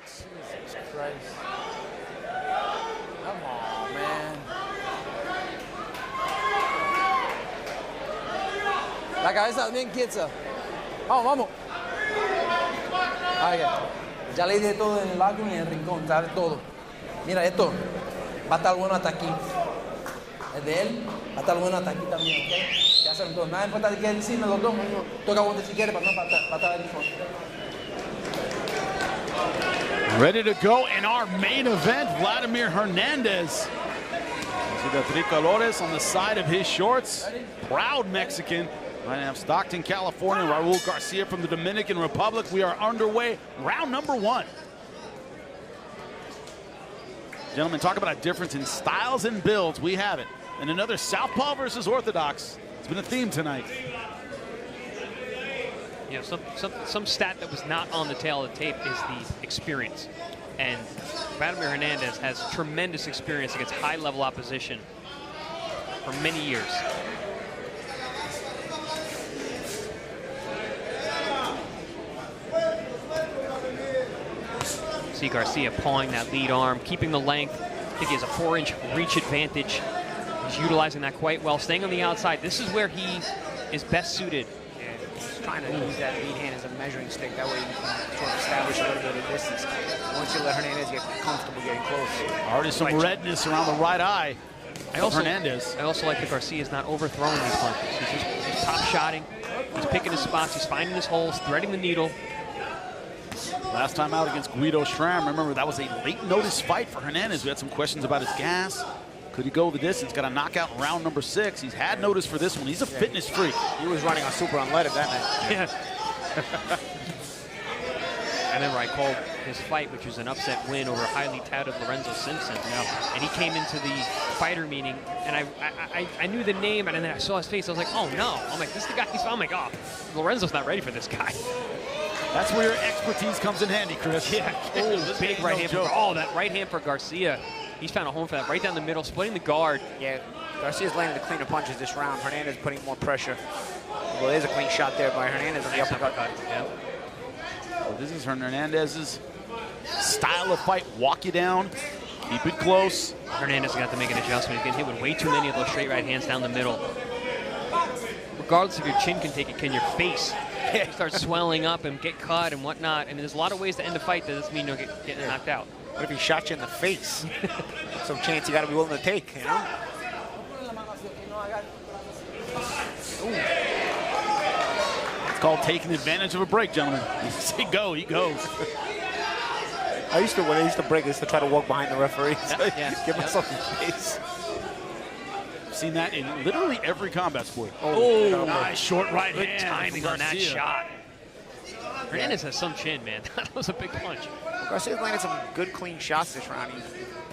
Jesus Christ. Come on, man. La cabeza bien quieta. Vamos, vamos. Ahí está. Ya le di de todo en el vacuum y en el rincón, ¿sabes? Todo. Mira, esto va a estar bueno hasta aquí. Es de él, va a estar bueno hasta aquí también, ¿ok? Ya hacen todo. Nada importa de qué decirme los dos, toca bote si quiere para estar en el fondo. Ready to go in our main event, Vladimir Hernandez. See the tricolores on the side of his shorts. Proud Mexican. Right now, Stockton, California. Raul Garcia from the Dominican Republic. We are underway. Round number 1. Gentlemen, talk about a difference in styles and builds. We have it. And another Southpaw versus Orthodox. It's been a theme tonight. You know, some stat that was not on the tail of the tape is the experience. And Vladimir Hernandez has tremendous experience against high-level opposition for many years. See Garcia pawing that lead arm, keeping the length. I think he has a 4-inch reach advantage. He's utilizing that quite well, staying on the outside. This is where he is best suited. He's trying to use that lead hand as a measuring stick. That way you can sort of establish a little bit of distance. Once you let Hernandez get comfortable getting close. Already some redness around the right eye. Hernandez. I also like that Garcia is not overthrowing these punches. He's top-shotting. He's picking his spots. He's finding his holes, threading the needle. Last time out against Guido Schramm, remember that was a late notice fight for Hernandez. We had some questions about his gas. Could he go the distance? Got a knockout in round number 6. He's had notice for this one. He's a fitness freak. He was running on super unleaded that night. Yeah. I remember I called his fight, which was an upset win over highly touted Lorenzo Simpson. Yeah. And he came into the fighter meeting, and I knew the name, and then I saw his face. I was like, oh no. I'm like, this is the guy. I'm like, oh, Lorenzo's not ready for this guy. That's where your expertise comes in handy, Chris. Yeah. Oh, big right hand. That right hand for Garcia. He's found a home for that right down the middle, splitting the guard. Yeah, Garcia's landing the cleaner punches this round. Hernandez putting more pressure. Well, there's a clean shot there by Hernandez on the uppercut. Yeah. Well, this is Hernandez's style of fight. Walk you down, keep it close. Hernandez got to make an adjustment. He's getting hit with way too many of those straight right hands down the middle. Regardless if your chin can take it, can your face start swelling up and get cut and whatnot? And there's a lot of ways to end a fight that doesn't mean you'll get knocked out. What if he shot you in the face? Some chance you got to be willing to take, you know? Ooh. It's called taking advantage of a break, gentlemen. You say go, he goes. When I used to break, I used to try to walk behind the referee. Give myself some space. Seen that in literally every combat sport. Oh, nice short right good hand. Timing on that shot. Hernandez has some chin, man. That was a big punch. Garcia's landed some good, clean shots this round. He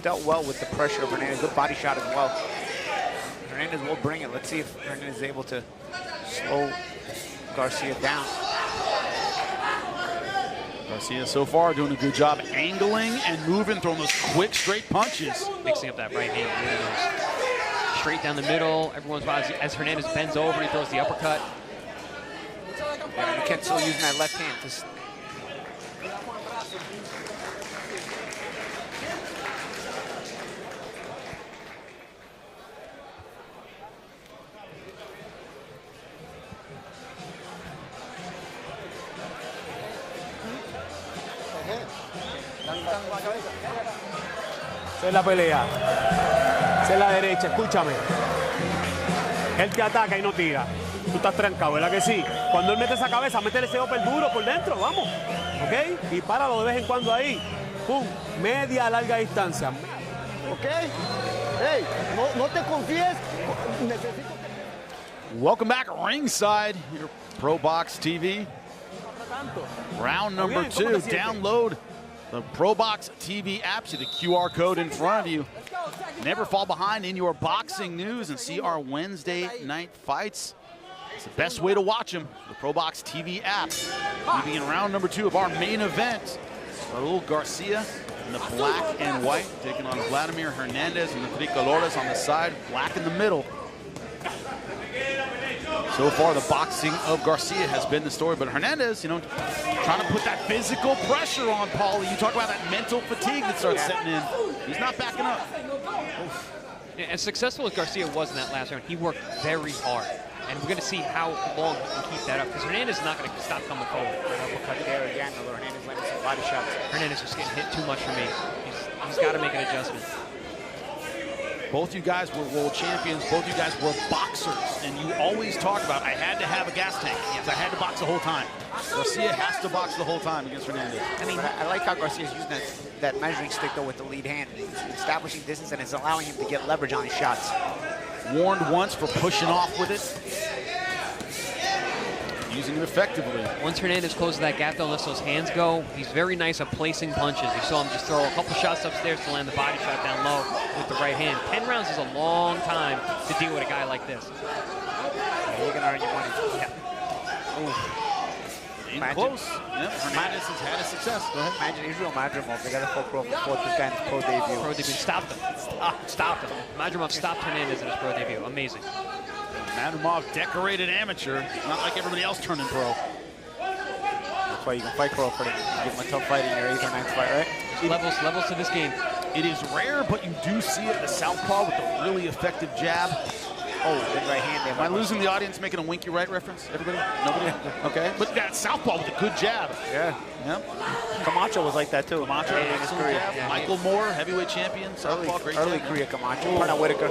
dealt well with the pressure of Hernandez. Good body shot as well. Hernandez will bring it. Let's see if Hernandez is able to slow Garcia down. Garcia so far doing a good job angling and moving, throwing those quick, straight punches. Mixing up that right hand. Straight down the middle. Everyone's as Hernandez bends over, he throws the uppercut. And he kept still using that left hand to Esa es la pelea. Esa es la derecha, escúchame. Él te ataca y no tira. Tú estás trancado, ¿verdad que sí? Cuando él mete esa cabeza, métele ese upper duro por dentro, vamos. ¿Ok? Y páralo de vez en cuando ahí. ¡Pum! Media, larga distancia. ¿Ok? Hey, no te confíes. Welcome back ringside, your ProBox TV. Round number 2. Download the ProBox TV app. See the QR code in front of you. Never fall behind in your boxing news and see our Wednesday night fights. It's the best way to watch them, the ProBox TV app. We begin round number 2 of our main event. Raul Garcia in the black and white, taking on Vladimir Hernandez and the tricolores on the side, black in the middle. So far, the boxing of Garcia has been the story, but Hernandez, you know, trying to put that physical pressure on Paulie. You talk about that mental fatigue that starts setting in. He's not backing up. Yeah, as successful as Garcia was in that last round, he worked very hard. And we're going to see how long he can keep that up, because Hernandez is not going to stop coming forward. Uppercut there again, Hernandez landing some body shots. Hernandez is getting hit too much for me. He's got to make an adjustment. Both you guys were world champions. Both you guys were boxers. And you always talk about, I had to have a gas tank. Yes, I had to box the whole time. Garcia has to box the whole time against Hernandez. I mean, I like how Garcia's using that measuring stick, though, with the lead hand. He's establishing distance, and it's allowing him to get leverage on his shots. Warned once for pushing off with it. Using it effectively. Once Hernandez closes that gap, though, lets those hands go, he's very nice at placing punches. You saw him just throw a couple shots upstairs to land the body shot down low with the right hand. 10 rounds is a long time to deal with a guy like this. You're gonna earn your money. In close. Yep. Hernandez has had a success. Go ahead. Imagine Israel Madrimov. They got a full pro for this guy in his pro debut. Pro debut. Stopped him. Stopped him. Madrimov stopped Hernandez in his pro debut. Amazing. Madrimov, decorated amateur. Not like everybody else turning pro. That's why you can fight Crawford and give him a tough fight in your 8th or 9th fight, right? Levels to this game. It is rare, but you do see it, the southpaw with a really effective jab. Oh, big right hand there. Am I losing the audience making a winky right reference? Everybody? Nobody? Okay. But that southpaw with a good jab. Yeah. Yep. Camacho was like that, too. Camacho, excellent jab. Yeah. Michael Moore, heavyweight champion. Southpaw, great early jab. career Camacho. Puerta Whitaker.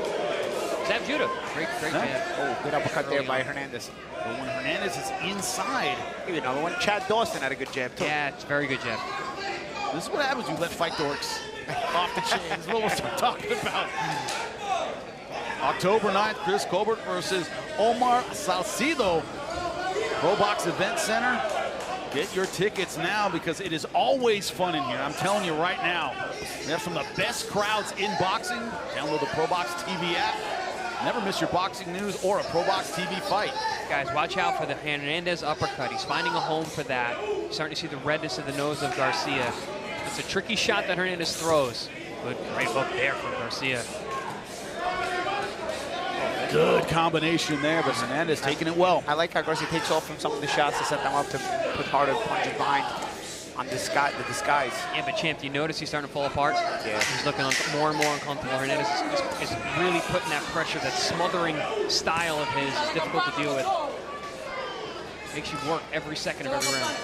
Zab Judah. Great jab. Oh, good uppercut there by Hernandez. But when Hernandez is inside. Even another one. Chad Dawson had a good jab, too. Yeah, it's a very good jab. This is what happens when you let fight dorks off the chain. This is what we're talking about. October 9th, Chris Colbert versus Omar Salcido. ProBox Event Center. Get your tickets now because it is always fun in here. I'm telling you right now. We have some of the best crowds in boxing. Download the ProBox TV app. Never miss your boxing news or a ProBox TV fight. Guys, watch out for the Hernandez uppercut. He's finding a home for that. You're starting to see the redness of the nose of Garcia. It's a tricky shot that Hernandez throws. Good, great hook there from Garcia. Good combination there, but Hernandez taking it well. I like how Garcia takes off from some of the shots to set them up to put harder punches behind on the disguise. Yeah, but champ, do you notice he's starting to fall apart? Yeah. He's looking more and more uncomfortable. Hernandez is really putting that pressure, that smothering style of his is difficult to deal with. Makes you work every second of every round.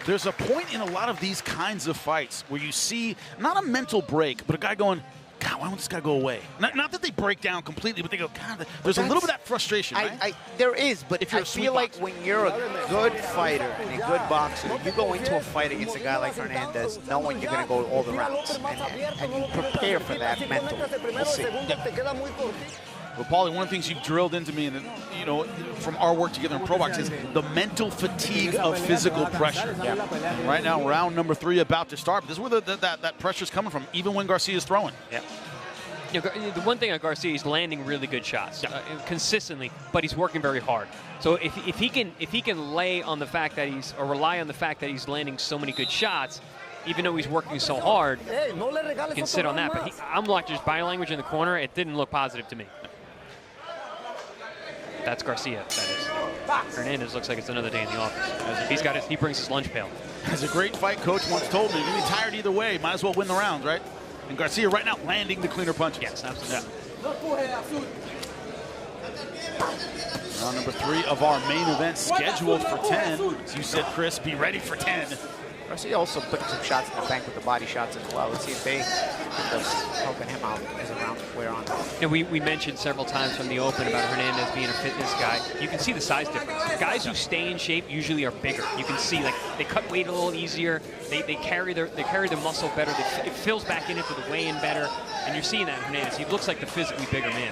There's a point in a lot of these kinds of fights where you see not a mental break, but a guy going, God, why don't this guy go away? Not that they break down completely, but they go, God, there's a little bit of that frustration, right? There is, but if I feel like when you're a good fighter and a good boxer, you go into a fight against a guy like Hernandez knowing you're going to go all the rounds, and you prepare for that mentally. We'll see. Well, Paulie, one of the things you've drilled into me, and you know, from our work together in ProBox, is the mental fatigue of physical pressure. Yeah. Right now, round number 3 about to start. But this is where that pressure's coming from, even when Garcia's throwing. Yeah. You know, the one thing on Garcia, he's landing really good shots consistently, but he's working very hard. So if he can lay on the fact that rely on the fact that he's landing so many good shots, even though he's working so hard, he can sit on that. But I'm watching his body language in the corner. It didn't look positive to me. That's Garcia, that is. Hernandez looks like it's another day in the office. He brings his lunch pail. As a great fight coach once told me, you're going to be tired either way. Might as well win the rounds, right? And Garcia right now landing the cleaner punches. Yes, absolutely. Yeah. Round number 3 of our main event scheduled for 10. As you said, Chris, be ready for 10. Garcia also putting some shots in the bank with the body shots as well. Let's see if they end up helping him out as the rounds wear on. And we mentioned several times from the open about Hernandez being a fitness guy. You can see the size difference. Guys who stay in shape usually are bigger. You can see, like, they cut weight a little easier. They carry their muscle better. It fills back into the weigh-in better. And you're seeing that in Hernandez. He looks like the physically bigger man.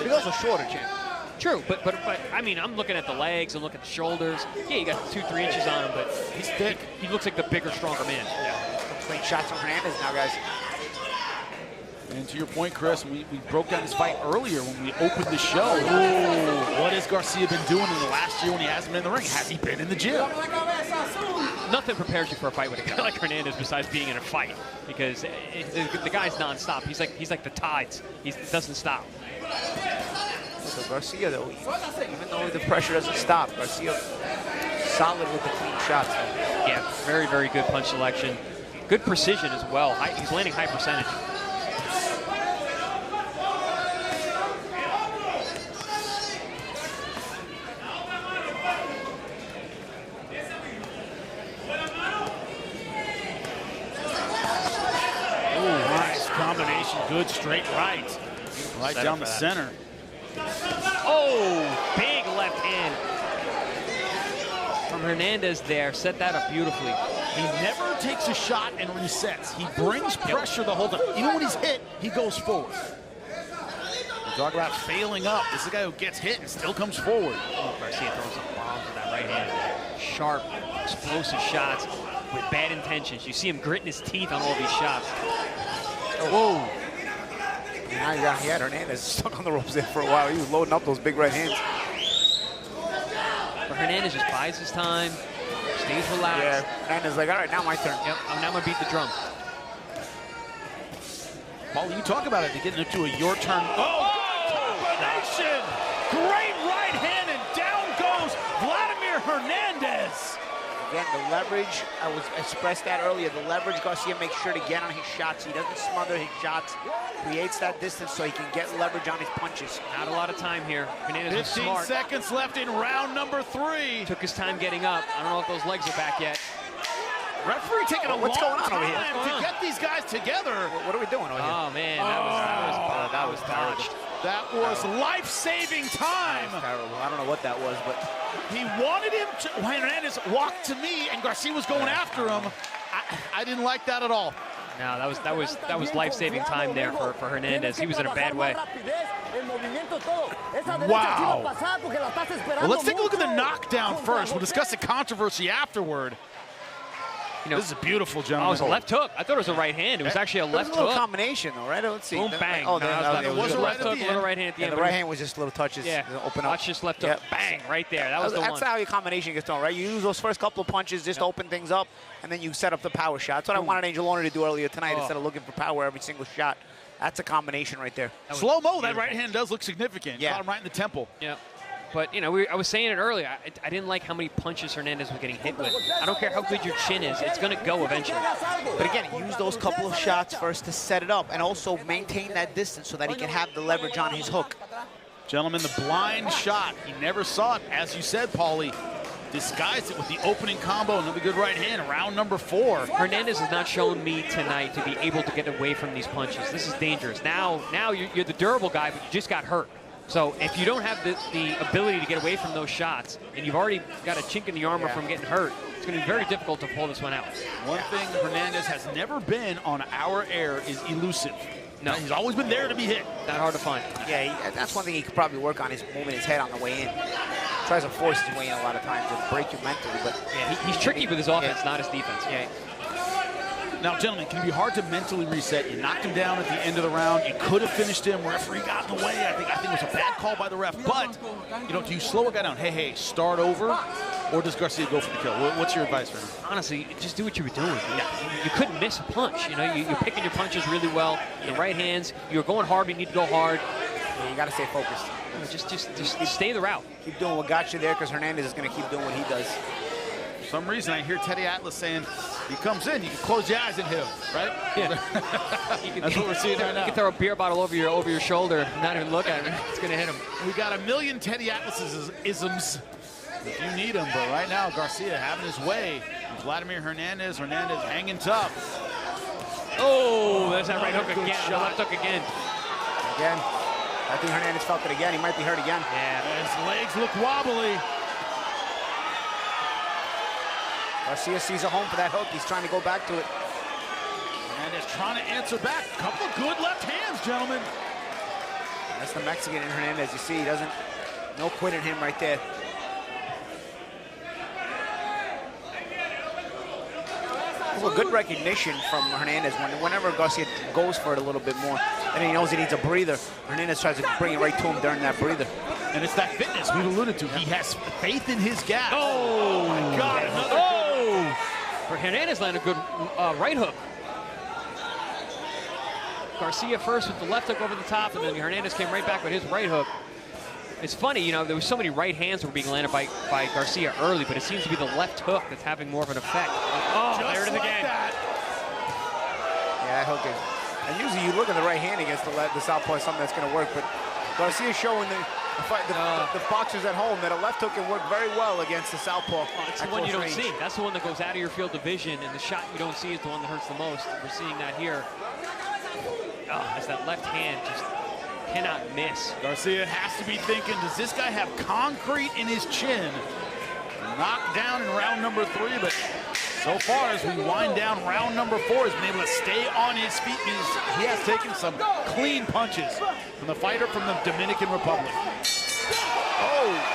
He's also shorter, champ. True, but I mean, I'm looking at the legs and looking at the shoulders. Yeah, you got 2-3 inches on him, but he's thick. He looks like the bigger, stronger man. Yeah. Clean shots from Hernandez now, guys. And to your point, Chris, we broke down this fight earlier when we opened the show. Ooh, what has Garcia been doing in the last year when he hasn't been in the ring? Has he been in the gym? Nothing prepares you for a fight with a guy like Hernandez besides being in a fight, because the guy's nonstop. He's like the tides. He doesn't stop. So Garcia, though, even though the pressure doesn't stop, Garcia solid with the clean shots. Yeah, very, very good punch selection. Good precision as well. He's landing high percentage. combination. Good straight right. Right down the center. Oh, big left hand from Hernandez there. Set that up beautifully. He never takes a shot and resets. He brings pressure the whole time. Even when he's hit, he goes forward. We talk about failing up. This is a guy who gets hit and still comes forward. Oh, Garcia throws some bombs with that right hand. Sharp, explosive shots with bad intentions. You see him gritting his teeth on all these shots. Whoa. Now he had Hernandez stuck on the ropes there for a while. He was loading up those big right hands. But Hernandez just buys his time, stays relaxed. Yeah, Hernandez like, all right, now my turn. Yep, I'm now gonna beat the drum. Paul, you talk about it to get into a your turn. Oh, combination! Great right hand, and down goes Vladimir Hernandez. Again, the leverage, I expressed that earlier, the leverage Garcia makes sure to get on his shots. He doesn't smother his shots, creates that distance so he can get leverage on his punches. Not a lot of time here. Hernandez was 15 smart. seconds left in round number 3. Took his time getting up. I don't know if those legs are back yet. Referee taking a What's long going on over here? time to get these guys together. What are we doing over here? Oh, man, that was botched. That was life-saving time. Terrible. I don't know what that was, but he wanted him to. Hernandez walked to me, and Garcia was going after him. I didn't like that at all. No, that was life-saving time there for Hernandez. He was in a bad way. Wow. Well, let's take a look at the knockdown first. We'll discuss the controversy afterward. You know, this is beautiful, gentlemen. Oh, it was a left hook. I thought it was a right hand. It was actually a left hook. A little combination, though, right? Let's see. Boom, bang. Oh, it was a left hook, little right hand at the end. The right hand was just little touches. Yeah. Open up. Watch this left hook. Bang, right there. That was the one. That's how your combination gets done, right? You use those first couple of punches just to open things up, and then you set up the power shot. That's what I wanted Angelone to do earlier tonight instead of looking for power every single shot. That's a combination right there. Slow-mo, that right hand does look significant. Yeah. Got him right in the temple. Yeah. But, you know, I was saying it earlier. I didn't like how many punches Hernandez was getting hit with. I don't care how good your chin is. It's going to go eventually. But again, use those couple of shots first to set it up and also maintain that distance so that he can have the leverage on his hook. Gentlemen, the blind shot. He never saw it. As you said, Paulie, disguised it with the opening combo. Another good right hand. Round number 4. Hernandez has not shown me tonight to be able to get away from these punches. This is dangerous. Now you're the durable guy, but you just got hurt. So if you don't have the ability to get away from those shots, and you've already got a chink in the armor from getting hurt, it's going to be very difficult to pull this one out. One thing Hernandez has never been on our air is elusive. No. He's always been there to be hit. Not hard to find. Yeah, that's one thing he could probably work on, is moving his head on the way in. Tries to force his way in a lot of times to break you mentally, but yeah, he's tricky with his offense, not his defense. Yeah. Now, gentlemen, it can be hard to mentally reset. You knocked him down at the end of the round. You could have finished him. Referee got in the way. I think it was a bad call by the ref. But, you know, do you slow a guy down? Hey, start over? Or does Garcia go for the kill? What's your advice for him? Honestly, just do what you were doing. You couldn't miss a punch. You know, you're picking your punches really well. The right hands, you're going hard, but you need to go hard. Yeah, you got to stay focused. Just stay the route. Keep doing what got you there, because Hernandez is going to keep doing what he does. For some reason, I hear Teddy Atlas saying, he comes in, you can close your eyes and hit him, right? Yeah. That's what we're seeing right now. You can throw a beer bottle over your shoulder, not even look at him. It's going to hit him. We got a million Teddy Atlas isms if you need them, but right now, Garcia having his way. Vladimir Hernandez hanging tough. Oh, there's that right hook again. The left hook again. Again. I think Hernandez felt it again. He might be hurt again. Yeah. His legs look wobbly. Garcia sees a home for that hook. He's trying to go back to it. Hernandez trying to answer back. A couple of good left hands, gentlemen. That's the Mexican in Hernandez. You see, he doesn't, no quit in him right there. Well, good recognition from Hernandez. Whenever Garcia goes for it a little bit more, and he knows he needs a breather, Hernandez tries to bring it right to him during that breather. And it's that fitness we've alluded to. He has faith in his gap. Oh, my God. Another. For Hernandez landed a good right hook. Garcia first with the left hook over the top, and then Hernandez came right back with his right hook. It's funny, you know, there was so many right hands that were being landed by Garcia early, but it seems to be the left hook that's having more of an effect. Oh, there it is again. Yeah, that hook is. And usually you look at the right hand against the southpaw is something that's going to work, but Garcia's showing the boxers at home that a left hook can work very well against the southpaw. That's the one you don't see. That's the one that goes out of your field of vision, and the shot you don't see is the one that hurts the most. We're seeing that here. as that left hand just cannot miss. Garcia has to be thinking, does this guy have concrete in his chin? Knocked down in round number 3, but so far as we wind down round number 4, he's been able to stay on his feet. He has taken some clean punches from the fighter from the Dominican Republic. Oh!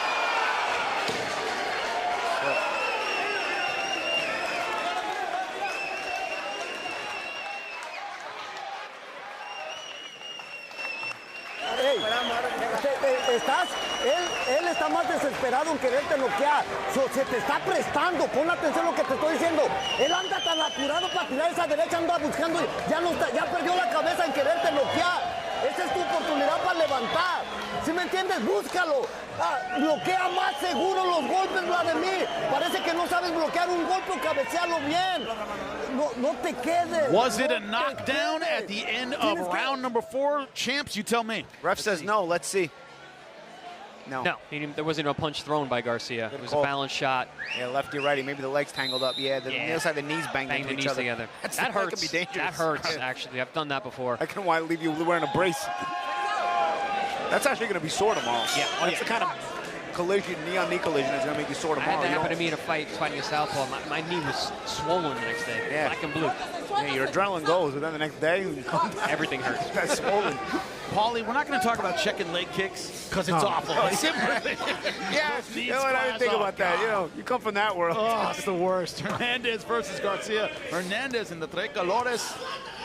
Él está más desesperado en quererte noquear. Se te está prestando. Pon atención a lo que te estoy diciendo. Él anda tan apurado para tirar esa derecha, anda buscando. Ya perdió la cabeza en quererte noquear. Esa es tu oportunidad para levantar. ¿Sí me entiendes? Búscalo. Bloquea más seguro los golpes, Vladimir. Parece que no sabes bloquear un golpe o cabecearlo bien. No te quedes. Was it a knockdown at the end of round number 4? Champs, you tell me. Ref says no. Let's see. No. No, there wasn't a punch thrown by Garcia. It was a balanced shot. Yeah, lefty, righty. Maybe the legs tangled up. Yeah, the looks like the knees banged into the each knees other. together. That hurts. could be dangerous. That hurts, actually. I've done that before. I can want to leave you wearing a brace. That's actually going to be sore tomorrow. Yeah. That's the kind of collision, knee-on-knee collision that's going to make you sore tomorrow. I had that happen to me in a fight fighting a southpaw. My knee was swollen the next day. Yeah. Black and blue. Yeah, your adrenaline goes, but then the next day, everything hurts. That's swollen. Paulie, we're not going to talk about checking leg kicks because it's awful. Yeah, you know what? I didn't think about that. You know, you come from that world. Oh, it's the worst. Hernandez versus Garcia. Hernandez in the tres colores.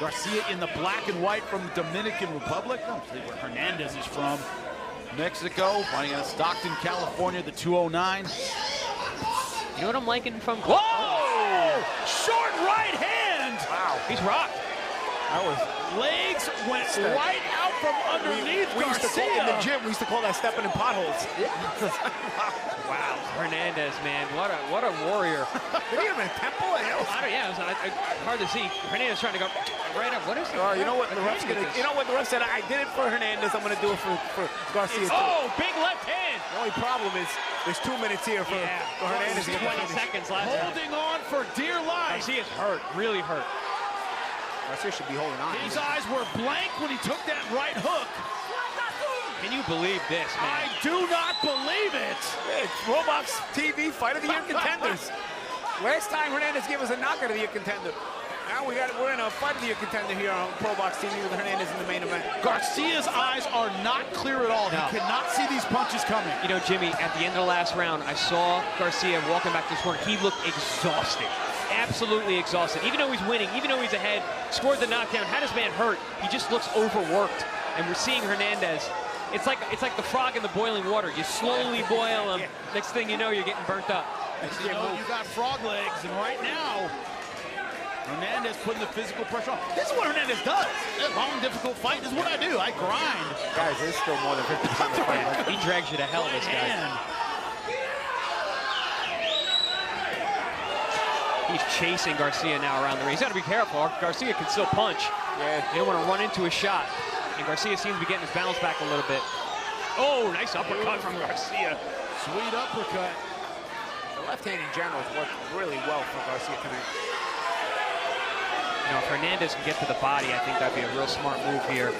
Garcia in the black and white from the Dominican Republic. I don't see where Hernandez is from. Mexico, fighting out of Stockton, California, the 209. You know what I'm liking from? Whoa! Short right hand! Wow. He's rocked. That was legs went right out from underneath we used to call, in Garcia. the gym, we used to call that stepping in potholes. Wow, Hernandez, man, what a warrior. Did he have a temple? Yeah, it was hard to see. Hernandez trying to go right up. What is it? You know what the ref's gonna? You know what the ref said? I did it for Hernandez. I'm gonna do it for Garcia. Oh, big left hand. The only problem is there's 2 minutes here for Hernandez. 20 seconds last time. Holding on for dear life. Garcia's hurt, really hurt. Garcia should be holding on. His eyes were blank when he took that right hook. Can you believe this, man? I do not believe it. It's ProBox TV Fight of the Year contenders. Last time Hernandez gave us a knockout of the year contender. Now we're in a Fight of the Year contender here on ProBox TV with Hernandez in the main event. Garcia's eyes are not clear at all. No. He cannot see these punches coming. You know, Jimmy, at the end of the last round, I saw Garcia walking back to this corner. He looked exhausted. Absolutely exhausted. Even though he's winning, even though he's ahead, scored the knockdown, had his man hurt, he just looks overworked. And we're seeing Hernandez. It's like the frog in the boiling water. You slowly boil him. Next thing you know, you're getting burnt up. Next you know, you got frog legs, and right now, Hernandez putting the physical pressure on. This is what Hernandez does. A long, difficult fight. This is what I do. I grind. Guys, there's still more than 50% of the fight. He drags you to hell, this guy. He's chasing Garcia now around the ring. He's got to be careful. Garcia can still punch. Yeah. You don't want to run into a shot. And Garcia seems to be getting his balance back a little bit. Oh, nice uppercut from Garcia. Sweet uppercut. The left hand in general has worked really well for Garcia tonight. You know, if Hernandez can get to the body, I think that'd be a real smart move here.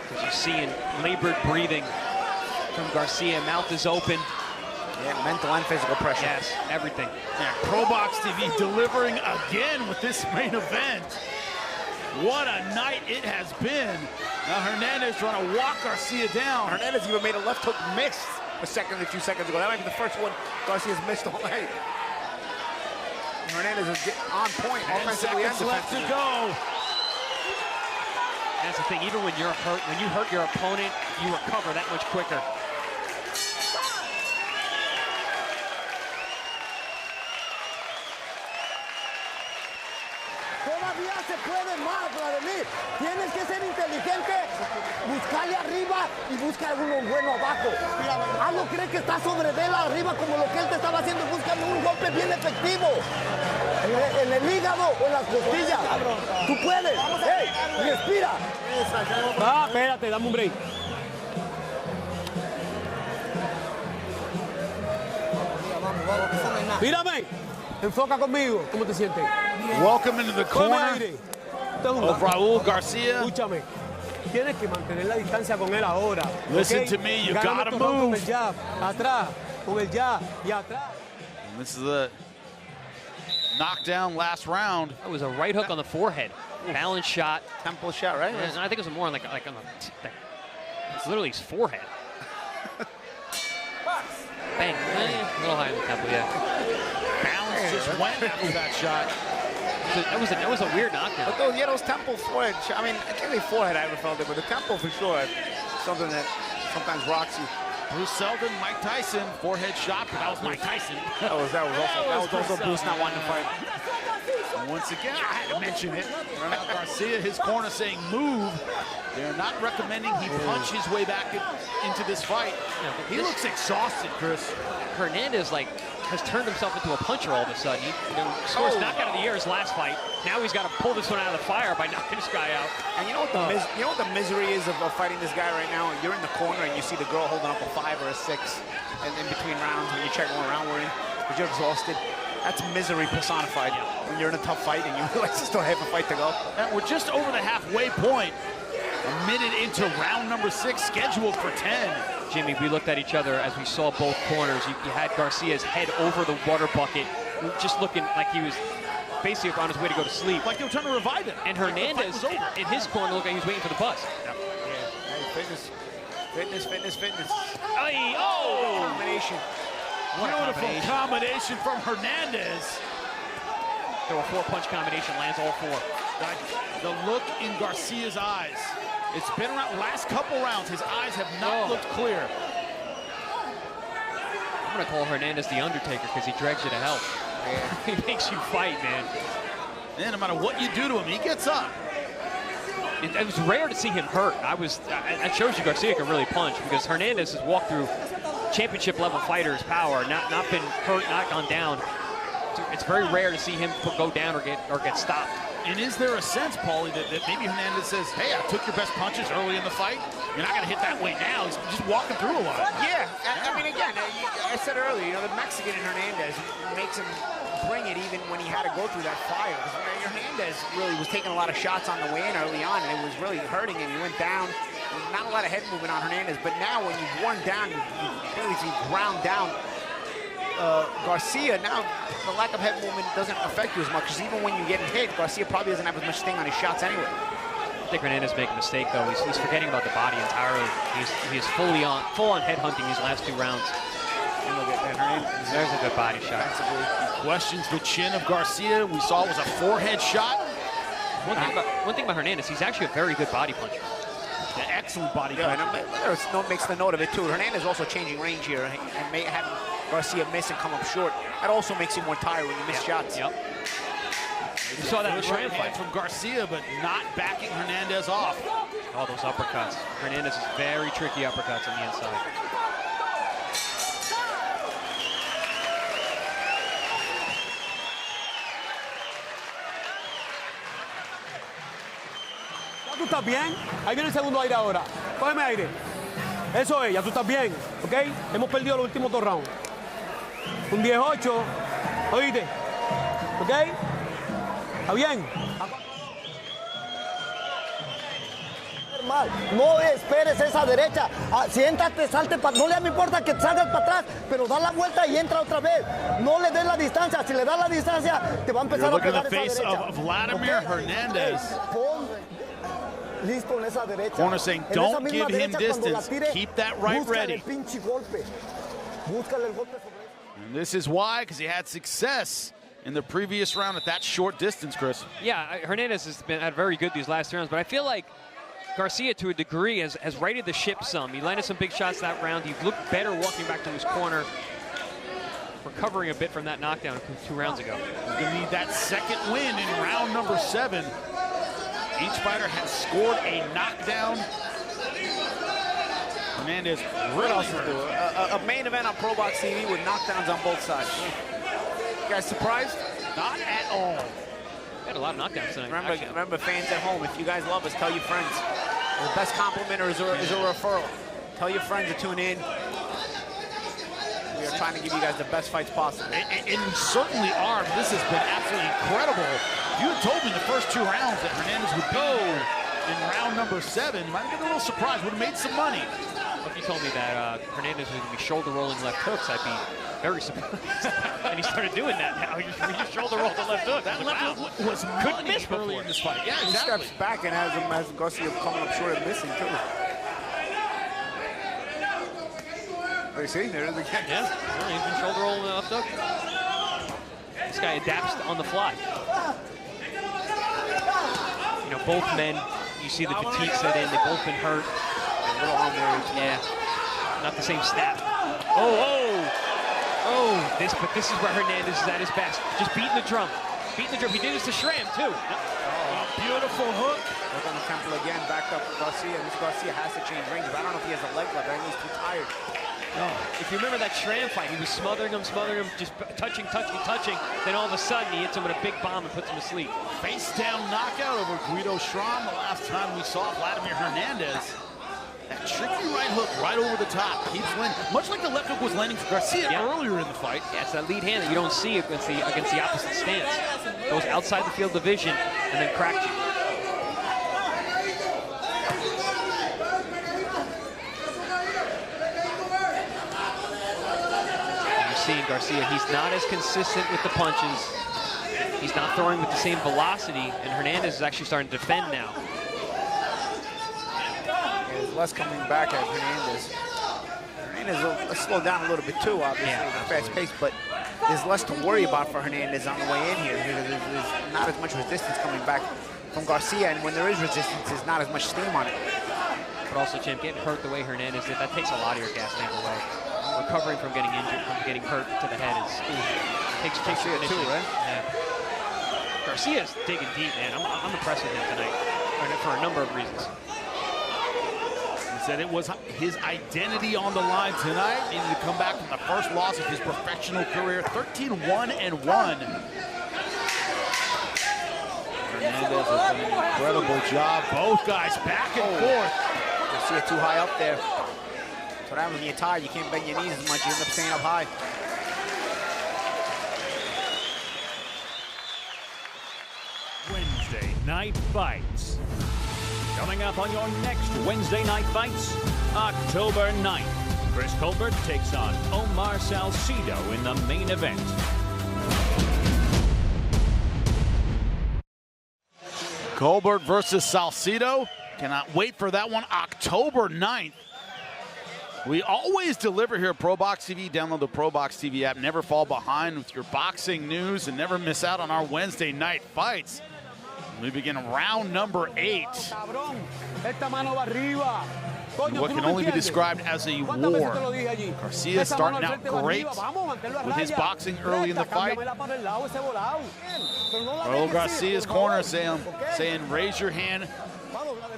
Because you're seeing labored breathing from Garcia. Mouth is open. Yeah, mental and physical pressure. Yes, everything. Yeah, ProBox TV delivering again with this main event. What a night it has been. Now Hernandez trying to walk Garcia down. Hernandez even made a left hook miss a few seconds ago. That might be the first one Garcia's missed all night. Hernandez is on point offensively and defensively. Left to go. That's the thing, even when you're hurt, when you hurt your opponent, you recover that much quicker. Todavía se puede más, Vladimir. Tienes que ser inteligente, buscarle arriba y buscar uno bueno abajo. Hazlo creer que está sobre de él arriba como lo que él te estaba haciendo, buscando un golpe bien efectivo. En el hígado o en las costillas. Tú puedes. ¡Hey! ¡Respira! Espérate, dame un break. Mírame. Enfoca conmigo. ¿Cómo te sientes? Welcome into the corner of Raul Garcia. Escúchame. tienes que mantener la distancia con él ahora. Listen ¿okay? to me, you Gáname gotta estos rounds con move. el jab, atrás, con el jab y atrás. And this is the knockdown last round. That was a right hook on the forehead. Balance shot. Temple shot, right? And I think it was more on like on the, it's literally his forehead. Bang. A little high in the temple, yeah. Balance just went after that shot. That was a weird knockdown. But those temple forehead, I mean, I can't say forehead I ever felt it, but the temple for sure, something that sometimes rocks you. Bruce Seldon, Mike Tyson, forehead shot, but that was Mike Tyson. That was also Bruce not wanting to fight. And once again, I had to mention it. Raul Garcia, his corner saying move. They're not recommending he punch his way back into this fight. He looks exhausted, Chris. Hernandez has turned himself into a puncher all of a sudden. He scores knockout of the year his last fight. Now he's got to pull this one out of the fire by knocking this guy out. And you know what the misery is of fighting this guy right now? You're in the corner and you see the girl holding up a 5 or a 6, and in between rounds when you check one round we're in, but you're exhausted. That's misery personified. When you're in a tough fight and you realize you still have a fight to go. And we're just over the halfway point. A minute into round number 6, scheduled for 10. Jimmy, we looked at each other as we saw both corners. You had Garcia's head over the water bucket, just looking like he was basically on his way to go to sleep. Like they were trying to revive him. And Hernandez, in his corner, looked like he was waiting for the bus. Yeah. Hey, fitness. Oh! Combination. Beautiful combination from Hernandez. The 4-punch combination lands all 4. The look in Garcia's eyes. It's been around last couple rounds. His eyes have not looked clear. I'm going to call Hernandez the Undertaker because he drags you to hell. Yeah. He makes you fight, man. And no matter what you do to him, he gets up. It was rare to see him hurt. That shows you Garcia can really punch because Hernandez has walked through championship level fighters' power, not been hurt, not gone down. It's very rare to see him go down or get stopped. And is there a sense, Paulie, that maybe Hernandez says, hey, I took your best punches early in the fight. You're not going to hit that weight now. He's just walking through a lot. Yeah. I mean, again, I said earlier, the Mexican in Hernandez makes him bring it even when he had to go through that fire. Hernandez really was taking a lot of shots on the way in early on, and it was really hurting him. He went down. Not a lot of head movement on Hernandez, but now when you've worn down, you really see ground down Garcia. Now the lack of head movement doesn't affect you as much, because even when you get hit, Garcia probably doesn't have as much sting on his shots anyway. I think Hernandez making a mistake though. He's forgetting about the body entirely. He's full on head hunting these last 2 rounds. And look at that, Hernandez. There's a good body shot. He questions the chin of Garcia. We saw it was a forehead shot. One thing about Hernandez, he's actually a very good body puncher. An excellent body puncher. puncher. Makes the note of it too. Hernandez also changing range here and having Garcia miss and come up short. That also makes you more tired when you miss shots. Yep. We saw that in the Tram fight from Garcia, but not backing Hernandez off. All those uppercuts. Hernandez is very tricky uppercuts on the inside. ¿Ya tú estás bien? Ahí viene el segundo aire ahora. Cógeme aire. Eso es, ya tú estás bien, ¿ok? Hemos perdido los últimos 2 rounds. Un 18, oíste, ¿ok? ¿Está bien? No esperes esa derecha. Siéntate, salte para. No le importa que salgas para atrás, pero da la vuelta y entra otra vez. No le des la distancia. Si le das la distancia, te va a empezar a pegar esa derecha. Look at the face of Vladimir Hernandez. Listo en esa derecha. Corner saying, don't give him distance. Keep that right ready. And this is why, because he had success in the previous round at that short distance, Chris. Yeah, Hernandez has been very good these last rounds, but I feel like Garcia, to a degree, has righted the ship some. He landed some big shots that round. He looked better walking back to his corner, recovering a bit from that knockdown 2 rounds ago. He's going to need that second win in round number 7. Each fighter has scored a knockdown. Hernandez, what else to do? A main event on ProBox TV with knockdowns on both sides. You guys surprised? Not at all. We had a lot of knockdowns tonight. Remember, fans at home, if you guys love us, tell your friends. The best compliment is a referral. Tell your friends to tune in. We are trying to give you guys the best fights possible. And you certainly are. This has been absolutely incredible. You had told me the first 2 rounds that Hernandez would go in round number 7. Might have been a little surprised. Would have made some money. If you told me that Hernandez was going to be shoulder rolling left hooks, I'd be very surprised. And he started doing that now. He just shoulder rolled the left hook. That left hook was couldn't miss early in this fight. Yeah, exactly. He steps back and has Garcia coming up short and missing too. You see, there it is again. Yeah, he's been shoulder rolling the left hook. This guy adapts on the fly. You know, both men, you see the fatigue set in. They've both been hurt. A little arm wear. Yeah, not the same snap. But this is where Hernandez is at his best. Just beating the drum. Beating the drum. He did this to Schramm, too. Beautiful hook. Look on the temple again, backed up Garcia. This Garcia has to change ranges. I don't know if he has a leg left. I think he's too tired. If you remember that Schramm fight, he was smothering him, just touching. Then all of a sudden, he hits him with a big bomb and puts him to sleep. Face down knockout over Guido Schramm the last time we saw Vladimir Hernandez. That tricky right hook right over the top keeps landing, much like the left hook was landing for Garcia earlier in the fight. Yeah, it's that lead hand that you don't see against the opposite stance. Goes outside the field of vision and then cracks you. You're seeing Garcia, he's not as consistent with the punches. He's not throwing with the same velocity, and Hernandez is actually starting to defend now. Less coming back at Hernandez. Hernandez will slow down a little bit too, obviously, fast pace, but there's less to worry about for Hernandez on the way in here. There's not as much resistance coming back from Garcia, and when there is resistance, there's not as much steam on it. But also, Champ, getting hurt the way Hernandez did, that takes a lot of your gas tank away. Recovering from getting injured, from getting hurt to the head takes your too, right? Yeah. Garcia's digging deep, man. I'm impressed with him tonight for a number of reasons. Said it was his identity on the line tonight. Needed to come back from the first loss of his professional career, 13-1-1. Hernandez has done an incredible job. Both guys back and forth. Garcia too high up there. That's what happens when you're tired. You can't bend your knees as much. You end up staying up high. Wednesday night fights. Coming up on your next Wednesday night fights, October 9th, Chris Colbert takes on Omar Salcido in the main event. Colbert versus Salcido. Cannot wait for that one, October 9th. We always deliver here at ProBox TV. Download the ProBox TV app. Never fall behind with your boxing news and never miss out on our Wednesday night fights. We begin round number 8. What can only be described as a war. Garcia starting out great with his boxing early in the fight. Raul Garcia's corner saying, raise your hand,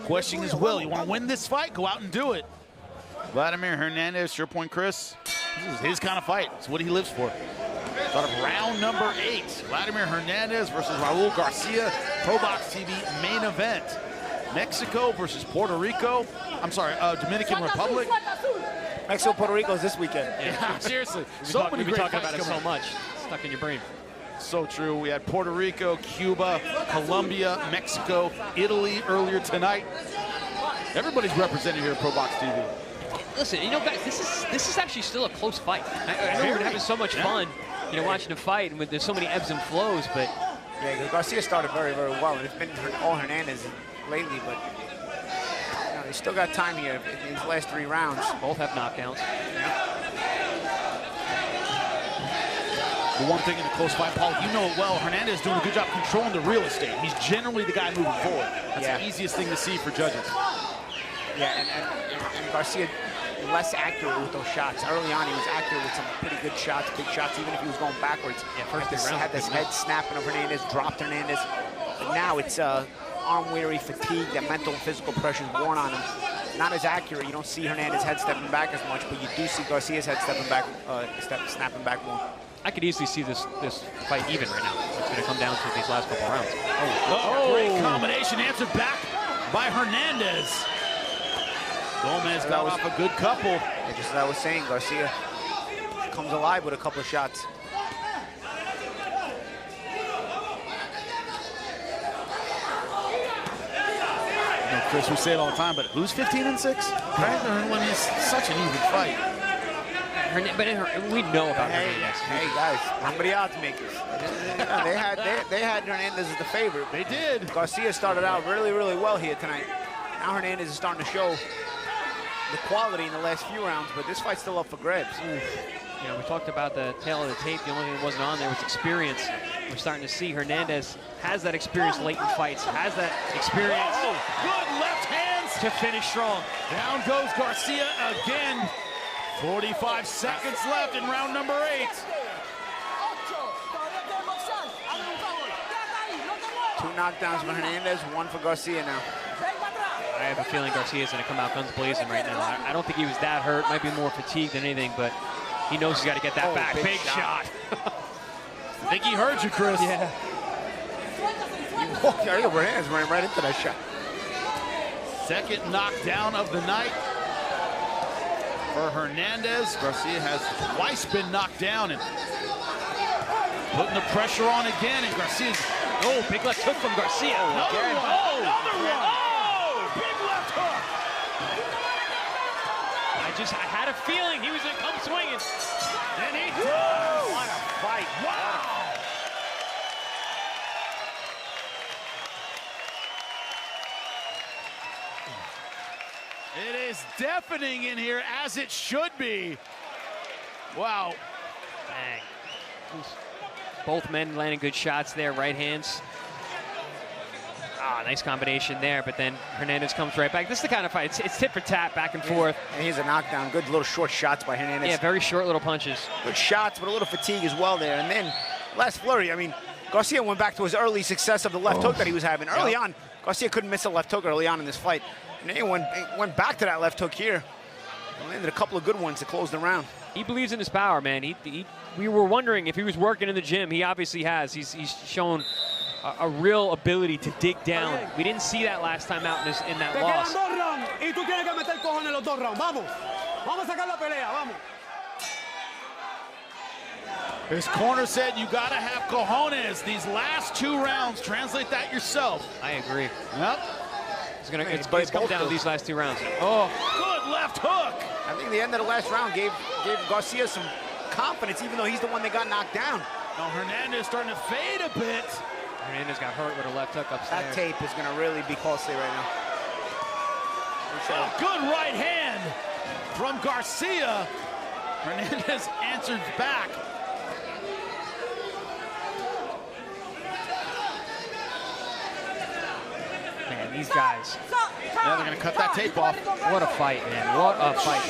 questioning his will. You want to win this fight? Go out and do it. Vladimir Hernandez, your point, Chris. This is his kind of fight. It's what he lives for. Start of round number 8. Vladimir Hernandez versus Raul Garcia. ProBox TV main event. Mexico versus Puerto Rico. I'm sorry, Dominican Republic. Mexico, Puerto Rico is this weekend. Yeah, seriously. We've been talking about it so much. Stuck in your brain. So true. We had Puerto Rico, Cuba, Colombia, Mexico, Italy earlier tonight. Everybody's represented here at ProBox TV. Listen, you know, guys, this is actually still a close fight. I know we're having so much fun, you know, watching the fight, and there's so many ebbs and flows, but yeah, Garcia started very, very well, and it's been all Hernandez lately, but you know, he's still got time here in these last 3 rounds. Both have knockdowns. Yeah. The one thing in a close fight, Paul, you know it well, Hernandez is doing a good job controlling the real estate. He's generally the guy moving forward. That's the easiest thing to see for judges. Yeah, and Garcia less accurate with those shots. Early on, he was accurate with some pretty good shots, big shots, even if he was going backwards. Yeah, had this head snapping of Hernandez, dropped Hernandez. But now it's arm weary, fatigue, that mental and physical pressure is worn on him. Not as accurate. You don't see Hernandez's head stepping back as much, but you do see Garcia's head stepping back, snapping back more. I could easily see this fight even right now. It's going to come down to these last couple rounds. Great combination answered back by Hernandez. Gomez got off a good couple. Yeah, just as I was saying, Garcia comes alive with a couple of shots. You know, Chris, we say it all the time, but who's 15-6? Right? When it's such an even fight. But we know about Hernandez. Hey guys, remember the odds makers. they had Hernandez as the favorite. They did. Garcia started out really, really well here tonight. Now Hernandez is starting to show the quality in the last few rounds, but this fight's still up for grabs. You know, we talked about the tail of the tape. The only thing that wasn't on there was experience. We're starting to see Hernandez has that experience late in fights, has that experience. Oh, good left hands to finish strong. Down goes Garcia again. 45 seconds left in round number 8. 2 knockdowns for Hernandez, 1 for Garcia now. I have a feeling Garcia's going to come out guns blazing right now. I don't think he was that hurt. Might be more fatigued than anything, but he knows he's got to get that back. Big shot. I think he heard you, Chris. Yeah. Hernandez ran right into that shot. Second knockdown of the night for Hernandez. Garcia has twice been knocked down and putting the pressure on again. And Garcia's big left hook from Garcia. Another one. Another one. Oh, big left hook. I had a feeling he was going to come swinging. And he does. What a fight. Wow. It is deafening in here, as it should be. Wow. Bang. Both men landing good shots there, right hands. Nice combination there, but then Hernandez comes right back. This is the kind of fight, it's tit for tat, back and forth. And here's a knockdown. Good little short shots by Hernandez. Yeah, very short little punches. Good shots, but a little fatigue as well there. And then last flurry, I mean, Garcia went back to his early success of the left hook that he was having. Early on, Garcia couldn't miss a left hook early on in this fight. And then he went back to that left hook here. And landed a couple of good ones to close the round. He believes in his power, man. We were wondering if he was working in the gym. He obviously has. He's shown a real ability to dig down. We didn't see that last time out in that loss. His corner said you gotta have cojones. These last 2 rounds, translate that yourself. I agree. Yep. It's come down to these last 2 rounds. Oh, good left hook. I think the end of the last round gave Garcia some confidence, even though he's the one that got knocked down. Now Hernandez starting to fade a bit. Hernandez got hurt with a left hook upstairs. That tape is going to really be costly right now. Oh, good right hand from Garcia. Hernandez answered back. Man, these guys. Yeah, they're going to cut that tape off. What a fight, man. What a fight.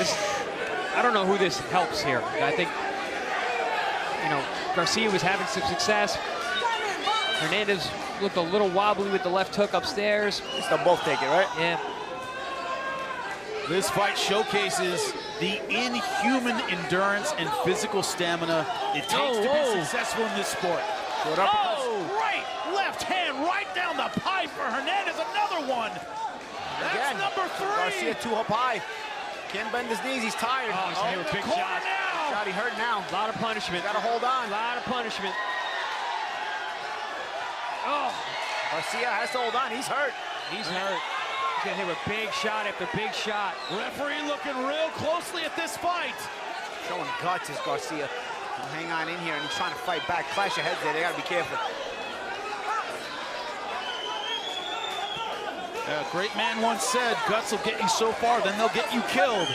I don't know who this helps here. I think, Garcia was having some success. Hernandez looked a little wobbly with the left hook upstairs. They'll both take it, right? Yeah. This fight showcases the inhuman endurance and physical stamina it takes to be successful in this sport. Right left hand right down the pipe for Hernandez. Another one. That's again, number 3. Garcia too up high. Can't bend his knees. He's tired. Oh, he's hit with big shots. Shot, he hurt now. A lot of punishment. Got to hold on. A lot of punishment. Oh. Garcia has to hold on. He's hurt. He's hurt. He's gonna hit with big shot after big shot. Referee looking real closely at this fight. Showing guts is Garcia. He'll hang on in here, and he's trying to fight back. Clash of heads there. They got to be careful. A great man once said, guts will get you so far, then they'll get you killed.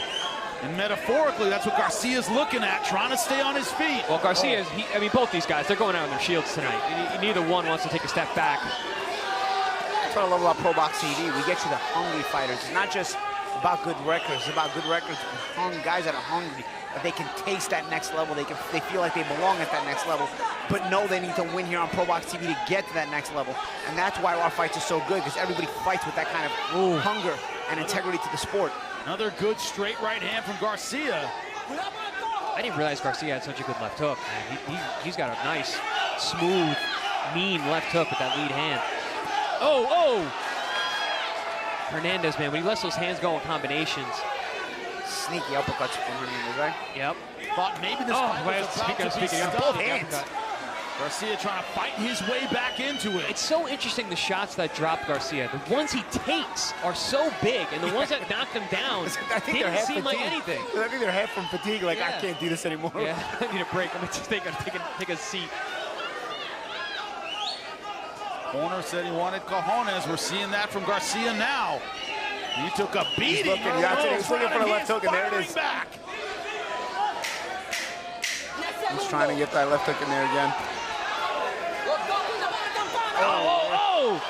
And metaphorically, that's what Garcia's looking at, trying to stay on his feet. Well, Garcia, both these guys, they're going out on their shields tonight. Neither one wants to take a step back. That's what I love about ProBox TV. We get you the hungry fighters. It's not just about good records. It's about good records with guys that are hungry, that they can taste that next level. They feel like they belong at that next level, but know they need to win here on ProBox TV to get to that next level. And that's why our fights are so good, because everybody fights with that kind of hunger and integrity to the sport. Another good straight right hand from Garcia. I didn't realize Garcia had such a good left hook. He's got a nice, smooth, mean left hook with that lead hand. Oh! Hernandez, man, when he lets those hands go in combinations. Sneaky uppercuts from Hernandez, right? Yep. Thought maybe this fight was about to be both hands. Garcia trying to fight his way back into it. It's so interesting, the shots that drop Garcia. The ones he takes are so big, and the ones that knock him down didn't seem like anything. I think they're half from fatigue, like, Yeah. I can't do this anymore. Yeah, I need a break. I'm going to just take a seat. Corner said he wanted cojones. We're seeing that from Garcia now. He took a beating. He's looking for the left hook, and there it is. Back. He's trying to get that left hook in there again. Oh!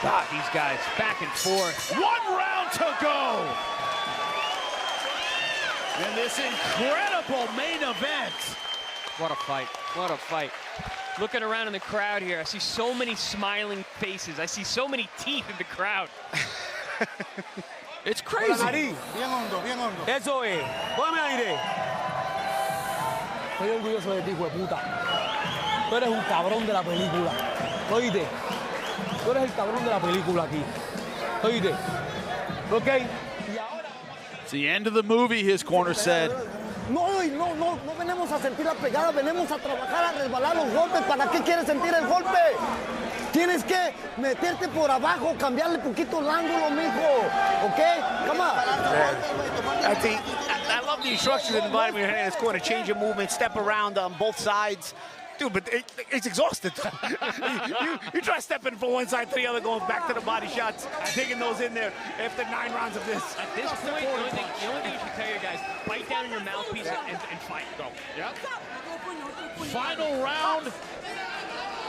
God, these guys back and forth. 1 round to go. In this incredible main event. What a fight. What a fight. Looking around in the crowd here, I see so many smiling faces. I see so many teeth in the crowd. It's crazy. Bien hondo, bien hondo. Eso es. Póngame aire. Estoy orgulloso de ti, hijo de puta. Tú eres un cabrón de la película. Oíste. Tú eres el cabrón de la película aquí. Oíste. ¿Ok? It's the end of the movie, his corner said. No venimos a sentir la pegada, venimos a trabajar, a resbalar los golpes. ¿Para qué quieres sentir el golpe? Tienes que meterte por abajo, cambiarle poquito el ángulo, mijo. ¿Ok? Come on. I love the instructions in Vladimir Hernandez corner. Change your movement, step around on both sides. Dude, but it's exhausted. you try stepping from one side to the other, going back to the body shots, digging those in there after 9 rounds of this. At this point, the only thing you should tell your guys, bite down in your mouthpiece and fight. Go. Yep. Final round.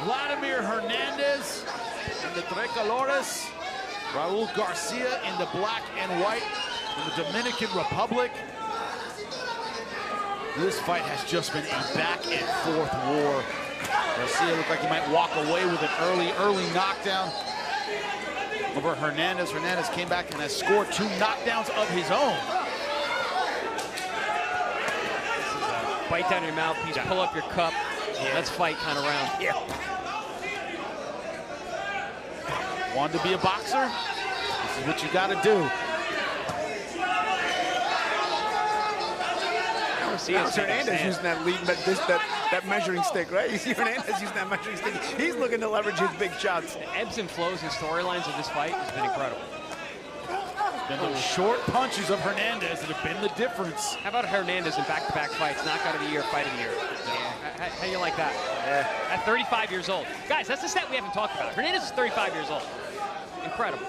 Vladimir Hernandez in the Tricolores. Raul Garcia in the black and white from the Dominican Republic. This fight has just been a back and forth war. Garcia looked like he might walk away with an early knockdown over Hernandez. Hernandez came back and has scored 2 knockdowns of his own. Bite down your mouthpiece, pull up your cup. Yeah. Let's fight kind of round. Yeah. Want to be a boxer? This is what you got to do. Hernandez using that lead, that measuring stick, right? You see Hernandez using that measuring stick. He's looking to leverage his big shots. The ebbs and flows and storylines of this fight has been incredible. It's been those short punches of Hernandez that have been the difference. How about Hernandez in back-to-back fights, knockout of the year, fight of the year? Yeah. How you like that? Yeah. At 35 years old. Guys, that's the stat we haven't talked about. Hernandez is 35 years old. Incredible.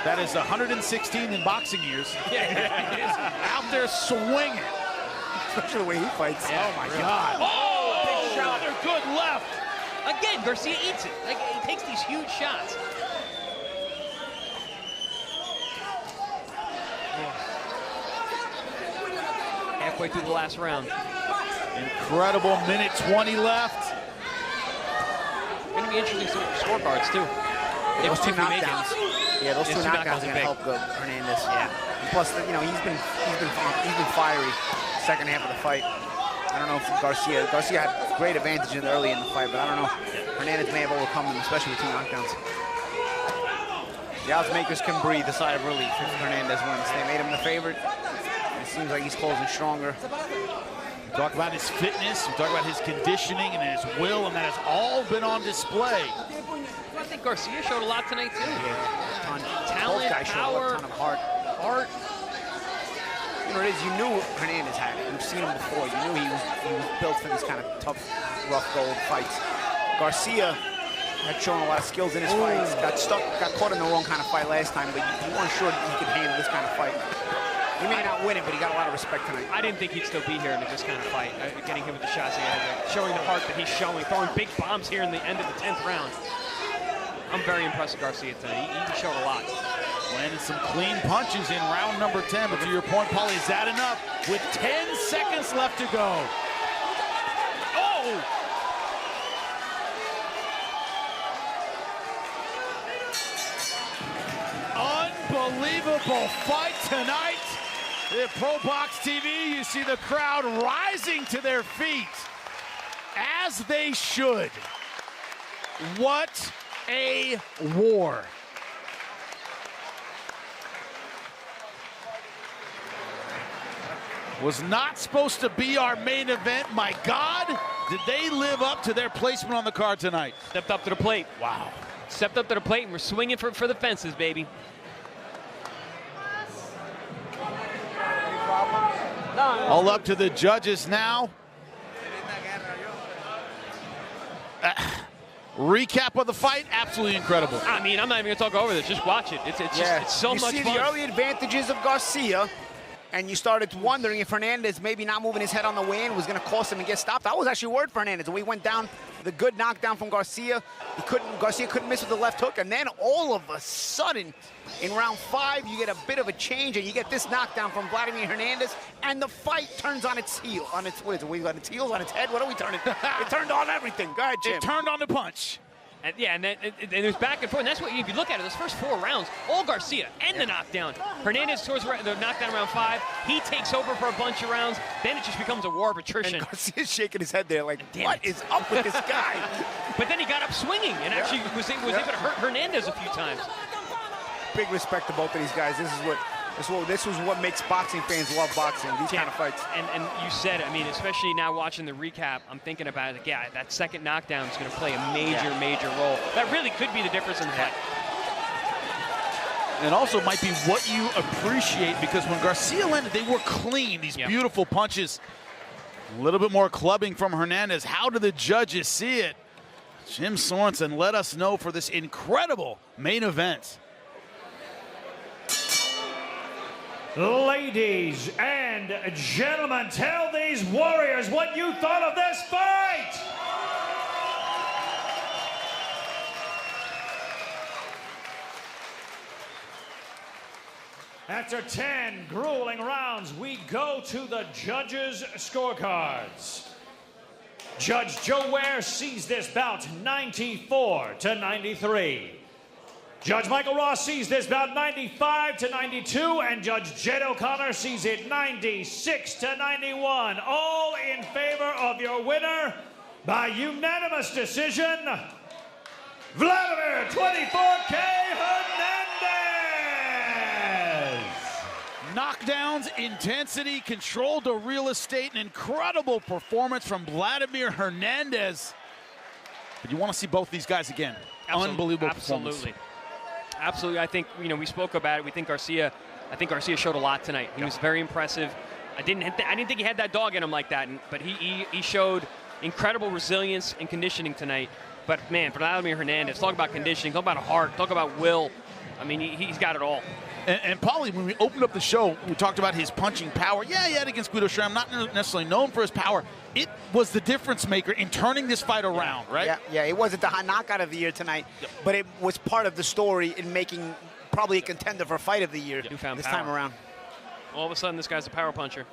That is 116 in boxing years. Yeah, he is. Out there swinging. Especially the way he fights. Yeah, oh, my God. Oh, big shot. Another good left. Again, Garcia eats it. Like, he takes these huge shots. Halfway through the last round. Incredible minute 20 left. Going to be interesting scorecards, too. Those 2 knockdowns. Yeah, those 2 knockdowns are going to help Hernandez. Yeah. And plus, you know, he's been fiery second half of the fight. I don't know if Garcia had great advantage early in the fight, but I don't know. Hernandez may have overcome him, especially with 2 knockdowns. The odds makers can breathe a sigh of relief if Hernandez wins. They made him the favorite. It seems like he's closing stronger. We talk about his fitness, we talk about his conditioning and his will, and that has all been on display. I think Garcia showed a lot tonight, too. Yeah, talent, both guys power, showed a ton of heart. You know what it is, you knew Hernandez had it. You've seen him before. You knew he was built for these kind of tough, rough gold fights. Garcia had shown a lot of skills in his fights. Got caught in the wrong kind of fight last time, but you weren't sure that he could handle this kind of fight. He may not win it, but he got a lot of respect tonight. I didn't think he'd still be here in this kind of fight. Getting him with the shots he had there, showing the heart that he's showing, throwing big bombs here in the end of the 10th round. I'm very impressed with Garcia tonight. He showed a lot. Landed some clean punches in round number 10, but to your point, Paulie, is that enough? With 10 seconds left to go. Oh! Unbelievable fight tonight. At ProBox TV, you see the crowd rising to their feet, as they should. What a war. Was not supposed to be our main event. My God, did they live up to their placement on the card tonight? Stepped up to the plate. Wow. Stepped up to the plate, and we're swinging for the fences, baby. All up to the judges now. Recap of the fight, absolutely incredible. I mean, I'm not even gonna talk over this. Just watch it. It's so you much see fun. the early advantages of Garcia, and you started wondering if Hernandez maybe not moving his head on the way in was going to cost him and get stopped. I was actually worried for Hernandez. When we went down, the good knockdown from Garcia, Garcia couldn't miss with the left hook, and then all of a sudden, in round 5, you get a bit of a change, and you get this knockdown from Vladimir Hernandez, and the fight turns on its heel, what is it? We got its heels, on its head. What are we turning? It turned on everything. Go ahead, Jim. It turned on the punch. And yeah, and there's back and forth. And that's what, if you look at it, those first 4 rounds, all Garcia and the knockdown. Hernandez scores the knockdown round 5. He takes over for a bunch of rounds. Then it just becomes a war of attrition. And Garcia's shaking his head there like, what is up with this guy? But then he got up swinging and actually was able to hurt Hernandez a few times. Big respect to both of these guys. This was what makes boxing fans love boxing, these kind of fights. And you said it, I mean, especially now watching the recap, I'm thinking about it, like, yeah, that second knockdown is going to play a major role. That really could be the difference in the fight. And also might be what you appreciate, because when Garcia landed, they were clean, these beautiful punches. A little bit more clubbing from Hernandez. How do the judges see it? Jim Sorensen let us know for this incredible main event. Ladies and gentlemen, tell these warriors what you thought of this fight! After 10 grueling rounds, we go to the judges' scorecards. Judge Joe Ware sees this bout 94-93. Judge Michael Ross sees this bout 95-92, and Judge Jed O'Connor sees it 96-91. All in favor of your winner by unanimous decision, Vladimir 24K Hernandez. Knockdowns, intensity, control to real estate, an incredible performance from Vladimir Hernandez. But you want to see both these guys again. Unbelievable performance. Absolutely. I think, we spoke about it. I think Garcia showed a lot tonight. He was very impressive. I didn't think he had that dog in him like that, but he showed incredible resilience and conditioning tonight. But man, for Vladimir Hernandez, talk about conditioning, talk about heart, talk about will. I mean, he's got it all. And Paulie, when we opened up the show, we talked about his punching power. Yeah, he had against Guido Schramm, not necessarily known for his power. It was the difference maker in turning this fight around, right? Yeah, it wasn't the hot knockout of the year tonight, but it was part of the story in making probably a contender for fight of the year this time around. All of a sudden, this guy's a power puncher.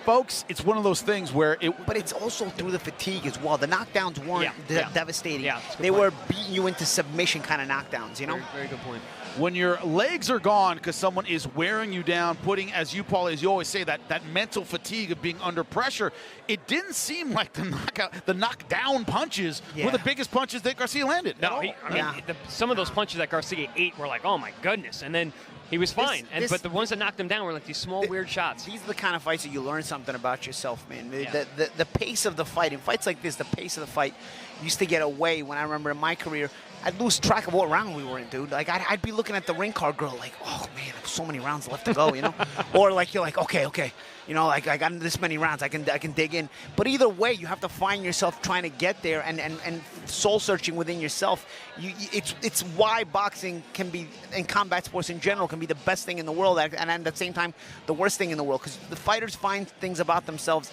Folks, it's one of those things where But it's also through the fatigue as well. The knockdowns weren't devastating. Yeah, they were beating you into submission kind of knockdowns, you know? Very good point. When your legs are gone because someone is wearing you down, putting, as you always say, that mental fatigue of being under pressure, it didn't seem like the knockdown punches were the biggest punches that Garcia landed. No, some of those punches that Garcia ate were like, oh my goodness, and then he was fine. But the ones that knocked him down were like these small, weird shots. These are the kind of fights that you learn something about yourself, man. The pace of the fight, in fights like this, the pace of the fight used to get away. When I remember in my career, I'd lose track of what round we were in, dude. Like, I'd be looking at the ring card girl like, oh, man, I have so many rounds left to go, you know? Or, like, you're like, okay. You know, like, I got this many rounds. I can dig in. But either way, you have to find yourself trying to get there and soul-searching within yourself. It's why boxing can be, and combat sports in general, can be the best thing in the world, and at the same time, the worst thing in the world. Because the fighters find out things about themselves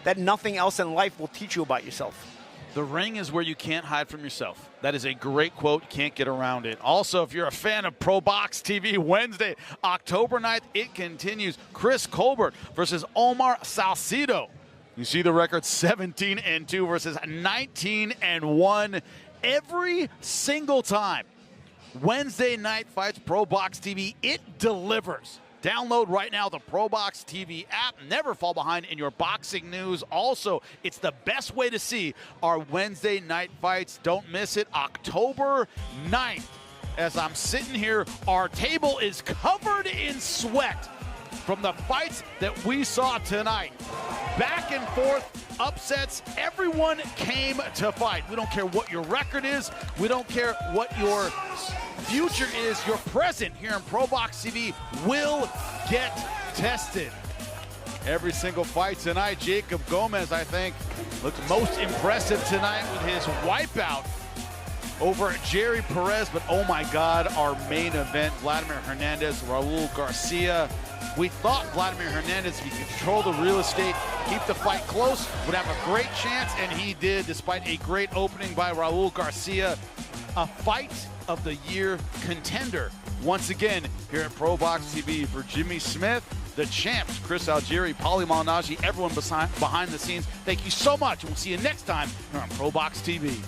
that nothing else in life will teach you about yourself. The ring is where you can't hide from yourself. That is a great quote. Can't get around it. Also, if you're a fan of ProBox TV, Wednesday, October 9th, it continues. Chris Colbert versus Omar Salcido. You see the record 17-2 versus 19-1 every single time. Wednesday night fights, ProBox TV. It delivers. Download right now the ProBox TV app. Never fall behind in your boxing news. Also, it's the best way to see our Wednesday night fights. Don't miss it. October 9th. As I'm sitting here, our table is covered in sweat from the fights that we saw tonight. Back and forth, upsets, everyone came to fight. We don't care what your record is. We don't care what your future is. Your present here in ProBox TV will get tested. Every single fight tonight, Jaycob Gomez, I think, looked most impressive tonight with his wipeout over Jerry Perez. But oh my God, our main event, Vladimir Hernandez, Raul Garcia. We thought Vladimir Hernandez, if he could control the real estate, keep the fight close, would have a great chance, and he did, despite a great opening by Raul Garcia. A fight of the year contender. Once again, here at ProBox TV for Jimmy Smith, the champs, Chris Algieri, Paulie Malignaggi, everyone behind the scenes. Thank you so much. We'll see you next time here on ProBox TV.